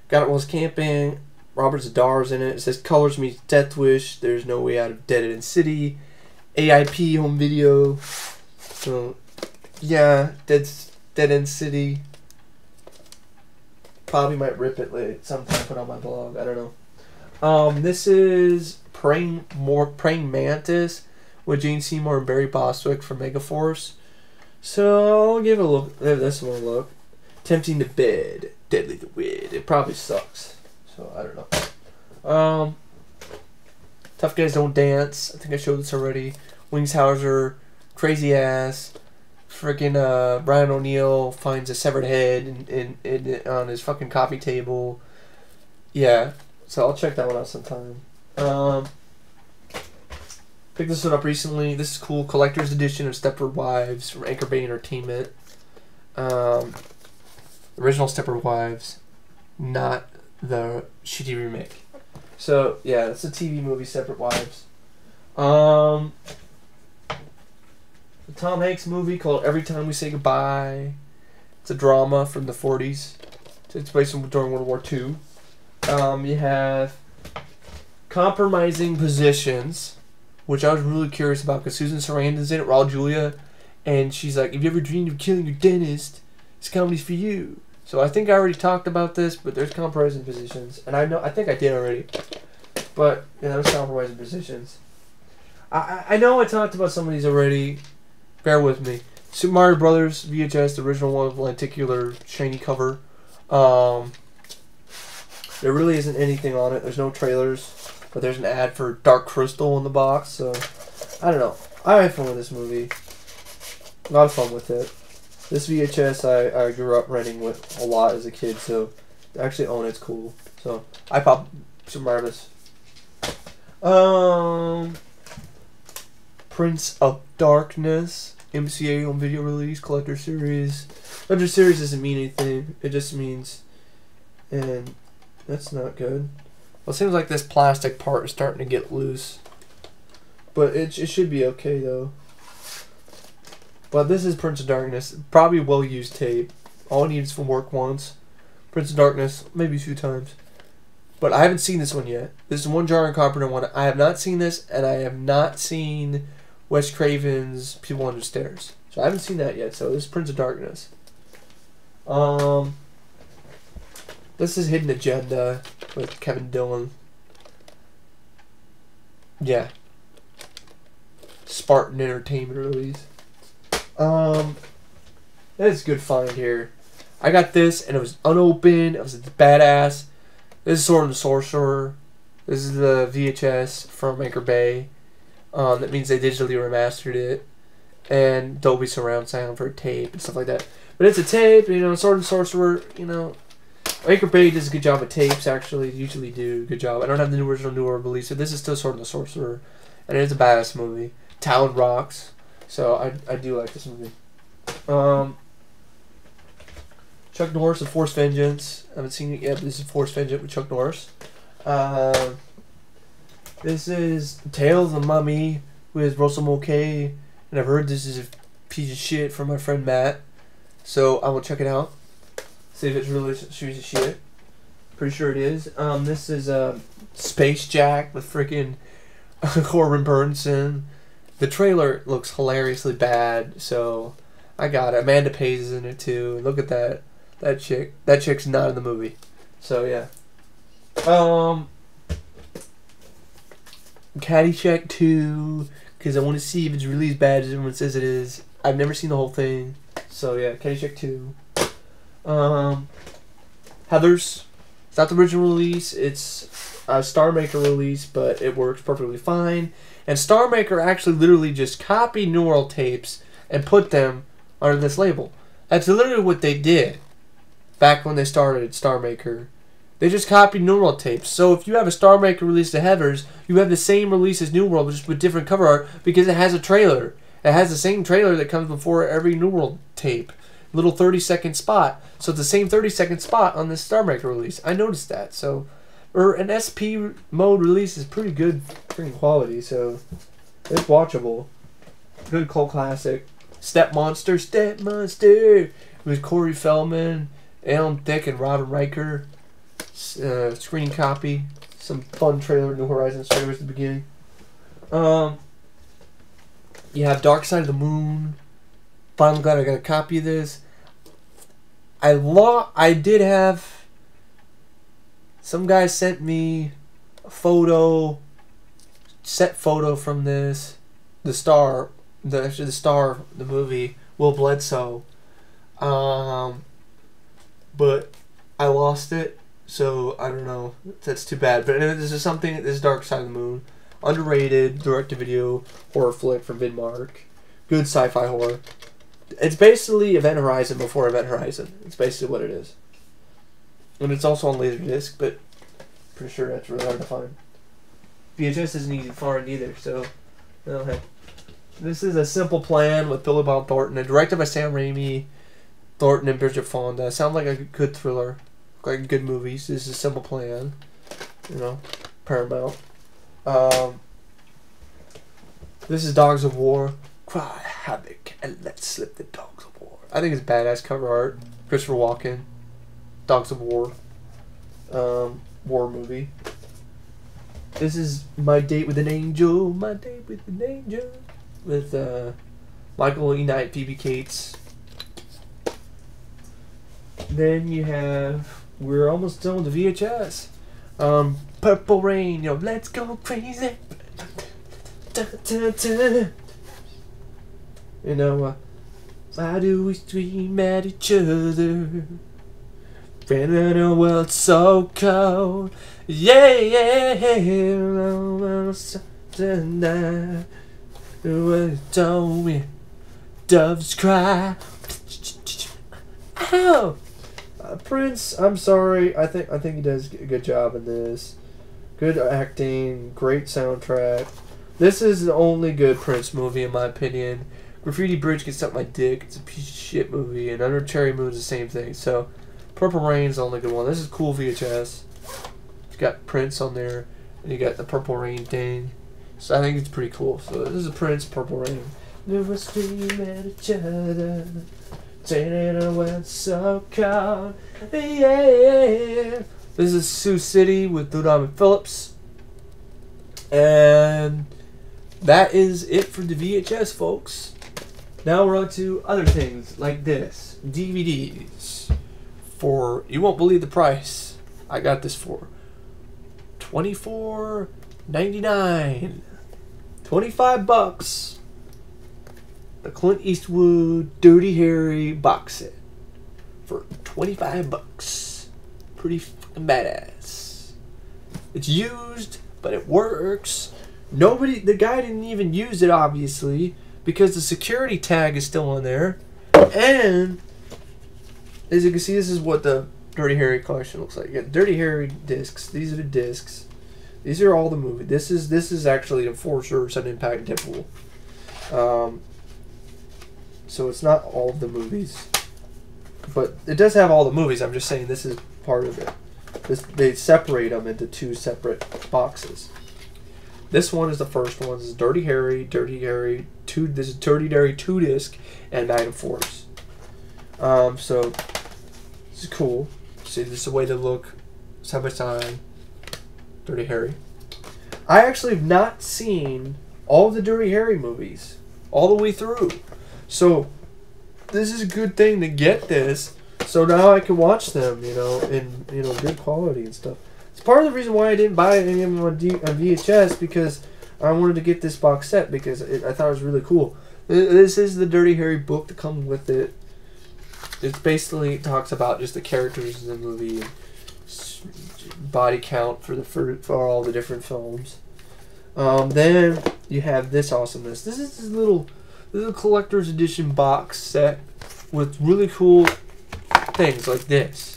S1: Got it while I was camping. Robert Zadar's in it. It says Colors meets Death Wish. There's no way out of Dead End City. AIP home video. So, yeah, Dead End City. Probably might rip it later sometime, put on my blog. I don't know. This is Praying Mantis with Gene Seymour and Barry Bostwick from Megaforce. So I'll give it a look. This one a look. Tempting to Bed, Deadly the Wid. It probably sucks. So I don't know. Tough Guys Don't Dance. I think I showed this already. Wings Hauser, Crazy Ass. Freaking Brian O'Neill finds a severed head in on his fucking coffee table. Yeah. So I'll check that one out sometime. Picked this one up recently. This is cool. Collector's edition of Stepford Wives from Anchor Bay Entertainment. Original Stepford Wives, not the shitty remake. So yeah, it's a TV movie, Stepford Wives. The Tom Hanks movie called Every Time We Say Goodbye. It's a drama from the 40s. It takes place during World War II. You have Compromising Positions, which I was really curious about because Susan Sarandon's in it, Raul Julia, and she's like, "Have you ever dreamed of killing your dentist? This comedy's for you." So I think I already talked about this, but there's Compromising Positions, and I think I did already, but yeah, there's Compromising Positions. I know I talked about some of these already. Bear with me. Super Mario Brothers VHS, the original one with lenticular shiny cover. There really isn't anything on it. There's no trailers. But there's an ad for Dark Crystal in the box, so I don't know. I had fun with this movie. A lot of fun with it. This VHS I grew up renting with a lot as a kid, so to actually own it's cool. So I popped Super Mario Brothers. Prince of Darkness, MCA on video release, collector series. Collector series doesn't mean anything. It just means, and that's not good. Well, it seems like this plastic part is starting to get loose. But it should be okay, though. But this is Prince of Darkness. Probably well-used tape. All it needs from work once. Prince of Darkness, maybe a few times. But I haven't seen this one yet. This is one John Carpenter one. I have not seen this, and I have not seen Wes Craven's People Under the Stairs. So I haven't seen that yet, so this is Prince of Darkness. This is Hidden Agenda with Kevin Dillon. Yeah. Spartan Entertainment release. That's a good find here. I got this and it was unopened. It was badass. This is Sword and the Sorcerer. This is the VHS from Anchor Bay. That means they digitally remastered it. And Dolby surround sound for a tape and stuff like that. But it's a tape, you know, Sword and Sorcerer, you know. Anchor Bay does a good job at tapes, actually. They usually do a good job. I don't have the original newer release, so this is still Sword and the Sorcerer. And it is a badass movie. Talon rocks. So I do like this movie. Chuck Norris of Force Vengeance. I haven't seen it yet, but this is Force Vengeance with Chuck Norris. This is Tales of the Mummy with Russell Mulcahy. And I've heard this is a piece of shit from my friend Matt. So I will check it out. See if it's really a piece of shit. Pretty sure it is. This is Space Jack with freaking Corbin Burnson. The trailer looks hilariously bad, so I got it. Amanda Pays is in it too. Look at that. That chick. That chick's not in the movie. So yeah. Caddyshack 2, because I want to see if it's really as bad as everyone says it is. I've never seen the whole thing. So yeah, Caddyshack 2. Heathers. It's not the original release. It's a Star Maker release, but it works perfectly fine. And Star Maker actually literally just copied neural tapes and put them under this label. That's literally what they did. back when they started Star Maker. They just copied New World tapes. So if you have a Star Maker release to Heathers, you have the same release as New World, just with different cover art because it has a trailer. It has the same trailer that comes before every New World tape. Little 30-second spot. So it's the same 30-second spot on this Star Maker release. I noticed that. So, or an SP mode release is pretty good freaking quality. So it's watchable. Good cult classic. Step Monster with Corey Feldman, Alan Thicke, and Robin Riker. Screen copy. Some fun trailer, New Horizons trailers at the beginning. You have Dark Side of the Moon. Finally glad I got a copy of this. I did have some guy sent me a set photo from this. The movie, Will Bledsoe. But I lost it, so I don't know. That's too bad. But anyway, this is Dark Side of the Moon. Underrated direct-to-video horror flick from Vidmark. Good sci-fi horror. It's basically Event Horizon before Event Horizon. It's basically what it is. And it's also on Laserdisc, but pretty sure that's really hard to find. VHS isn't easy to find either, so well, heck. This is A Simple Plan with Billy Bob Thornton, directed by Sam Raimi, Thornton, and Bridget Fonda. Sounds like a good thriller, like good movies. This is A Simple Plan, Paramount. This is Dogs of War. Cry havoc and let slip the dogs of war. I think it's badass cover art. Christopher Walken. Dogs of War. War movie. This is My Date with an Angel. My Date with an Angel. With Michael E. Knight, Phoebe Cates. Then you have, we're almost done with the VHS. Purple Rain. Let's go crazy. Da, da, da. Why do we scream at each other? Friend of the world so cold. Almost tonight. Don't we? Doves cry. Ow! Prince, I'm sorry. I think he does a good job in this. Good acting, great soundtrack. This is the only good Prince movie in my opinion. Graffiti Bridge gets up my dick. It's a piece of shit movie. And Under Cherry Moon is the same thing. So, Purple Rain's the only good one. This is cool VHS. It's got Prince on there. And you got the Purple Rain thing. So I think it's pretty cool. So this is Prince, Purple Rain. Never scream at each other. Turning away so cold. Yeah. This is Sioux City with Ludwig Phillips. And that is it for the VHS, folks. Now we're on to other things like this. DVDs. For, you won't believe the price. I got this for $24.99. $25. The Clint Eastwood Dirty Harry box set. For $25. Pretty fucking badass. It's used, but it works. The guy didn't even use it, obviously, because the security tag is still on there. And as you can see, this is what the Dirty Harry collection looks like. You got Dirty Harry discs. These are the discs. These are all the movies. This is actually a Enforcer, Sudden Impact, Deadpool. So it's not all of the movies, but it does have all the movies. I'm just saying this is part of it. They separate them into two separate boxes. This one is the first one. This is Dirty Harry 2. This is Dirty Harry 2 disc and Night of Force. So this is cool. See, this is the way they look side by side. Dirty Harry. I actually have not seen all the Dirty Harry movies all the way through. So this is a good thing to get this. So now I can watch them, in good quality and stuff. It's part of the reason why I didn't buy any of them on VHS, because I wanted to get this box set because I thought it was really cool. This is the Dirty Harry book that comes with it. It basically talks about just the characters in the movie, and body count for all the different films. Then you have this awesomeness. This is this little collector's edition box set with really cool things like this.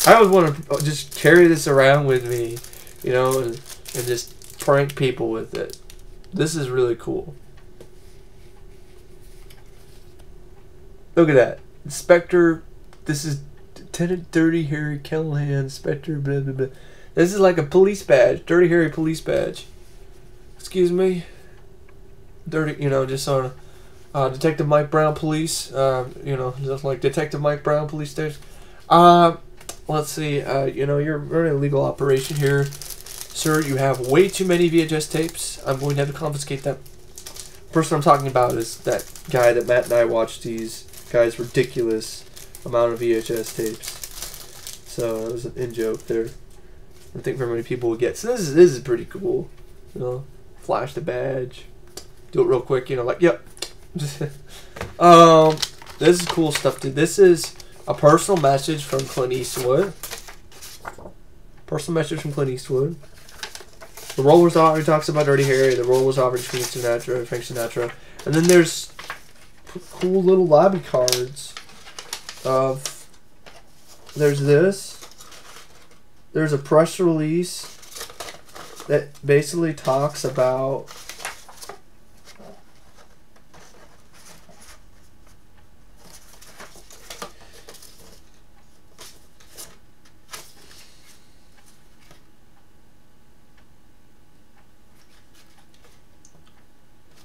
S1: I always want to just carry this around with me, you know, and just prank people with it. This is really cool. Look at that. Inspector, this is Lieutenant Dirty Harry Callahan, Inspector, blah, blah, blah. This is like a police badge. Dirty Harry police badge. Excuse me. Dirty, you know, just on Detective Mike Brown Police. You know, just like Detective Mike Brown Police Station. Let's see. You know, you're running a legal operation here. Sir, you have way too many VHS tapes. I'm going to have to confiscate them. The person I'm talking about is that guy that Matt and I watched these guys' ridiculous amount of VHS tapes. So that was an in-joke there. I don't think very many people would get. So this is pretty cool. You know, flash the badge. Do it real quick, you know, like, yep. This is cool stuff, dude. This is a personal message from Clint Eastwood. Personal message from Clint Eastwood. The role was offered, he talks about Dirty Harry. The role was offered to Frank Sinatra. And then there's cool little lobby cards of, there's this. There's a press release that basically talks about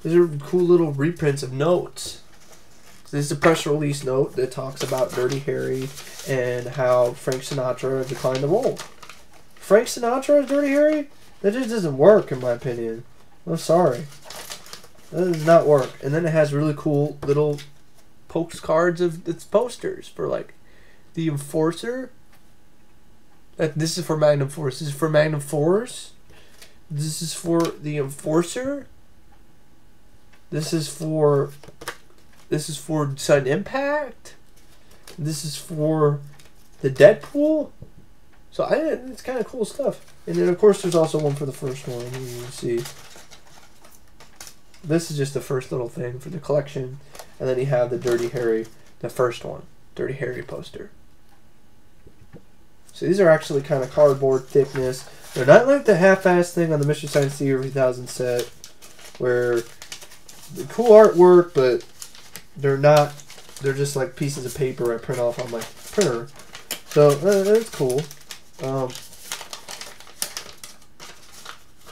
S1: these are cool little reprints of notes. This is a press release note that talks about Dirty Harry and how Frank Sinatra declined the role. Frank Sinatra as Dirty Harry? That just doesn't work, in my opinion. I'm sorry. That does not work. And then it has really cool little postcards of its posters for, like, the Enforcer. This is for Magnum Force. This is for Magnum Force. This is for the Enforcer. This is for Sudden Impact. This is for the Deadpool. So it's kind of cool stuff. And then of course there's also one for the first one. You can see. This is just the first little thing for the collection, and then you have the Dirty Harry, the first one, Dirty Harry poster. So these are actually kind of cardboard thickness. They're not like the half-ass thing on the Mystery Science Theater 3000 set, where the cool artwork, but they're not. They're just like pieces of paper I print off on my printer. So that's cool.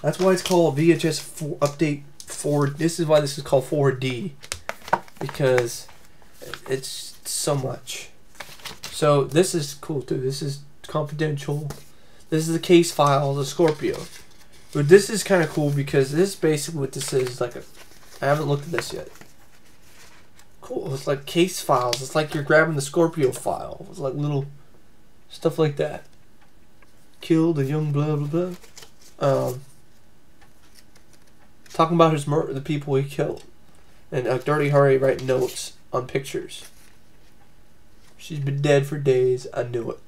S1: That's why it's called VHS Update 4. This is why this is called 4D, because it's so much. So this is cool too. This is confidential. This is the case file of the Scorpio. But this is kind of cool because this is basically what this is. Like I haven't looked at this yet. Cool. It's like case files. It's like you're grabbing the Scorpio file. It's like little stuff like that. Killed a young blah blah blah. Talking about his the people he killed, and Dirty Harry writing notes on pictures. She's been dead for days. I knew it.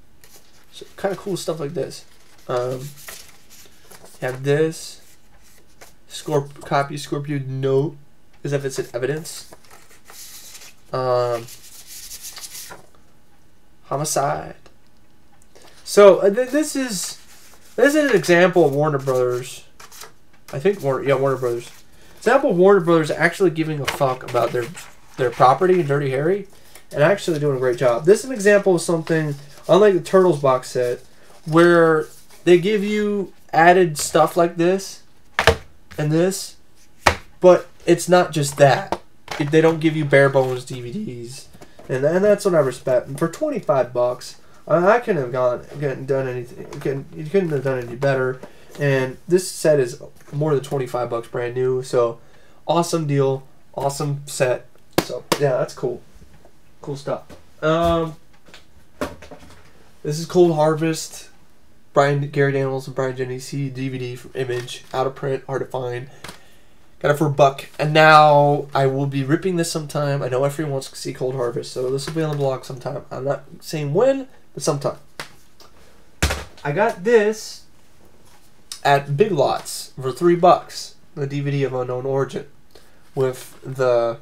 S1: So kind of cool stuff like this. Have this copy Scorpio note as if it's an evidence. Homicide. So this is an example of Warner Brothers. I think Warner Brothers. Example of Warner Brothers actually giving a fuck about their property in Dirty Harry, and actually doing a great job. This is an example of something unlike the Turtles box set, where they give you added stuff like this and this, but it's not just that. They don't give you bare bones DVDs, and that's what I respect. And for $25, I couldn't have done anything. You couldn't have done any better. And this set is more than $25 brand new. So awesome deal, awesome set. So yeah, that's cool. Cool stuff. This is Cold Harvest. Gary Daniels and Brian Jennings DVD from Image, out of print, hard to find. Got it for $1. And now I will be ripping this sometime. I know everyone wants to see Cold Harvest, so this will be on the blog sometime. I'm not saying when, but sometime. I got this at Big Lots for $3. The DVD of Unknown Origin, with the,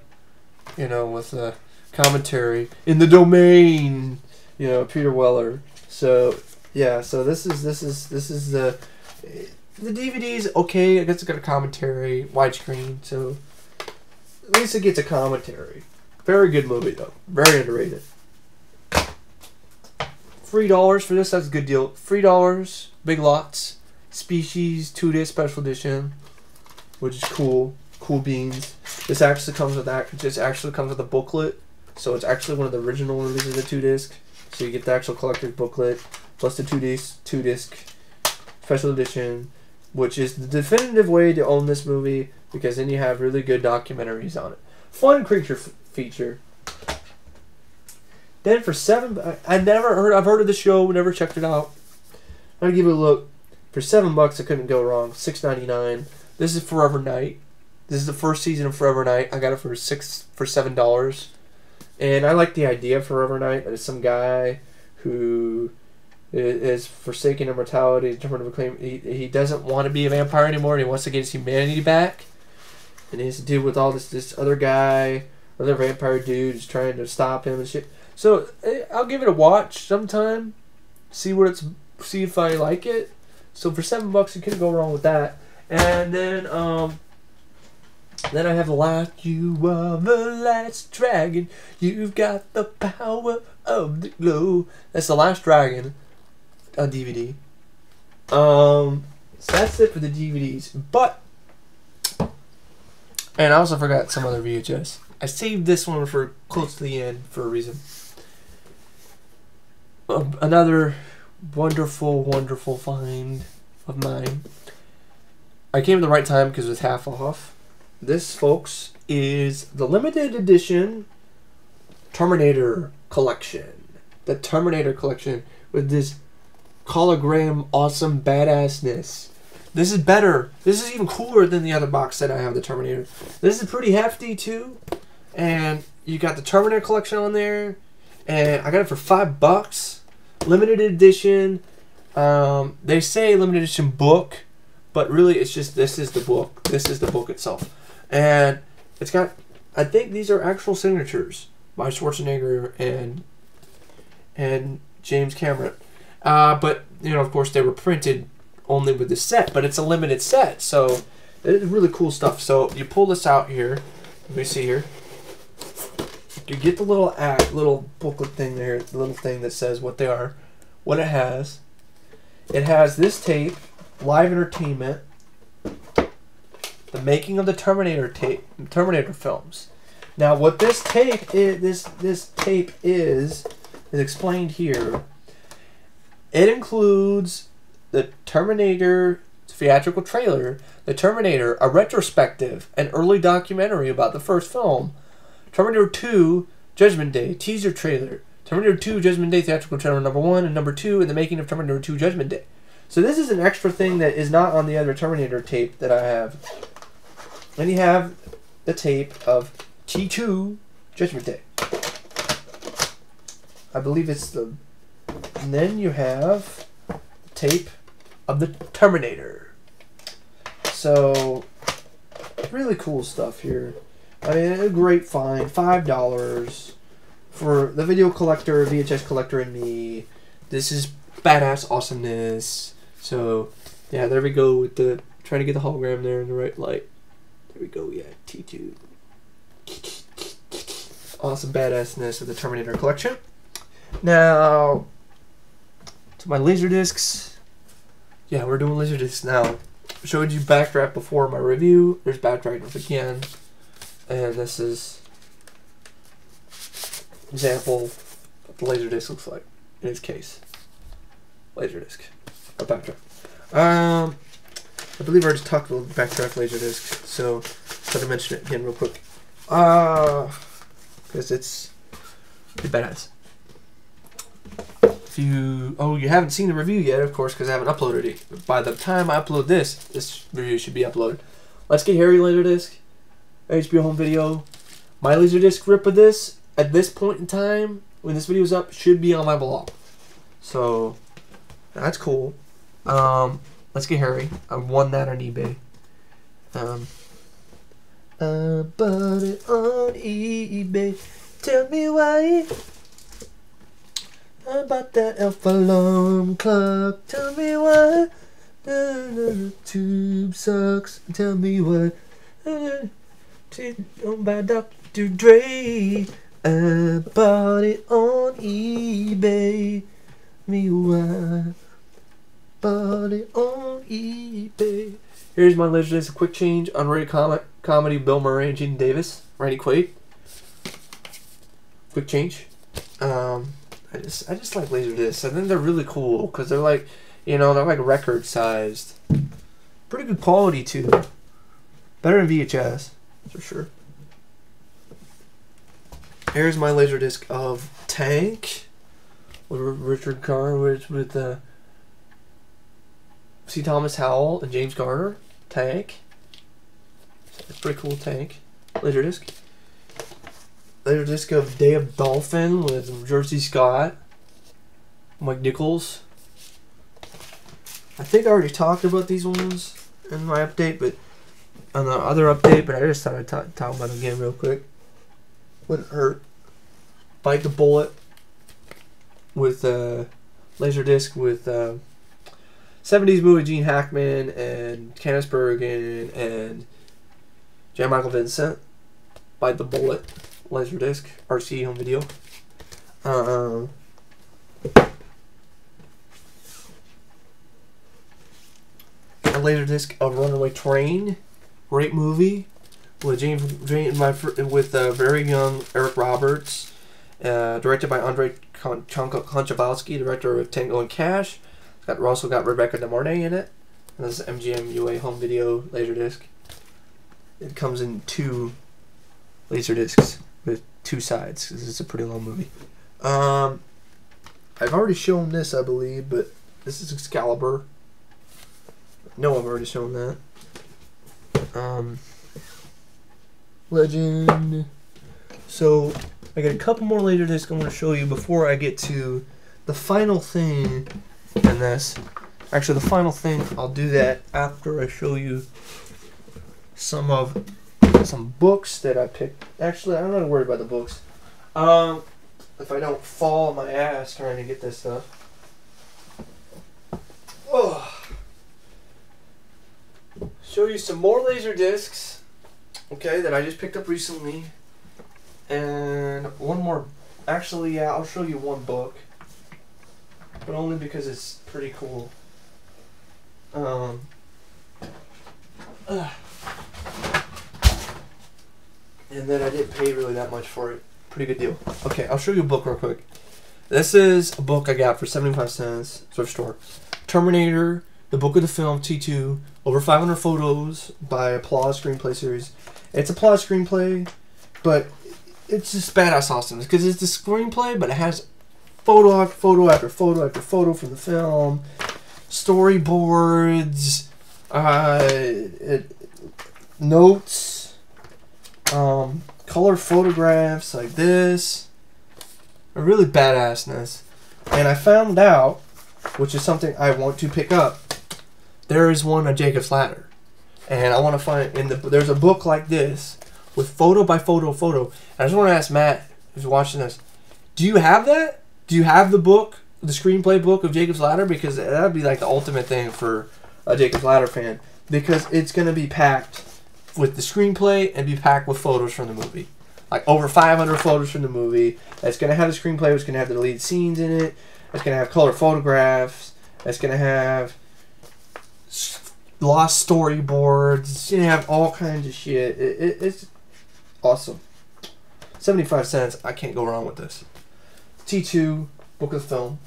S1: with the commentary in the domain. You know, Peter Weller. So yeah, so this is the DVD's okay. I guess it's got a commentary, widescreen, so at least it gets a commentary. Very good movie though. Very underrated. $3 for this. That's a good deal. $3. Big Lots. Species 2-disc special edition, which is cool. Cool beans. This actually comes with that. This actually comes with a booklet. So it's actually one of the original releases of 2-disc. So you get the actual collector's booklet plus the 2-disc special edition, which is the definitive way to own this movie because then you have really good documentaries on it. Fun creature feature. Then for I've heard of the show, never checked it out. I'll give it a look. For $7, I couldn't go wrong. $6.99. This is Forever Night. This is the first season of Forever Night. I got it for $7. And I like the idea of Forever Night. It's some guy who is forsaken immortality, determined to claim he doesn't want to be a vampire anymore. And he wants to get his humanity back. And he has to deal with all this other guy, other vampire dude who's trying to stop him and shit. So I'll give it a watch sometime. See if I like it. So for $7, you couldn't go wrong with that. And then I have the last. You are the last dragon. You've got the power of the glow. That's the Last Dragon on DVD. So that's it for the DVDs. But, and I also forgot some other VHS. I saved this one for close to the end for a reason. Another wonderful, wonderful find of mine. I came at the right time because it was half off. This, folks, is the limited edition Terminator collection. The Terminator collection with this hologram awesome badassness. This is better. This is even cooler than the other box set I have, the Terminator. This is pretty hefty too. And you got the Terminator collection on there. And I got it for $5. Limited edition. They say limited edition book, but really it's just this is the book. This is the book itself. And it's got, I think these are actual signatures by Schwarzenegger and James Cameron. But, you know, of course they were printed only with this set, but it's a limited set. So it's really cool stuff. So you pull this out here. Let me see here. You get the little booklet thing there, the little thing that says what they are, what it has. It has this tape, Live Entertainment, the making of the Terminator films. Now, what this tape is, this tape is explained here. It includes the Terminator theatrical trailer, the Terminator, a retrospective, an early documentary about the first film, Terminator 2, Judgment Day, teaser trailer, Terminator 2, Judgment Day, theatrical trailer number 1, and number 2, and the making of Terminator 2, Judgment Day. So this is an extra thing that is not on the other Terminator tape that I have. Then you have the tape of T2, Judgment Day. I believe it's the... And then you have the tape of the Terminator. So, really cool stuff here. I mean, a great find. $5 for the video collector, VHS collector, and me. This is badass awesomeness. So, yeah, there we go with the trying to get the hologram there in the right light. There we go. Yeah, T2. Awesome badassness of the Terminator collection. Now, to my Laserdiscs. Yeah, we're doing Laserdiscs now. Showed you Backdraft before in my review. There's Backdraft again. And this is example of what the Laserdisc looks like in its case. Laserdisc. A Backdraft. I believe I just talked about Backdraft Laserdisc, so I'm going to mention it again real quick. Because it's badass. If you haven't seen the review yet, of course, because I haven't uploaded it. By the time I upload this review should be uploaded. Let's Get Hairy Laserdisc, HBO home video. My Laserdisc rip of this, at this point in time, when this video is up, should be on my blog. So, that's cool. Let's Get Hairy. I won that on eBay. I bought it on eBay. Tell me why. about that elf alarm clock. Tell me why the tube sucks. Tell me why. Owned by Dr. Dre. I bought it on eBay. Me why? Bought it on eBay. Here's my Laserdisc. A quick change. Unrated comedy. Bill Murray and Gene Davis. Randy Quaid. Quick change. I just like Laserdiscs. I think they're really cool because they're like, you know, they're like record sized. Pretty good quality too. Better than VHS for sure. Here's my Laserdisc of Tank with Richard Carr with C. Thomas Howell and James Garner. Tank. It's pretty cool. Tank. Laserdisc. Laserdisc of Day of Dolphin with Jersey Scott, Mike Nichols. I think I already talked about these ones in my update, but on the other update, but I just thought I'd talk about them again real quick. Wouldn't hurt. Bite the Bullet with Laserdisc with 70s movie Gene Hackman and Candice Bergen and Jan Michael Vincent. Bite the Bullet. Laserdisc, RC home video. A Laserdisc of Runaway Train, great movie with with very young Eric Roberts, directed by Andrei Konchavalsky, director of Tango and Cash. Also got Rebecca De Mornay in it. And this is MGM UA home video Laserdisc. It comes in 2 Laserdiscs with 2 sides because it's a pretty long movie. I've already shown this, I believe, but this is Excalibur. No, I've already shown that. Legend. So I got a couple more Laserdiscs I'm going to show you before I get to the final thing in this. Actually, the final thing, I'll do that after I show you some books that I picked. Actually, I'm not worried about the books. If I don't fall on my ass trying to get this stuff. Oh. Show you some more Laserdiscs, okay, that I just picked up recently. And one more. Actually, yeah, I'll show you one book. But only because it's pretty cool. And then I didn't pay really that much for it. Pretty good deal. Okay, I'll show you a book real quick. This is a book I got for 75 cents, thrift store. Terminator, the book of the film, T2. Over 500 photos by Applause Screenplay Series. It's Applause Screenplay, but it's just badass awesome. Because it's the screenplay, but it has photo after photo after photo after photo from the film. Storyboards. Notes. Color photographs like this. A really badassness. And I found out, which is something I want to pick up, there is one on Jacob's Ladder. And I want to find, there's a book like this with photo by photo photo. And I just want to ask Matt, who's watching this, do you have that? Do you have the book, the screenplay book of Jacob's Ladder? Because that would be like the ultimate thing for a Jacob's Ladder fan. Because it's going to be packed with the screenplay and be packed with photos from the movie. Like over 500 photos from the movie. It's going to have the screenplay, it's going to have the deleted scenes in it. It's going to have color photographs. It's going to have lost storyboards. It's going to have all kinds of shit. It's awesome. 75 cents. I can't go wrong with this. T2, book of the film.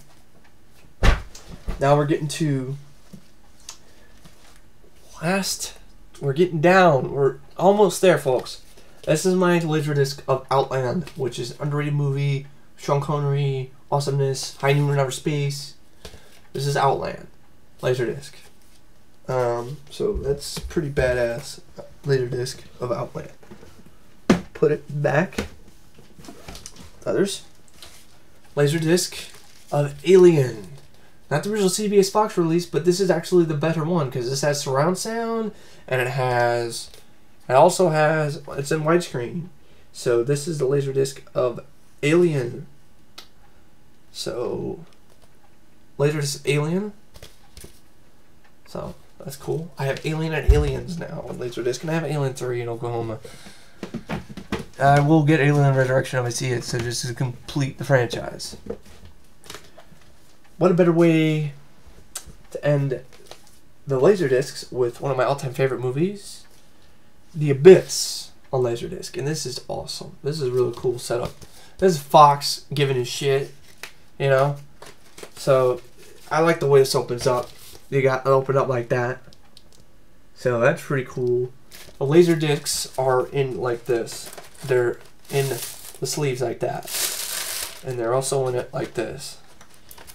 S1: Now we're getting to we're getting down. We're almost there, folks. This is my Laserdisc of Outland, which is an underrated movie. Sean Connery, awesomeness, high noon in outer space. This is Outland, Laserdisc. So that's pretty badass. Laserdisc of Outland. Put it back. Others. Laserdisc of Alien. Not the original CBS Fox release, but this is actually the better one because this has surround sound and it's in widescreen. So this is the Laserdisc of Alien. So, Laserdisc Alien. So, that's cool. I have Alien and Aliens now on Laserdisc, and I have Alien 3 in Oklahoma. I will get Alien Resurrection if I see it, so just to complete the franchise. What a better way to end the Laserdiscs with one of my all-time favorite movies, The Abyss on Laserdisc. And this is awesome. This is a really cool setup. This is Fox giving his shit, you know? So, I like the way this opens up. You got it open up like that. So, that's pretty cool. The Laserdiscs are in like this. They're in the sleeves like that. And they're also in it like this.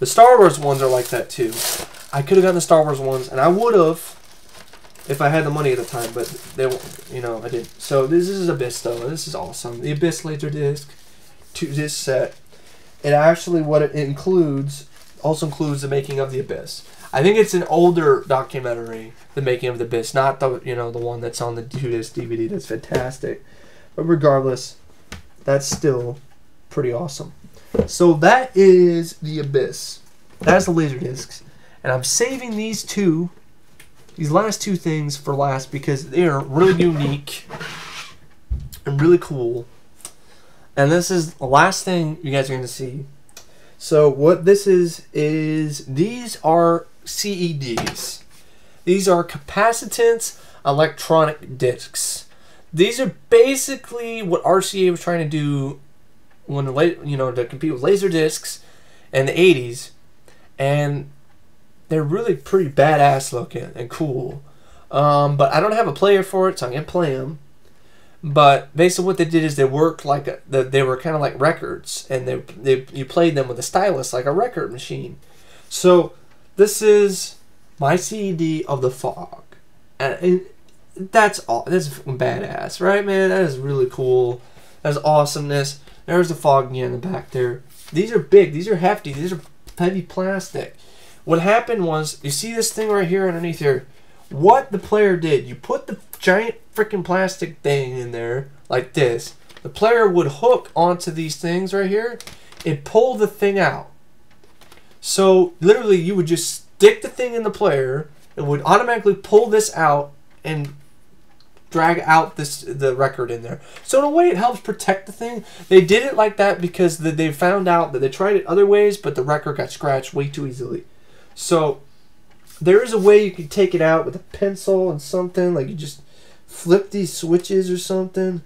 S1: The Star Wars ones are like that too. I could have gotten the Star Wars ones, and I would have if I had the money at the time, but they, you know, I didn't. So this is Abyss though. This is awesome. The Abyss Laserdisc to this set. It actually what it includes also includes the making of the Abyss. I think it's an older documentary, the making of the Abyss, not the the one that's on the 2-disc DVD. That's fantastic. But regardless, that's still pretty awesome. So that is the Abyss. That's the Laserdiscs. And I'm saving these last two things for last because they are really unique and really cool. And this is the last thing you guys are going to see. So what this is these are CEDs. These are capacitance electronic discs. These are basically what RCA was trying to do when to compete with Laserdiscs in the 80s, and they're really pretty badass looking and cool. But I don't have a player for it, so I can't play them. But basically, what they did is they worked like they were kind of like records, and you played them with a stylus like a record machine. So this is my CED of the Fog, and that's all. That's badass, right, man? That is really cool. That's awesomeness. There's the Fog in the back there. These are big. These are hefty. These are heavy plastic. What happened was, you see this thing right here underneath here? What the player did, you put the giant freaking plastic thing in there, like this. The player would hook onto these things right here and pull the thing out. So, literally, you would just stick the thing in the player, it would automatically pull this out and drag out the record in there. So in a way it helps protect the thing. They did it like that because they found out that they tried it other ways, but the record got scratched way too easily. So there is a way you can take it out with a pencil and something, like you just flip these switches or something,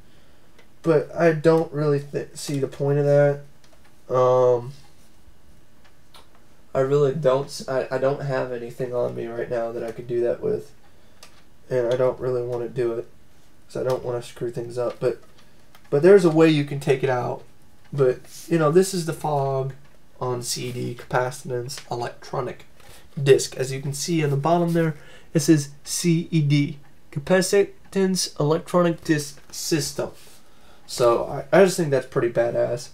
S1: but I don't really see the point of that. I really don't. I don't have anything on me right now that I could do that with, and I don't really want to do it because I don't want to screw things up. But there's a way you can take it out. But this is the Fog on CD capacitance electronic disc. As you can see on the bottom there, it says CED, capacitance electronic disc system. So I just think that's pretty badass.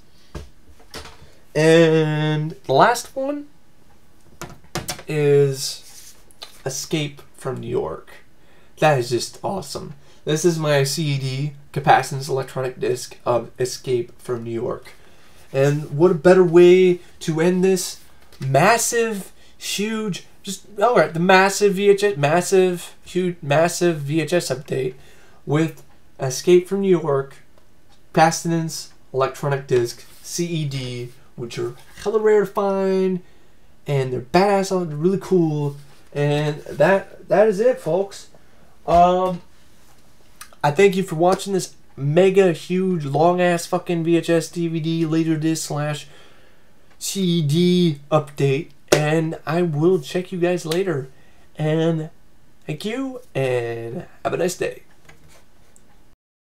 S1: And the last one is Escape from New York. That is just awesome. This is my CED capacitance electronic disc of Escape from New York. And what a better way to end this massive, huge, the massive VHS, massive VHS update with Escape from New York capacitance electronic disc CED, which are hella rare to find, and they're badass, they're really cool, and that is it, folks. I thank you for watching this mega huge long ass fucking VHS DVD Laserdisc / CD update, and I will check you guys later. And thank you, and have a nice day.